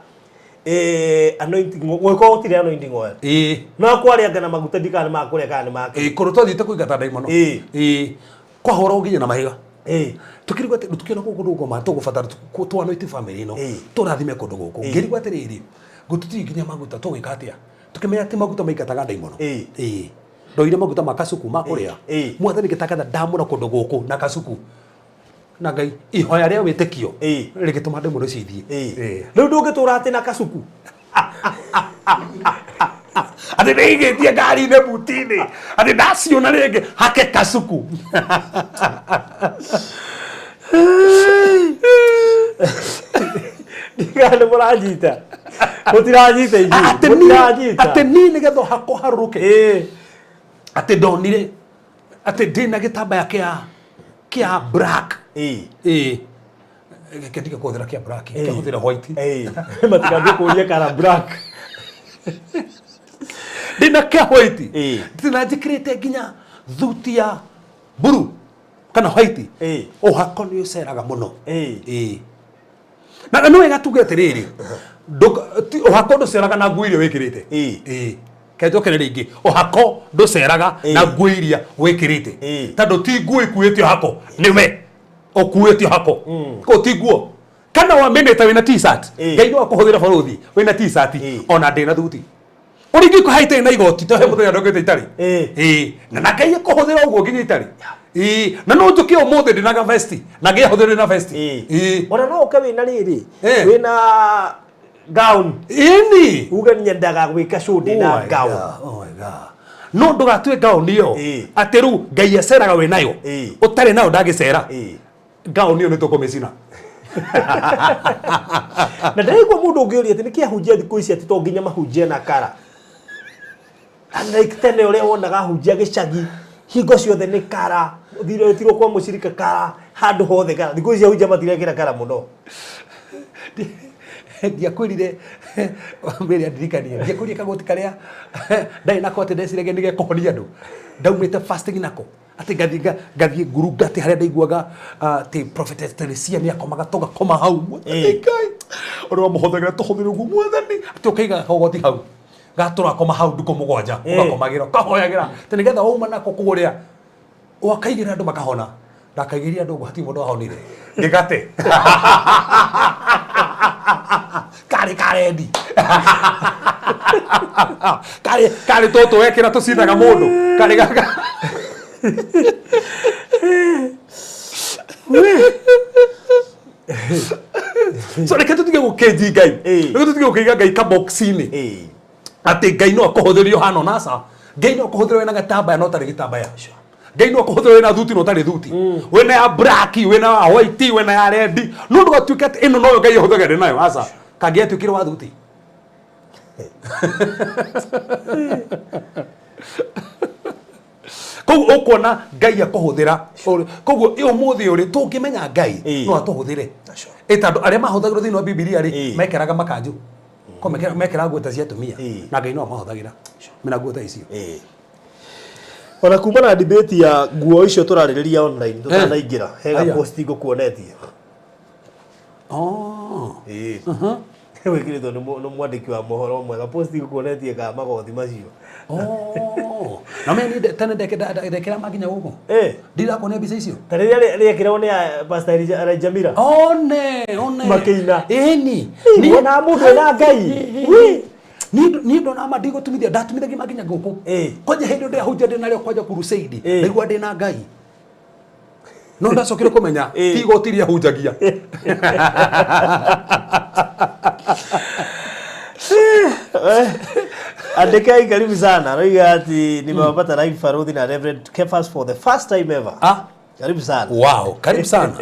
anointing gwiko utire anointing oil no kwaria ngana maguta ndikana makureka ni make kuruto thite kuigata ndaimono kwa horo nginya na mahiga tukirigwa tukina kundu ngoma tugubatara twanoiti family no turathime kundu guku ngirigwa atiriri gututi nginya maguta tugika atia tukimenya ati maguta maikataga ndaimono ndoire maguta makasuku makuria mwathani gitakatha ndamura kundu guku na kasuku na Ngai ihoya ria witikio rigituma ndaimono cithie riu ndungitura ati na kasuku ati nĩigĩtie ngari-inĩ buti-inĩ ati ndaciona rĩngĩ hake kasuku ndigane mũranjita mũtiranyita atĩ niĩ nĩgetha hako harũrũke atĩ ndonire atĩ ndĩna gĩtambaya kĩa black kĩndiga kũhũthĩra kĩa black kĩhũthĩra white matikambie kũria kana black ndina kĩa white ndina njĩkĩrĩte nginya thuti ya blue kana white ũhako nĩ ũceraga mũno na nĩ wega tuge atĩrĩrĩ ũhako ndũceraga na nguo iria wĩkĩrĩte kenjoke rĩngĩ ũhako ndũceraga na nguo iria wĩkĩrĩte tondũ ti nguo ikuĩte ũhako nĩwe ũkuĩte ũhako ko ti nguo kana wamenete wĩna t-shirt Ngai no akũhũthĩra barothi wĩna t-shirt ona ndĩna thuti uringi ko haite na igoti to he muthenya ndogete itari na Ngai akũhũthĩra ũguo nginya itari na no njuke ũmũthĩ ndĩnaga vest na Ngai ahũthĩre na vest ona no ũke wĩna rĩrĩ wĩna gown ni uga nyendaga gwĩka show na gown oh my god no ndũgatue gown ĩyo atĩ rĩu Ngai aceraga wĩ nayo ũtarĩ nayo ndagĩcera gown ĩyo nĩ tũkũmĩcina na ndaigua mundu ũngĩũria atĩ nĩkĩ ahunjia thikũ ici atĩ to nginya mahunjie na kara like tene ũrĩa wonaga ahunjia gĩcagi hingo ciothe nĩ kara ũthire kwa mũcirika kara handũ hothe kara thikũ ici ahunjia matirekĩra kara mũno ndiakwĩrire mbere ndirikania ndiakwĩrire kagoti karĩa ndai nako atĩ ndeciragia nĩ gekũhonia andũ ndaumĩte fasting nako atĩ ngathiĩ ngurunga atĩ harĩa ndaiguaga atĩ prophetess Teresia nĩ akomaga tũgakoma hau Ngai ũrĩa wamũhũthagĩra tũhũthĩre ũguo mwathani atĩ ũkaiga kagoti hau gatũrakoma hau ndukũ mũgwanja ũgakomagĩra ũkahoyagĩra atĩ nĩgetha wauma nako kũgũrĩa wakaigĩra andũ makahona ndakaigĩria andũ ũguo hatirĩ mũndũ wahonire ngĩgate kari karendi kari toto wekĩra tũcinaga mũndũ kari gaka so reke tũtige gũkĩnji Ngai reke tũtige gũkĩiga Ngai kabox-inĩ atĩ Ngai no akũhũthĩre Yohana Nasa Ngai no akũhũthĩre wĩna gatambaya no tarĩ gĩtambaya Ngai no kuhuthira wena thuti no tari thuti wena ya black wena ya white wena ya red no ndugatuike ati ino no Ngai ahuthagira nayo aca kangi atuikire wa thuti koguo ukuona Ngai akuhuthira koguo iyo muthi uri tungimenya Ngai no atuhuthire etandu aria mahuthagira thini wa Biblia ri mekeraga makanju ko mekera nguo ta cia atumia na Ngai no amahuthagira mena nguo ta icio ona kuma na debate ya nguo icio turaririria online tutanaingira hega post ngukuonetie wikirito no mwandiki wa mohoro mwega post ngukuonetie ka magothi macio na me ni tane ndekera maginya guko ndira kone mbica icio tariria riekirwo ni Pastor Jamira one makeina ni ona mundu na Ngai ni ndo na madigo tumithia ndatumithia maginya guko kwaje hindi ndi ahunjia ndi nario kwaje crusade nigua ndi na Ngai no ndacokire kumenya tigo tiria hunjagia Andekai karibu sana. Roiga ati nimewapata live Farodhi na Reverend Kefas for the first time ever. Karibu sana. Wow, karibu sana.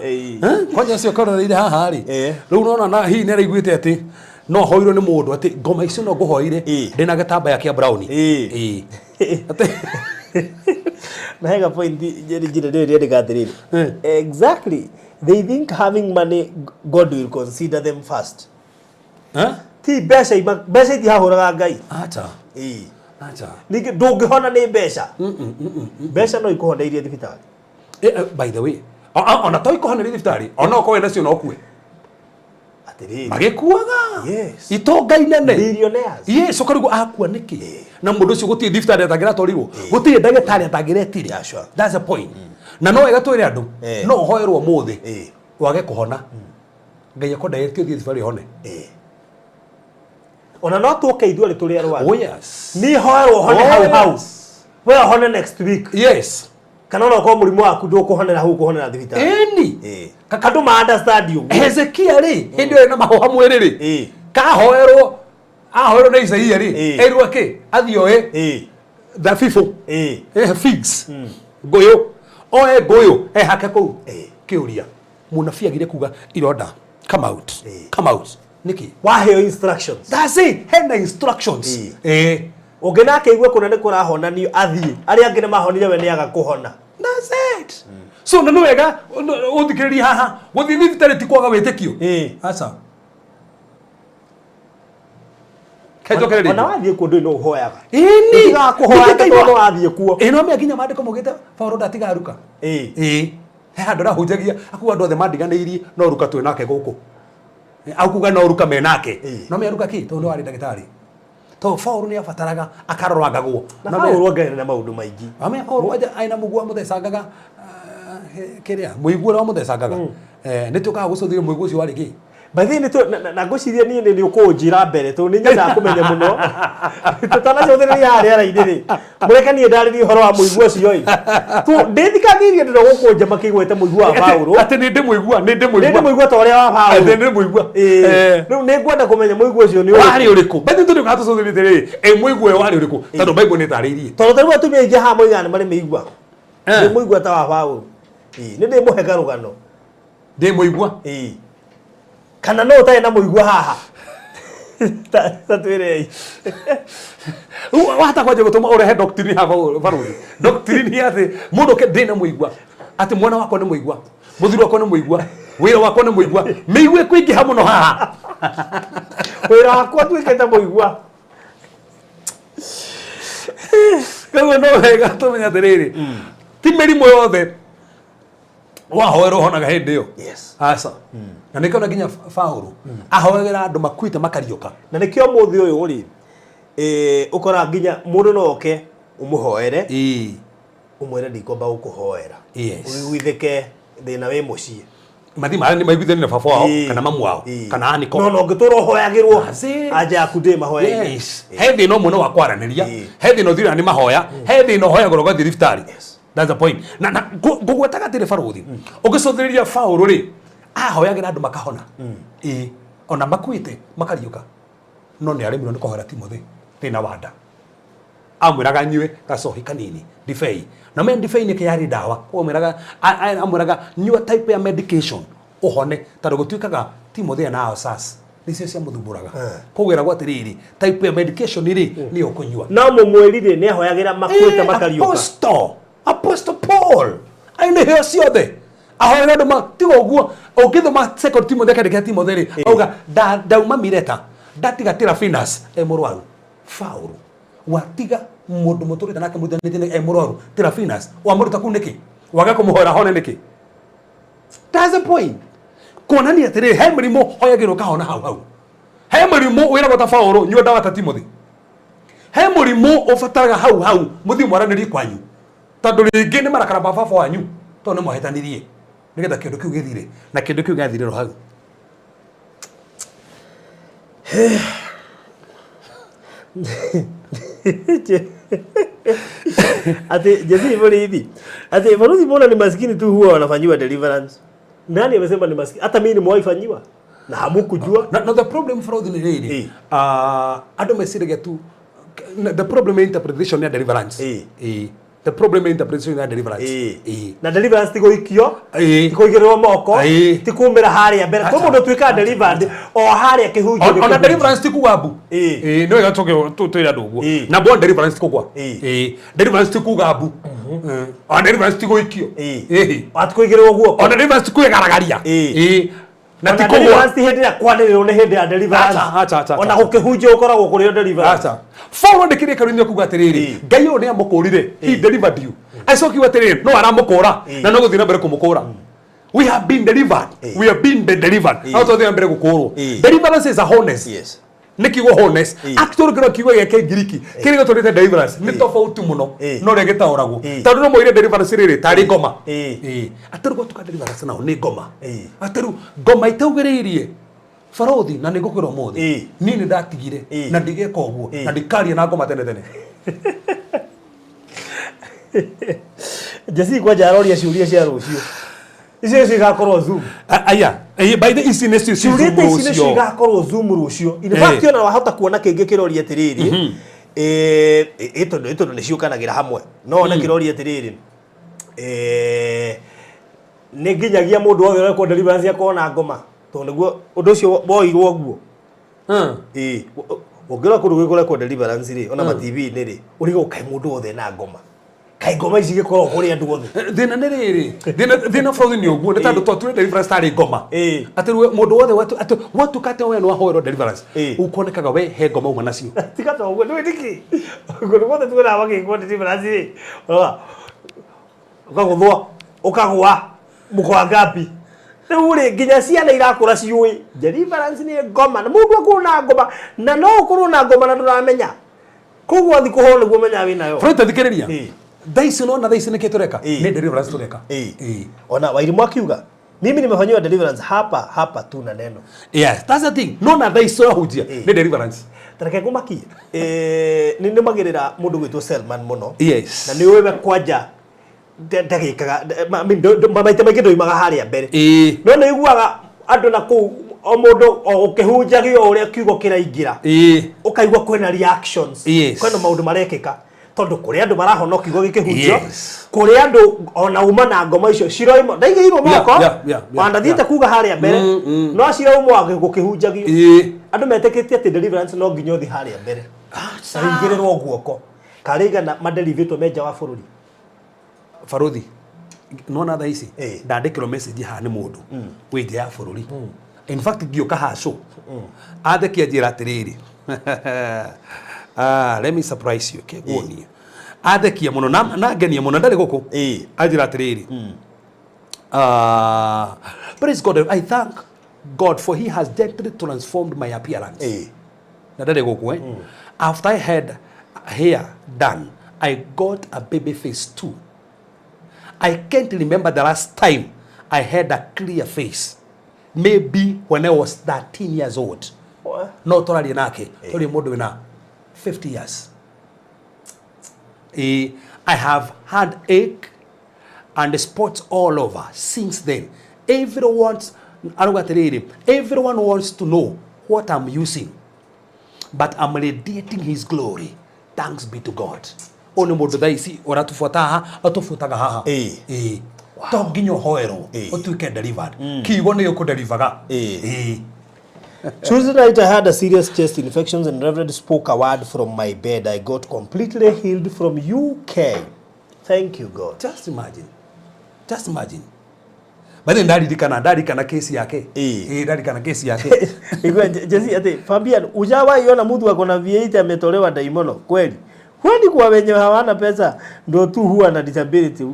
Kwaje sio kora ile haha ri. Riu unaona na hii nera iguite ati no hoiro ni mundu ati ngoma icio no nguhoire ndina gatamba ya kia brown. Na hega point jere ndio gathiriri. Exactly. They think having money God will consider them first. Ti besa ti hahuraga Ngai. Acha. Acha. Nige ndungihona ni besa. Besa no ikuhoneirie thibitari. By the way, ona to ikuhoneirie thibitari, ona ko wena cio no kuwe. Atiriri. Magikuaga. Yes. Itonga inene. Billionaires. Yes, ukarigo akua niki. Na mundu cio gutie thibitari atangira torirwo. Gutie ndagitari atangiretire. That's the point. Na no wega twire andu. No hoerwo muthi. Wage kuhona. Ngai akondairtio thibitari hone. Ona no tuke ithuĩ ri turi arwaru. Oh yes. Ni hoerwo hone hau. We hone next week. Yes. Kana no ko murimu waku ndukuhonera hu kuhonera thibitari. Eni. Kandu ma understand you. Hezekia ri hindi ena mahoha mwiri ri. Kahoerwo ahoerwo na Isaia ri. Erwa ke athioe. The fifo. Figs. Goyo. Oe goyo. Hake ku. Kiuria. Munabii agire kuga ironda. Come out. Come out. Niki waheo instructions. That's it. Hena instructions. Ungena keigwe kuna ni kurahona ni athie ari angine mahonire we ni aga kuhona. That's it. So no wega uthikiri haha guthi thibitari ti kwaga witikio. Acha. Kejo kere. Ona wathie kundu no hoyaga. Ni ga kuhoya to no wathie kuo. No me aginya mandiko mugite Paulo ndatigaruka. He handu rahunjagia akuwa andu othe mandiganeirie no ruka twe nake guku. Akuga no ruka menake no me ruka ki to no ari ndagitari to Paulo ni afataraga akarorwa ngagwo na Paulo ngaire na maundu maingi ame Paulo aja aina mugwa muthecangaga kiria muigura wa muthecangaga ni tukaga gucuthire muigwa ucio wari ki bathi ni to na ngociria ni ukunjira mbere to ni nyenda kumenya muno tutanacuthiriria haria raini ri murekanie ndariri horo wa muigwa ucio oi tu ndithikathirie ndiro gukunja makigwete muigwa wa Paulo ati ni ndi muigwa to ria wa Paulo ati ndi muigwa riu ni ngwenda kumenya muigwa ucio ni wari uriku bathi tu ndikatucuthiririe ri muigwa wari uriku tondu Bible ni taririe tondu tariu atumia ingi ha moigana mari meigwa ni muigwa ta wa Paulo ni ndi muheka rugano ndi muigwa kana no utai na muigwa haha tatwirei wahata kwaje gutuma urehe doctrine hafa Faruthi doctrine ati mundu ke ndina muigwa ati mwana wako ni muigwa muthuri wako ni muigwa wira wako ni muigwa meigwe kwingi ha muno haha wira wako twikete muigwa kawe no wega tumenya atiriri ti mirimu yothe wahoerwo honaga hindi iyo. Yes. Asa. Na nikona ginya Paulo ahoegera andu makuite makariuka. Na nikio muthi uyu uri ukora ginya mundu no oke umuhoere. Umwere ndikomba gukuhoera. Yes. Withike thina wi mucii. Mathi mara ni maiguithani na baba wao kana mamu wao kana aniko. No ngitura hoyagirwo. Aja akude mahoya. Yes. He thina muno wa kwaraniria. He thina thira ni mahoya. He thina hoyagirwo gwa thirifitari. Yes. That's the point. Na gugwetaga tire Faruthi. Ugicuthiriria Paulo ri ahoyagira andu makahona. Ona makuite makariuka. No ni ari muno ni kuhora Timothy thina wanda. amwiraga nyue gacohi kanini ndibei na me ndibei nä kä yarä ndawa amwiraga nyua type ya medication uhone tondå gå tuikaga Timothy na Osas nicio cia muthumburaga kugwira gwa tiriri type ya medication iri ni ukunyua na mumwirire ni ahoyagira makwita makariuka Apostle Paul aine heo ciothe ahoyaga andu matiga uguo ukithoma 2 Timothy akandika Timothy ri auga ndauma Mireta ndatiga Tirafinas murwaru Paulo watiga mundu muturite nake muthanite murwaru Tirafinas wamuruta ku niki waga kumuhora hone niki that's the point kuonania atiri he murimo oyagirwo kahona hau he murimo wira ta Paulo nyua ndawa ta Timothy he murimo ufataraga hau muthi mwaraniri kwanyu tondu ringi ni marakara baba wanyu to ni mwahetanirie nigetha kindu kiu githire na kindu kiu gathire ro hau ati Jesse Bolithi ati Bolithi mbona ni maskini tu huwa wanafanyiwa deliverance. Nani amesema ni maskini? Hata mimi nimewaifanyiwa na hamukujua. Na the problem fraud ni nini? Ado mesirege tu the problem interpretation ya deliverance. The problem interpretation ya deliverance. Na deliverance tiko ikio, tiko igirwo moko, tikumira haria mbere. Kwa mundu twika delivered o haria kihunjo. Ona deliverance tikugabu. No ya toke twira nduguo. Na bo deliverance tikugwa. Deliverance tikugabu. Ona deliverance tiko ikio. Atiko igirwo guoko. Ona deliverance tikugaragaria. Na tikugwa hindira kwanirwo ni hindi ya deliverance. Ona gukihunjo ukoragwo kuri deliverance. Paulo ndikire karunya kuga atiriri Ngai uyu ni amukurire he delivered you aicoki atiriri no aramukura na no guthina mbere kumukura we have been delivered we have been delivered out of the mbere gukurwo deliverance is a wholeness yes nikigo wholeness actually kiro kigo yake ngiriki kiri gotorite deliverance ni tofauti muno no regetauragwo tondu no moire deliverance riri tari ngoma atiru gotuka deliverance nao ni ngoma atiru ngoma itaugiririe Farodhi na nigukiro mothe nini ndatigire na ndigeka uguo na ndikaria na ngoma tene Jesse kwa jaroria ciuria cia rucio icio cigakorwo zoom aya by the incident ciuria icio cigakorwo zoom rucio in fact ona wahota kuona kingi kiroria tiriri ito ni ciukanagira hamwe no ona kiroria tiriri ni nginyagia mundu wothe ureko deliverance akona ngoma tonduo undu ucio boirwo guo ongira kundu gwikore deliverance ri ona ma TV ni ri urigo kai mundu wothe na ngoma kai ngoma ici gikorwo kuri andu wothe thina ni riri thina fraud ni oguo ndandu twatire deliverance tari ngoma ati mundu wothe watu kate we no ahoero deliverance ukonekaga we he ngoma uma nacio tikata oguo ni ndiki kundu wothe twira bagikwo deliverance ri ukagwa mukwa ngapi uri nginya ciana irakura ciui deliverance ni ngoma na mundu akuna ngoma na no ukuru na ngoma na nduramenya kugwa thi kuhona niguo menya wina yo Fred thikiriria daisi no na daisi ni kitureka ni deliverance tureka ona Wairimu akiuga mimi nimefanyiwa deliverance hapa tu na neno yes that's the thing no na daisi so hujia ni deliverance tareke kumaki ni magirira mundu gwitwo Selman muno yes na ni wewe kwanja ndagikaga maite maingi ndoimaga haria mbere no ni iguaga andu na ku o mundu ukihunjagio uria kiugo kiraingira ukaigua kwena reactions kwena maundu marekika tondu kuri andu marahona kiugo gikihunjio kuri andu ona uma na ngoma icio ciroimo ndaigirwo moko wanda thiete kuga haria mbere no ciroimo gukihunjagio andu meteketie ati deliverance no nginyo thi haria mbere saingirerwo guoko kariga na madelivator meja wa bururi Farodhi nona tha ici ndandikirwo message ha ni mundu wije ya bururi in fact ngioka haco athekia njira atiriri let me surprise you kiguonie athekia muno na ngenia muno ndari guku ajira atiriri praise God I thank God for he has gently transformed my appearance na ndari guku after I had hair done I got a baby face too. I can't remember the last time I had a clear face. Maybe when I was 13 years old. No, torali nake. Tori modu wina 50 years. I have had ache and spots all over since then. Everyone wants to know what I'm using. But I'm radiating his glory. thanks be to God. One mundu thaisi oratufuata haha atufuataga haha to nginya hoero utuike delivered kiugo ni ukudelivaga Tuesday night I had a serious chest infections and Reverend spoke a word from my bed. I got completely healed from UK. Thank you God. Just imagine. Bado ndarikana kesi yake. Ndarikana kesi yake. Igwe Jesse ate Fabian ujawahi ona mtu ako na V8 ametolewa daimono kweli? Kwani kwa wenye hawana pesa ndio tu huwa na disability.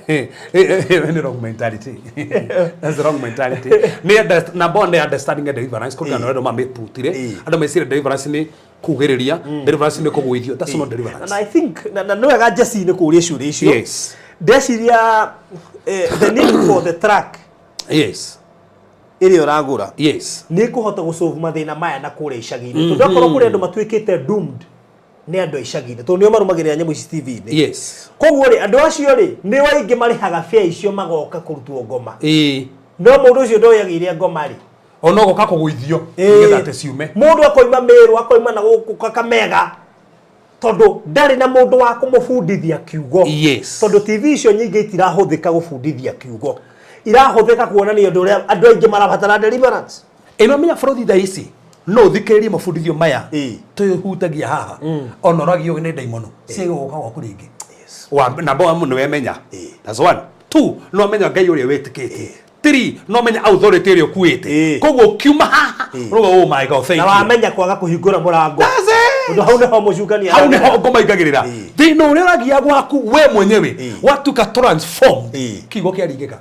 Any wrong mentality. That's the wrong mentality. Na bonde understanding the deliverance ko kana ndo mameputire. Ando mesire deliverance ni kugiriria, deliverance ni kugwithio. That's not deliverance. And I think na no ga Jesse ni kuria shuri icio. Yes. Deciria the need for the track. Yes. Iri uragura. Yes. Ni kuhota gusolve mathina maya na kuria icagi-ini. Tondokoro kuri andu matuikite doomed. Ni andu icagi-ini. To nio marumagirira nyamu ici TV-ini. Yes. Koguo ri andu acio ri ni waingi marihaga fare icio magoka kurutwo ngoma. No mundu ucio ndoyagire ngoma ri. Ono goka kugwithio nigetha ate ciume. Mundu akoima Meru akoima na guku Kakamega. Tondu ndari na mundu wa kumufundithia kiugo. Yes. Tondu TV icio nyingi itirahuthika gufundithia kiugo. Irahuthika kuonania ndu ria andu aingi marabatara deliverance. Ino menya bũrũri thaa ici no thikĩrĩrie mabundithio maya twĩhutagia haha onoragio nĩ ndaimono cigũka gwaku rĩngĩ namba one nĩ wemenya that's one two no menya Ngai ũrĩa wĩtĩkĩtie three no menya authority ĩrĩa ũkuĩte koguo kiuma haha oh my God thank you na wamenya kwaga kũhingũra mũrango ndu hau nĩho mũcukania hau nĩho ngoma ingagĩrĩra thĩna ũrĩa ũragia gwaku we mwenyewe watuka transform kiugo kĩaringĩka.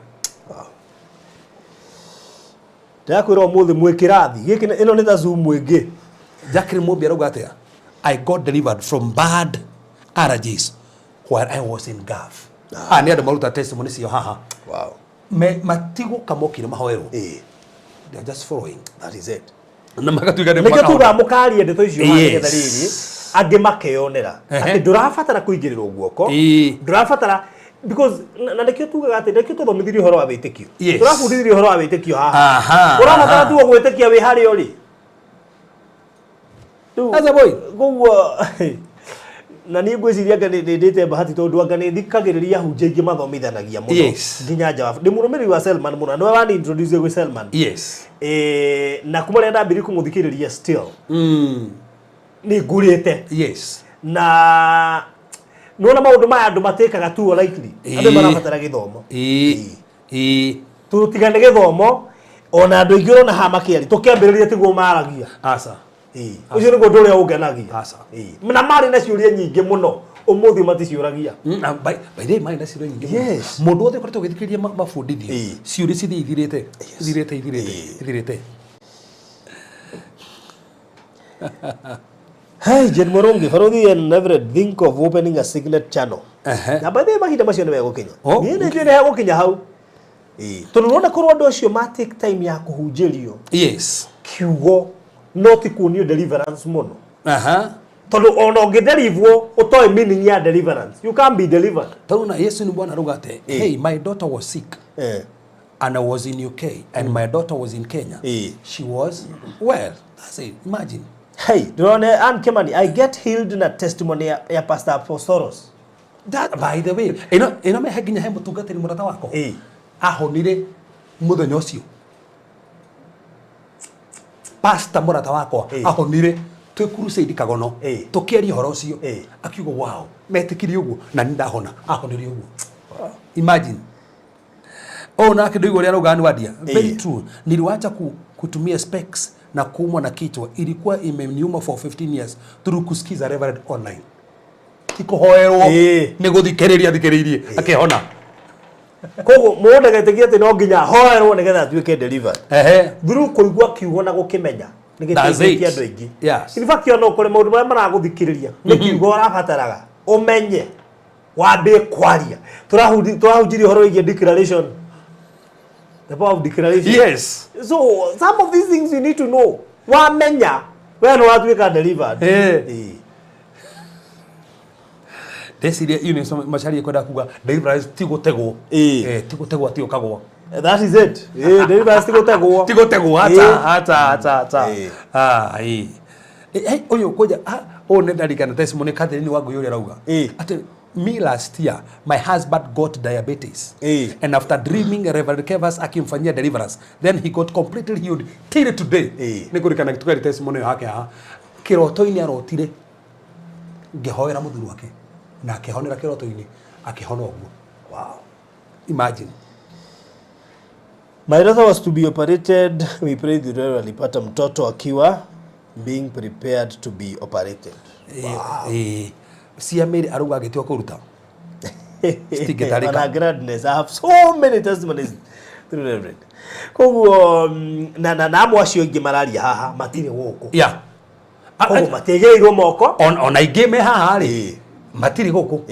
Ndakwira umuthi mwikirathi giki ino ni ta Zoom mwingi Jacqueline Mobia rauga atia I got delivered from bad allergies while I was in Gulf. Ni andu maruta testimony cio haha. Wow. Matigo kamokire mahoero. They are just following. That is it. Na magatuiga nä kä tuga må karia ndeto icio magetha rä rä angä makeyonera atä ndå rabatara kå ingä rä rwo guoko ndå rabatara because na nä kä tugaga atä nä kä tå thomithirie å horo wa wä tä kio tå rabundithirie å horo wa wä tä kio haha å rabatara tu gwä tä kia wä harä o rä koguo na niä ngwä ciria anga nä ndä te bahati tondå anga nä thikagä rä ria hunjia ingä mathomithanagia må no nginya nja ndä må rå mä rä wa Selman må no nä wani introduce gwä Selman na kuma rä a ndambä rie kå må thikä rä ria still nä ngå rä te na nona maundu maya andu matekaga tu likely andu marabatara githomo turutigane githomo ona andu ingi rona ha makiari tukiambiriria tiguo maragia asa ucio niguo ndu uria ungenagia asa na mari na ciuria nyingi muno umuthi maticiuragia by the mari na ciuria nyingi mundu othe koretwo githikiria mabundithio ciuria cithi ithirite Hey, Jen Morongi, Farodhi and never think of opening a Signet channel. Na by the way, mahita masio na Kenya. Ni ndio na Kenya hau. Tunaona korwo andu acio ma take time ya kuhunjirio. Kiugo no ti kunio deliverance muno. Tondu ona ungiderivwo utoe meaning ya deliverance. You can't be delivered. Tuna Yesu ni Bwana rugate. Hey, my daughter was sick. And I was in UK and my daughter was in Kenya. She was well. That's it. Imagine. Hey, Drone and Kemani, I get healed na testimony ya Pastor Apostolos. That by the way, ino me haginya he mutungatiri murata wako. Ahonire muthenya ucio. Pastor murata wako ahonire twi crusade kagono. Tukiaria horo ucio. Akiugo wow, metikiri uguo na ndahona ahonire uguo. Imagine. Na kidogo ria rugani wadia. Very true. Niliwacha kutumia specs na kuumwa na kichwa ilikuwa imeniuma for 15 years through kusikiza Reverend online. Kikuhoerwo ni guthikiririe akihona. Koguo mundu agetikia ati no nginya hoerwo nigetha atuike deliver. Through kuigua kiugo na gukimenya nigiteithia andu aingi. In fact yo no kore maundu mara maraguthikiriria ni kiugo rabataraga umenye wambe kwaria turahunjirie horo igi declaration. The power of declaration. So some of these things you need to know. Wamenya when we can deliver. Desiria yuni so machari kwenda kuga deliverance tigotegwo. Tigotegwo ati okagwo. That is it. Deliverance tigotegwo. Tigotegwo hata. Oyo koja ne ndarikana testimony Catherine wangu yule rauga. Ati me last year my husband got diabetes. And after dreaming Reverend Kevas akimfanyia deliverance, then he got completely healed till today. Nikurikana kitukari testimony yake kiroto-ini arotire ngehoera muthuri wake na akihonera kiroto-ini akihona uguo. Wow. Imagine. My daughter was to be operated. We prayed the Lord alipata mtoto akiwa being prepared to be operated. Wow. Sia Mary aruga agitiwa kuruta. Stigetarika. Gladness. I have so many testimonies through Reverend. Koguo na mwacio ingi mararia haha matire guku. Yeah. Koguo mategeirwo moko. Ona igeme haha ri. Matire guku.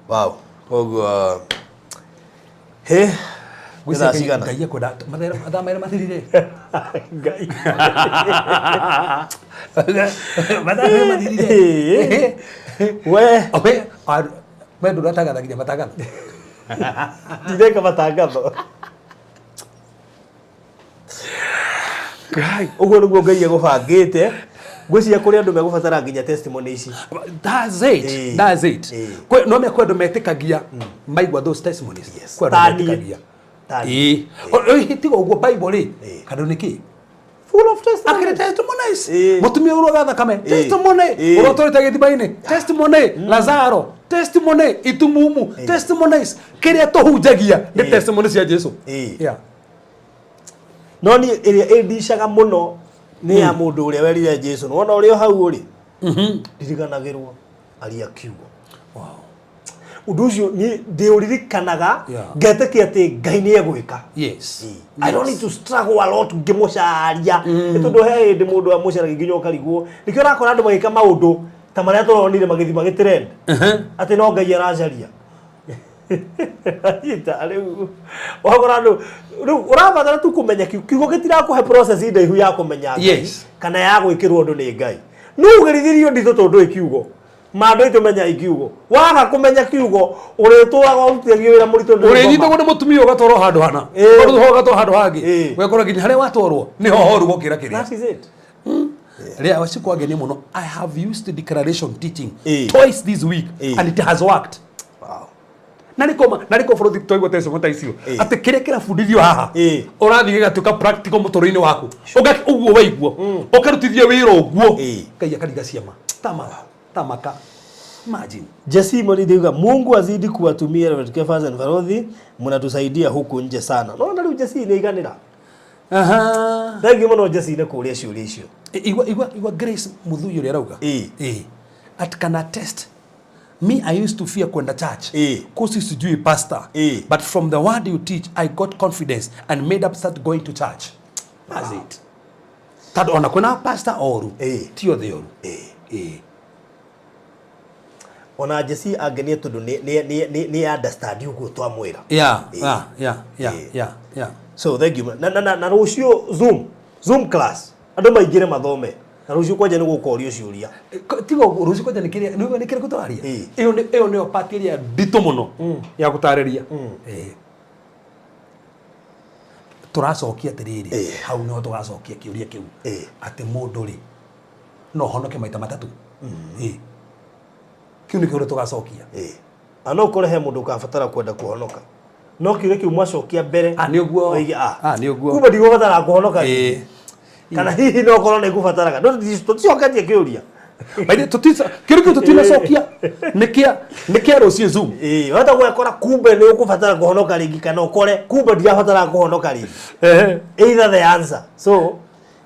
Wow. Koguo he Wisa ngai yakoda mathamaire mathirire ngai mathamaire mathirire we ndo ratagathagia matangatho ndeka matangatho ngai uguo niguo ngai egubangite gwiciria kuri andu megubatara nginya testimony ici. That's it. Kwe no me kwedo metikagia maigwa those testimonies. Kwedo metikagia. Hitigo uguo Bible ri kado niki full of testimonies. Akire testimonies. Mutumia uroga thakame testimony. Urotorete githibaini testimony. Lazaro testimony. Itumumu testimonies. Kiria tohunjagia ni testimonies ya Jesu. Yeah. No ni iria edishaga muno ni ya mundu uria werire Jesu. Wona urio hau uri ndiriganagirwo ari akiugo. Wow. Undu ucio ni ndiuririkanaga ngetekia ati Ngai ni egwika. Yes. I don't need to struggle a lot ngimucaria tondu he ndi mundu amucaragia nginya ukarigwo nikio rakora andu magika maundu ta maria turonire magithi magitrend ati no Ngai aracaria ita riu wakora andu urabatara tu kumenya kiugo gitirakuhe process ndaihu ya kumenya Ngai kana ya gwikirwo undu ni Ngai nu ugerithirio ndito tondu ikiugo mando itumenya ikiugo waga kumenya kiugo urituraga urutithagio wira muritu ndu urinyita gundu mutumia ugatoro handu hana urutho ugatoro handu hangi wekora nginya haria watwarwo ni horu gukira kiria. That is it. Ria wasiku ageni muno. I have used declaration teaching twice this week and it has worked. Wow. Nariko frothi toigo teso mota icio ati kiria kira fundithio haha urathi gatuka practical mutoro-ini waku uguo waiguo ukarutithia wira uguo Ngai akariga ciama tamaka. Imagine. Jesse Molidiga, Mungu azidi kuwatumia Reverend Kevas and Varodhi, mnatusaidia huku nje sana. Naona leo Jesse ni iganira. Thank you muno Jesse ne kuria ciuria icio. Igwa Grace Muthuyo ri arauga. At can attest. Me, I used to fear kwenda church. Kosi sijui pastor. But from the word you teach, I got confidence and made up start going to church. That's it. Tado ona kuna pastor oru. Tio the oru. Ona Jesse agenie tondu ni understand uguo twamwira. Yeah. So thank you. Na rucio Zoom class. Andu maingire mathome. Na rucio kwanja ni gukorio ciuria. Tigo rucio kwanja ni kire gutwaria. Iyo ni opatiria ndito muno ya gutareria. Turacokia atiriri. Hau no tugacokia kiuria kiu. Ati mundu ri no honoke maita matatu. Kiu ni kiuria tugacokia. Ano kore he mundu kabatara kwenda kuhonoka. No kiuria kiu mwacokia mbere. Ni uguo. Ni uguo. Kumbe ndigo batara kuhonoka. Kana hihi no korona igubataraga. No tuticoketie kiuria. Baide tutisa kiuria tutinacokia. Nikia rucio Zoom. Wata gwekora kumbe ni ukubatara kuhonoka ringi kana ukore kumbe ndiabatara kuhonoka ringi. Either the answer. So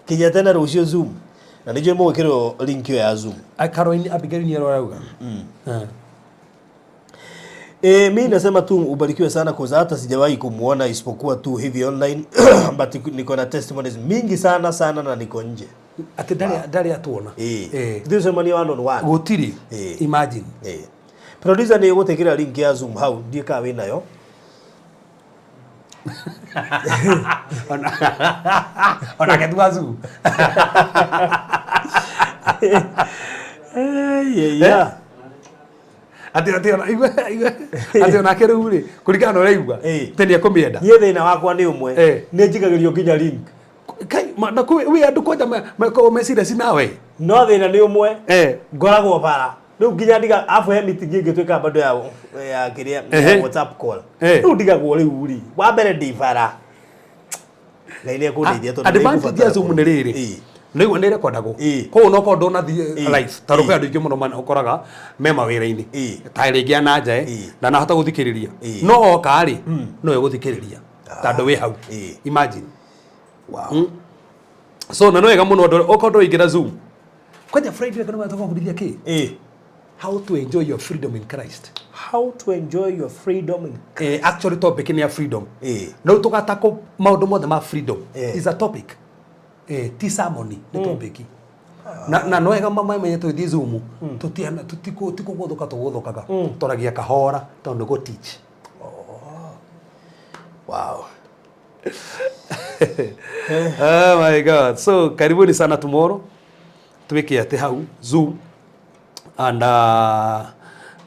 kinya tena rucio Zoom. Na nije mwekero link ya Zoom. Caroline Abigail ni arauga. Mimi nasema tu ubarikiwe sana kwa hata sijawahi kumuona isipokuwa tu hivi online but niko na testimonies mingi sana na niko nje. Ati ndari atuona. This is money one on one. Gutiri. Imagine. Producer ni gutekira link ya Zoom hau ndie ka we nayo. Ona ketua Zoom. Yeah. Ati ona keru ri kurigana uraigua tenia kumienda nie thina wakwa ni umwe ni njigagirio nginya link kai na we andu koja mecira cinawe no thina ni umwe ngoragwo bara riu nginya ndiga afu he meeting ingituika bado ya kiria WhatsApp call riu ndigagwo riu ri wa mbere ndi bara na ile kundeithia tondu advantage ya Zoom ni riri nigu ni rekordago ko no ko ndona live taruka andu ingi muno man ukoraga mema wira-ini ta ringi na nja na nahota guthikiriria no oka ri no guthikiriria tando we hau imagine wow so na no ega muno okondo ingira Zoom kwaja Friday kana matoka kudiria ki how to enjoy your freedom in Christ. How to enjoy your freedom in Christ. Actually topic ni ya freedom. No tukatako maundu mothe ma freedom is a topic. Ti sermon ni topic. Na no ega mama menye to thi Zoom. Tutiana tutiko guthuka tuguthukaga. Toragia kahora tondu go teach. Wow. Oh my God. So karibuni sana tomorrow. Tuweke ate hau Zoom. And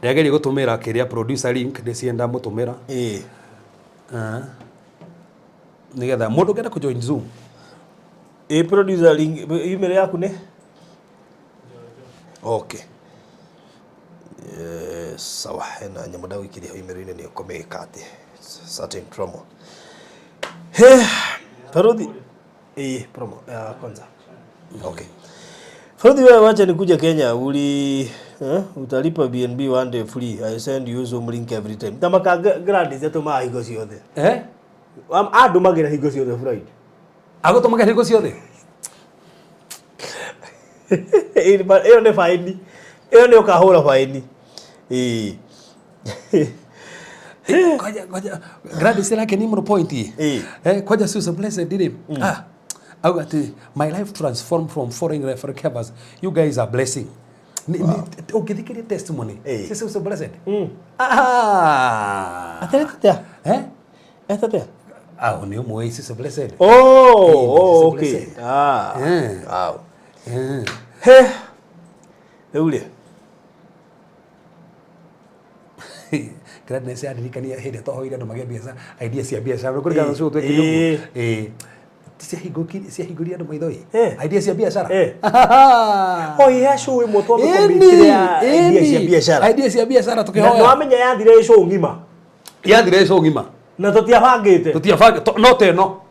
ndageri gutumira kiria producer link ndicienda mutumira nigetha mundu ngenda ku join Zoom producer link email yaku ni okay sawa na nyamuda wikiria email ni ukomeka ati certain promo Farudi promo kwanza okay Farudi wewe wacha nikuja Kenya utalipa BNB one day free. I send you Zoom link every time. Tamaka grandi zetu ma higo ciothe. Adu magira higo ciothe Friday. Ago to magira higo ciothe. Iyo ne faini. Iyo ne ukahura faini. Kwaja grandi sila ke ni mo point kwaja so blessed did him. My life transformed from foreign covers. You guys are blessing. Ukithikiria testimony. Sisi so blessed. Atete. Atete. Ni umwe sisi blessed. Oh, okay. Wow. Eule. Grad nese adirikania hede to hoira ndo magia biashara, ideas ya biashara. Kuri gaza sio tweke sia higuria ndo maithoi ideas ya biashara ya show we moto kombitia ideas ya biashara tukihoya no amenya yathire show ngima na tutiabangite no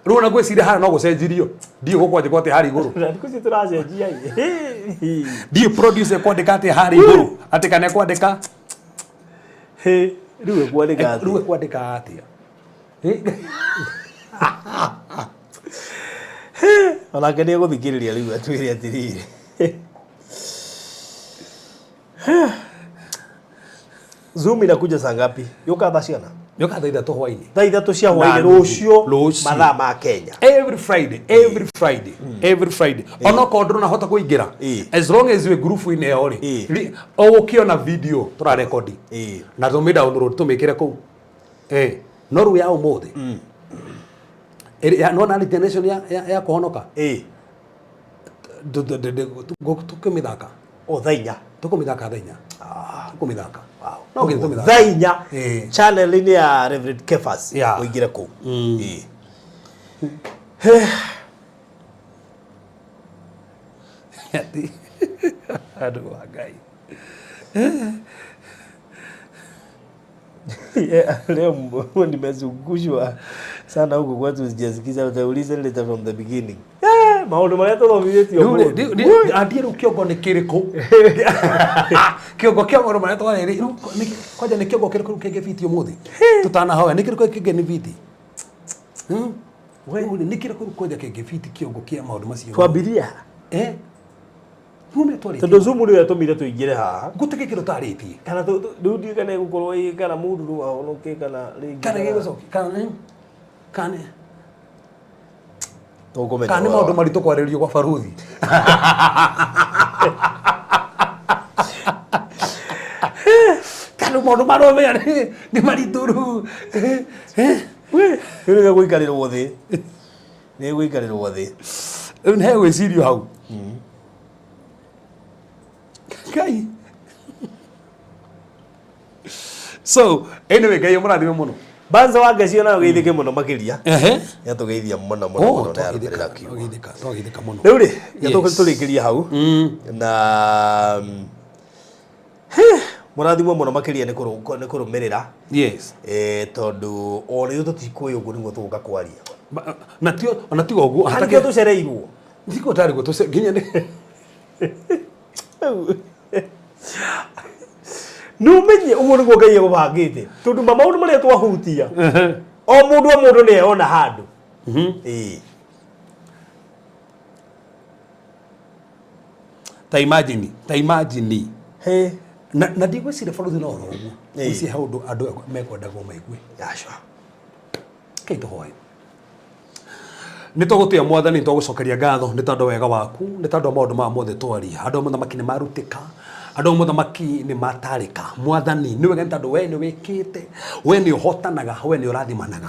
riu na gwiciria hara no gucenjirio ndio gukwaje kwate hari iguru ndikuci turacenjia ndio producer kwandika ati hari iguru ati kana kwandika riu kwandika atia Onake ni guthikiriria riu atwire atiriri Zoom inakuja saa ngapi? Yoka basiana. Yoka thaa 3 hwaini. Thaa 3 cia hwaini rucio mathaa ma Kenya. Every Friday. Ono kodro na hota kuingira. As long as we group in ori. Ukiona video tura record. Na tume download tumekire ku. No ru ya umuthi. No na generation ya kuhonoka. Tukumithaka. Thainya. Tukumithaka thainya. Tukumithaka. Wow. No githumithaka. Thainya. Channel ni ya Reverend Kefas. Uingire ku. Aduh wagai. Leo nimezungushwa sana huko kwetu sijasikiza utauliza leta from the beginning. Maundu maria tuthomithitio Adiru kiongo ni kiriku. Kiongo kia maundu maria twareri kwaja ni kiongo kiriku kenge fiti umuthi. Tutana hawa ni kiriku kenge ni fiti. Wewe ni kiriku kwaja kenge fiti kiongo kia maundu macio. Twambiria. Rume twari. Tondu Zoom ni yatumire tuingire haha. Gutike kiro taritie. Kana ndio kana gukorwo kana mundu ru ahonoke kana ringi. Kana gigocoki kana Tukumenya. Kana maundu maritu kwaririo kwa baruthi. Kana maundu maromea ni marituru. Ni guikarirwo thi. Ni guikarirwo thi. Ne gwicirio hau. So, anyway, Ngai murathime muno. Banza wagacio na geithike muno makiria. Ehe. Ya tugeithia muno muno na yarukira kiugo. Twageithika muno. Riu ri, ya tulikiria hau. Na murathimwo muno makiria ni kurumirira. Yes. Tondu o riu tutikuyo uguo niguo tuguka kwaria. Na tio uguo hatake tucereirwo. Ndiko tari go tuce ginya ni. Numenye uguo niguo Ngai egubangite. Tondu maundu maria twahutia. O mundu ni ona handu. Ta imagine. He. Na ndigwicire bũrũri no ro ũguo. Ici haundu andu mekwendagwo maigue. Yashwa. Kaito hoye. Nitũgũtĩa Mwathani, nitũgũcokeria ngatho nĩ tondũ wega waku, nĩ tondũ maũndũ ma mothe twaria. Andũ muthamaki nĩ marutĩka, andũ muthamaki nĩ matarĩka. Mwathani nĩ wega nĩ tondũ we nĩ wĩkĩte, we nĩ ũhotanaga, we nĩ ũrathimanaga.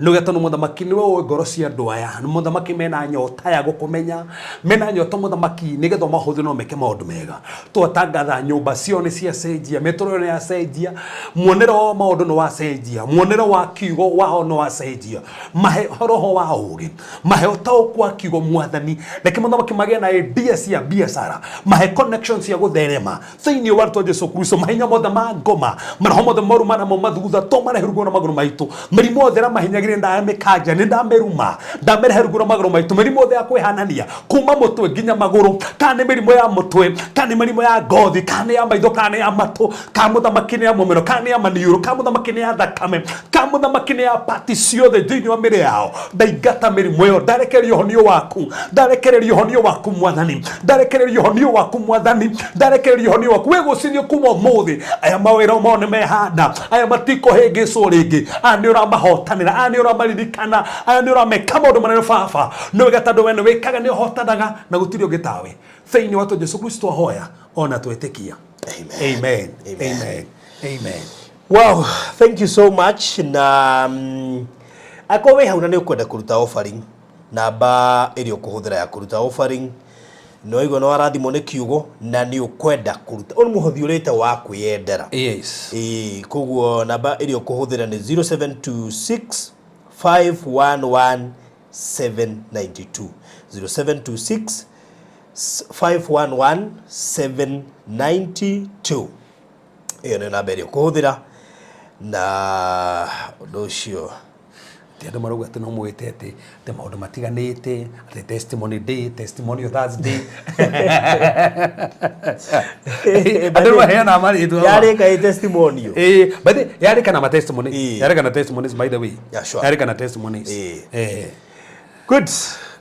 Nĩ wega tondũ muthamaki nĩ we ngoro cia andũ aya, nĩ muthamaki mena nyota ya gũkũmenya, mena nyota muthamaki nĩgetha mahũthĩre no meke maũndũ mega. Twatangatha nyũmba cio nĩ ciacenjia, mĩtũrĩre nĩ yacenjia, muonere wa maũndũ nĩ wacenjia, muonere wa kiugo wao nĩ wacenjia. Mahe roho wa ũũgĩ, mahe ũtaũku wa kiugo Mwathani, reke muthamaki magĩe na idea cia biacara, mahe connections cia gũtherema thĩinĩ wa rĩtwa Jesũ Kristo, mahenya mothe ma ngoma, maroho mothe moru manamo mathutha to mareherugwo na magũrũ maitũ, mĩrimũ yothe ĩrĩa mahinyagĩrĩria ndamĩkanja nĩ ndamĩruma, ndamereherugwo na magũrũ maitũ, mĩrimũ yothe ya kwĩhanania kuma mũtwe nginya magũrũ, kana nĩ mĩrimũ ya mũtwe, kana nĩ mĩrimũ ya ngothi, kana ya maitho, kana ya matũ, kana mũthamaki nĩ ya mũmero, kana ya maniũrũ, kana mũthamaki nĩ ya thakame, kana mũthamaki nĩ ya pati ciothe thĩinĩ wa mĩrĩ yao, ndaingata mĩrimũ ĩyo, ndarekereria ũhonio waku, ndarekereria ũhonio waku Mwathani, ndarekereria ũhonio waku Mwathani, ndarekereria ũhonio waku, we gũcinio kuma ũmũthĩ, aya mawĩra mao nĩ mehanda, aya matikũhĩngĩcwo rĩngĩ, aya nĩ ũramahotanĩra, aya nĩ ũramaririkana, aya nĩ ũrameka maũndũ manene Baba, nĩ wega tondũ we nĩ wĩkaga nĩ ũhotanaga na gũtirĩ ũngĩ tawe, thĩinĩ wa Jesũ Kristo twahoya ona twĩtĩkia. Amen. Amen. Amen. Wow, thank you so much. Na akorwo wĩ hau na nĩ ũkwenda kũruta offering, namba ĩrĩa ũkũhũthĩra ya kũruta offering, no igwa no arathimwo nĩ kiugo na nĩ ũkwenda kũruta, nĩ mũhothi ũrĩte wa kwĩyendera. Yes. Koguo namba ĩrĩa ũkũhũthĩra nĩ 0726 511 792 0726 511 792. Iyo nĩ namba ĩrĩa ũkũhũthĩra, na ũndũ ũcio Andũ marauga atĩ no mwĩte atĩ maũndũ matiganĩte, atĩ testimony day, testimony Thursday. Andũ maheana marĩtwa. Yarĩka testimonial. But yarĩka na testimony. Yarĩka na testimonies by the way. Yeah, sure. Yarĩka na testimonies. Good.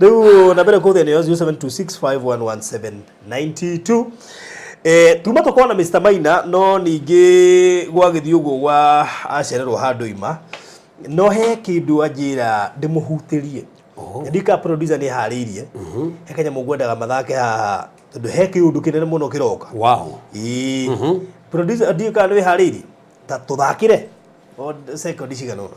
Rĩu namba ĩrĩa ũkũhũthĩra nĩyo 0726511792. Tuma tũkorwo na Mr. Maina, no ningĩ gwagĩthiĩ ũguo gwa acererwo handũ ima, no he kĩndũ anjĩra ndĩmũhutĩrie. Ndika producer nĩ harĩirie, he kanyamũ ngwendaga mathake haha, tondũ he kĩũndũ kĩnene mũno kĩroka. Wow. Producer ndika nĩ harĩirie, ta tũthakĩre o second cigana ũna.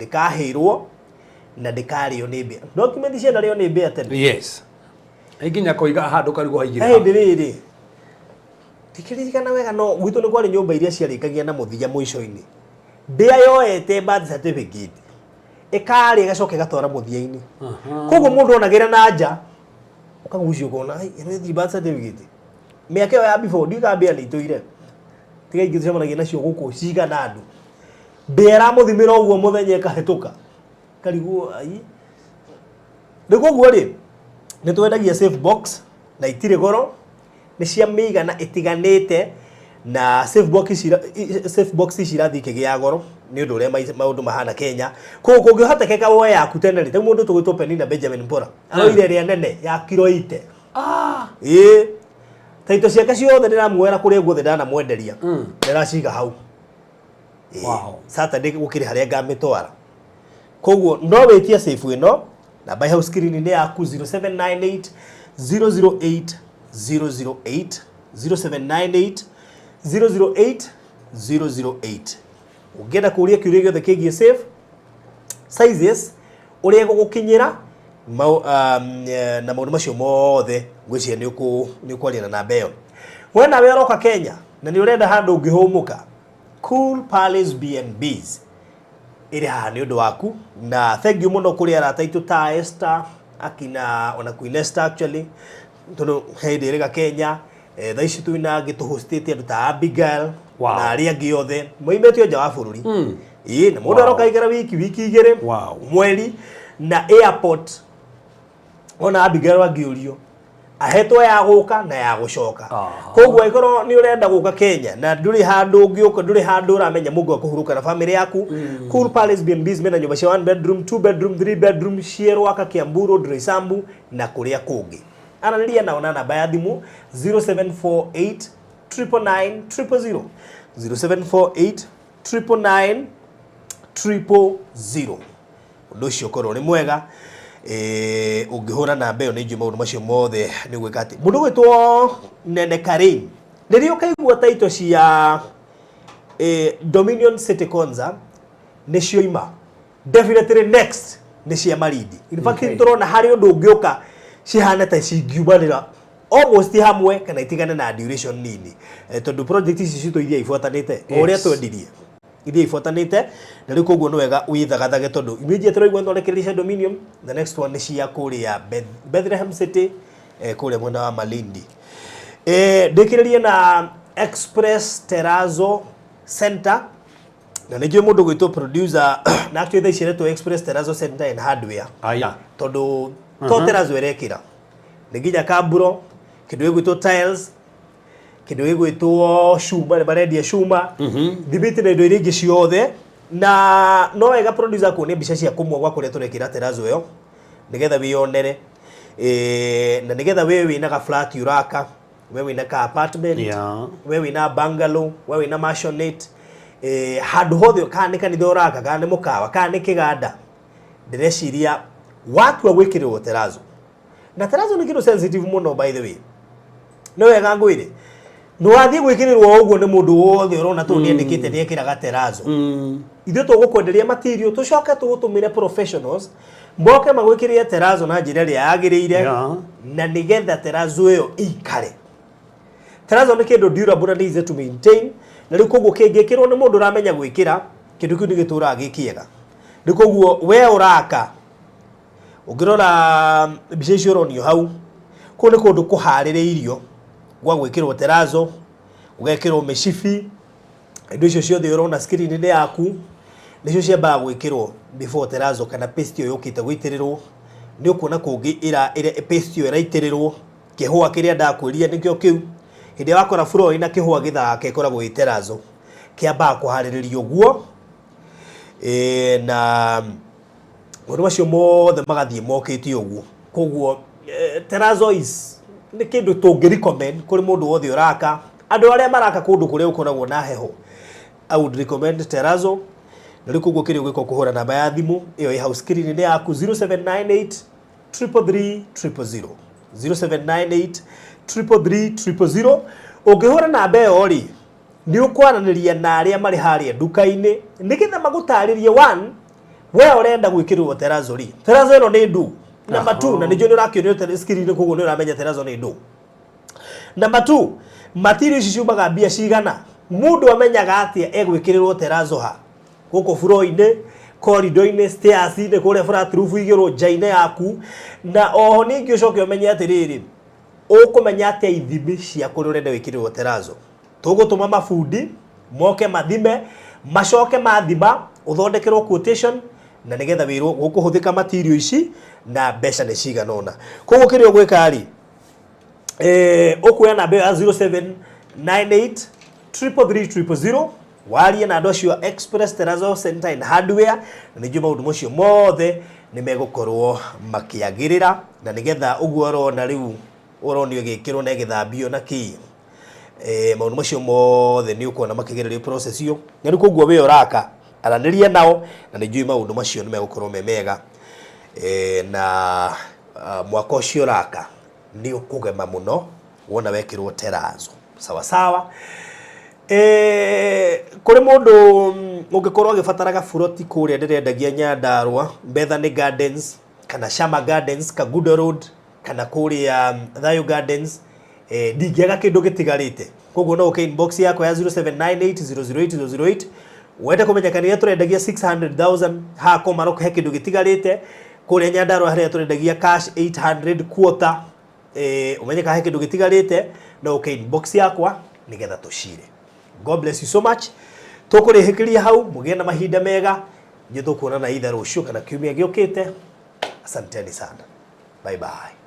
ndikahirwo na ndikario ni mbia document cia ndario ni mbia tene yes ikinya koiga handu karigo haigire ndiri tikiririkana wega no gwitu ni kwari nyumba iria ciarikagia na muthia mwico-ini ndia yoete birth certificate ikari gacoke gatwara muthia-ini koguo mundu onagira na nja ukagucio kona ino thi birth certificate miaka yo ya before ndikambia ni toire tiga ingĩ cemanagia nacio gũkũ cigana andu mbera muthimira ũguo muthenya ĩkahĩtũka karigwo ai rĩu ũguo rĩ nĩ twendagia safe box na itirĩ goro nĩ cia mĩigana ĩtiganĩte na safe box cirathiĩ ikĩgĩa goro nĩ ũndũ ũrĩa maũndũ mahana Kenya koguo kũngĩhotekeka woe yaku tene rĩ ta mũndũ tũgwĩtwo Penina Benjamin Mpora aroire ĩrĩa nene ya kiro 80 ĩĩ taito ciake ciothe ndĩramuoera kũrĩa guothe ndanamwenderia ndĩraciga hau Saturday gũkĩrĩ harĩa ngamĩtwara koguo no wĩtie safe ĩno namba ya screen nĩ yaku 0798 008 008 0798 008 008 ũngĩenda kũũria kĩũria gĩothe kĩgiĩ safe sizes ũrĩa gũgũkinyĩra na maũndũ macio mothe ngwĩciria nĩ ũkwaria na namba ĩyo we nawe ũroka Kenya na nĩ ũrenda handũ ũngĩhũmũka Cool Palace B&Bs ĩrĩ haha nĩ ũndũ waku na thank you mũno kũrĩ arata aitũ ta Esther akina ona Queen Esther actually tondũ hĩndĩ ĩrĩga Kenya thaa ici twĩna gĩtũhostĩte andũ ta Abigail na arĩa angĩ othe moimĩtio nja wa bũrũri ĩĩ na mũndũ aroka ikara wiki igĩrĩ mweri na airport ona Abigail angĩũrio ahetwo ya gũka na ya gũcoka koguo ikorwo nĩ ũrenda gũka Kenya na ndũrĩ handũ ũngĩũka ndũrĩ handũ ũramenya mũndũ akũhurũka na family yaku Cool Palace B&Bs mena nyũmba cia 1 bedroom 2 bedroom 3 bedroom Ciĩrwaka Kiambu Road Roysambu na kũrĩa kũngĩ aranĩria nao na namba ya thimũ 0748 999 000 0748 999 000 ũndũ ũcio korwo nĩ mwega ũngĩhũra namba ĩyo nĩ njũĩ maũndũ macio mothe nĩ gwĩka atĩ mũndũ gwĩtwo Nene Karin rĩrĩa ũkaigua taito cia Dominion City Concert nĩ cioima definitely next nĩ cia Malindi in fact tũrona harĩ ũndũ ũngĩũka cihana ta cingiumanĩra almost hamwe kana itigane na duration nini tondũ project ici citũ iria ibuatanĩte o ũrĩa twendirie iria ibuatanĩte na rĩu koguo nĩ wega ũithagathage tondũ immediate rĩu thondekereria Dominion the next one nĩ cia kũrĩa Bethlehem City kũrĩa mwena wa Malindi ndĩkĩrĩrie na Express Terrazzo Center na nĩjũĩ mũndũ gwĩtwo producer na actually thaa ici ĩretwo Express Terrazzo Center and Hardware tondũ to Terrazzo ĩrekĩra nĩ nginya kaburo kĩndũ gĩgwĩtwo tiles kĩndũ gĩgwĩtwo cuma barendia cuma thibiti na indo iria ingĩ ciothe na no wega producer kuonia mbica cia kũmwe kũrĩa tũrekĩra Terrazzo ĩyo nĩgetha wĩyonere na nĩgetha we wĩna ga flat ũraka we wĩna ka apartment we wĩna bungalow we wĩna mansionette handũ hothe kana nĩ kanitha ũraka kana nĩ mũkawa kana nĩ kĩganda ndĩreciria watua gwĩkĩrĩrwo Terrazzo na Terrazzo nĩ kĩndũ sensitive mũno by the way no wega ngwĩre nĩ wathiĩ gwĩkĩrĩrwo ũguo nĩ mũndũ wothe ũrona tũ nĩendĩkĩte nĩekĩraga Terrazzo ithuĩ tũgũkwenderia material tũcoke tũgũtũmĩre professionals moke magwĩkĩrĩre Terrazzo na njĩra ĩrĩa yagĩrĩire na nĩgetha Terrazzo ĩyo ikare Terrazzo nĩ kĩndũ durable na easy to maintain na rĩu koguo kĩngĩkĩrwo nĩ mũndũ ũramenya gwĩkĩra kĩndũ kĩu nĩ gĩtũraga gĩkĩega rĩu koguo we ũraka ũngĩrora mbica icio ũronio hau kũu nĩ kũndũ kũharĩrĩirio gwa gwĩkĩrwo Terrazzo ũgekĩrwo mĩcibi indo icio ciothe ũrona screen-inĩ yaku nĩcio ciambaga gwĩkĩrwo before Terrazzo kana paste ĩyo yũkĩte gũitĩrĩrwo nĩ ũkuona kũngĩ ĩrĩa paste ĩyo ĩraitĩrĩrwo kĩhũa kĩrĩa ndakwĩria nĩkĩo kĩu hĩndĩ wakora floor ĩna kĩhũa gĩthaka ĩkoragwo ĩ Terrazzo kĩambaga kũharĩrĩrio guo na ũndũ macio mothe magathiĩ mokĩte ũguo koguo Terrazzo is nĩ kĩndũ tũngĩ recommend kũrĩ mũndũ wothe ũraka andũ arĩa maraka kũndũ kũrĩa ũkoragwo na heho I would recommend Terrazzo na rĩu koguo kĩrĩa ũgĩka kũhũra namba ya thimũ ĩyo ĩ hau screen-inĩ yaku 0798 333 000 0798 333 000 ũngĩhũra namba ĩyo rĩ nĩ ũkwaranĩria na arĩa marĩ harĩa nduka-inĩ nĩgetha magũtarĩrie one we urenda gwikirwo terrazzo ri terrazzo ino ni ndu number 2 na nijo ni urakionio screen koguo ni uramenya terrazzo ni ndu number 2 material ciumaga mbia cigana mundu amenyaga atia egwikirirwo terrazzo ha guko floor-ine corridor-ine stairs-ine kuria flat roof igiro nja-ine yaku na oho ningi ucoke umenye atiriri ukumenya atia ithimi cia kuria urenda wikirirwo terrazzo tugutuma mafundi moke mathime macoke mathima uthondekerwo quotation na nigetha wirwo gukuhuthika material ici na mbeca ni cigana ona koguo kirio gwika ari ukuya namba ya 0798 33300 warie na andu acio Express Terrazzo Center and Hardware na nĩ maundu macio mothe nĩ megukorwo makiagirira na nigetha uguo rona riu uronio gikirwo na githambio na ki maundu macio mothe ni ukona makigererio process iyo na riu koguo we uraka araniria nao na nĩ maundu macio nĩ megukorwo memega na mwaka ucio uraka ni ukugema muno wona wekirwo terrazzo sawa sawa kuri mundu ungikorwo agibataraga furoti kuria ndirendagia Nyandarua Bethany Gardens kana Shama Gardens Kagudo Road kana kuria Thayo Gardens ndingiaga kindu gitigarite koguo no uke inbox yako ya 0798008008 wende kumenyekania turendagia 600,000 hako maroko he kindu gitigarite kuria Nyandarua haria turendagia cash 800 quarter umenyeka he kindu gitigarite no uke inbox yakwa nigetha tushire. God bless you so much. Tukurihikiria hau mugie na mahinda mega. Nje tukuonana either rucio kana kiumia giukite. Asanteni sana. Bye bye.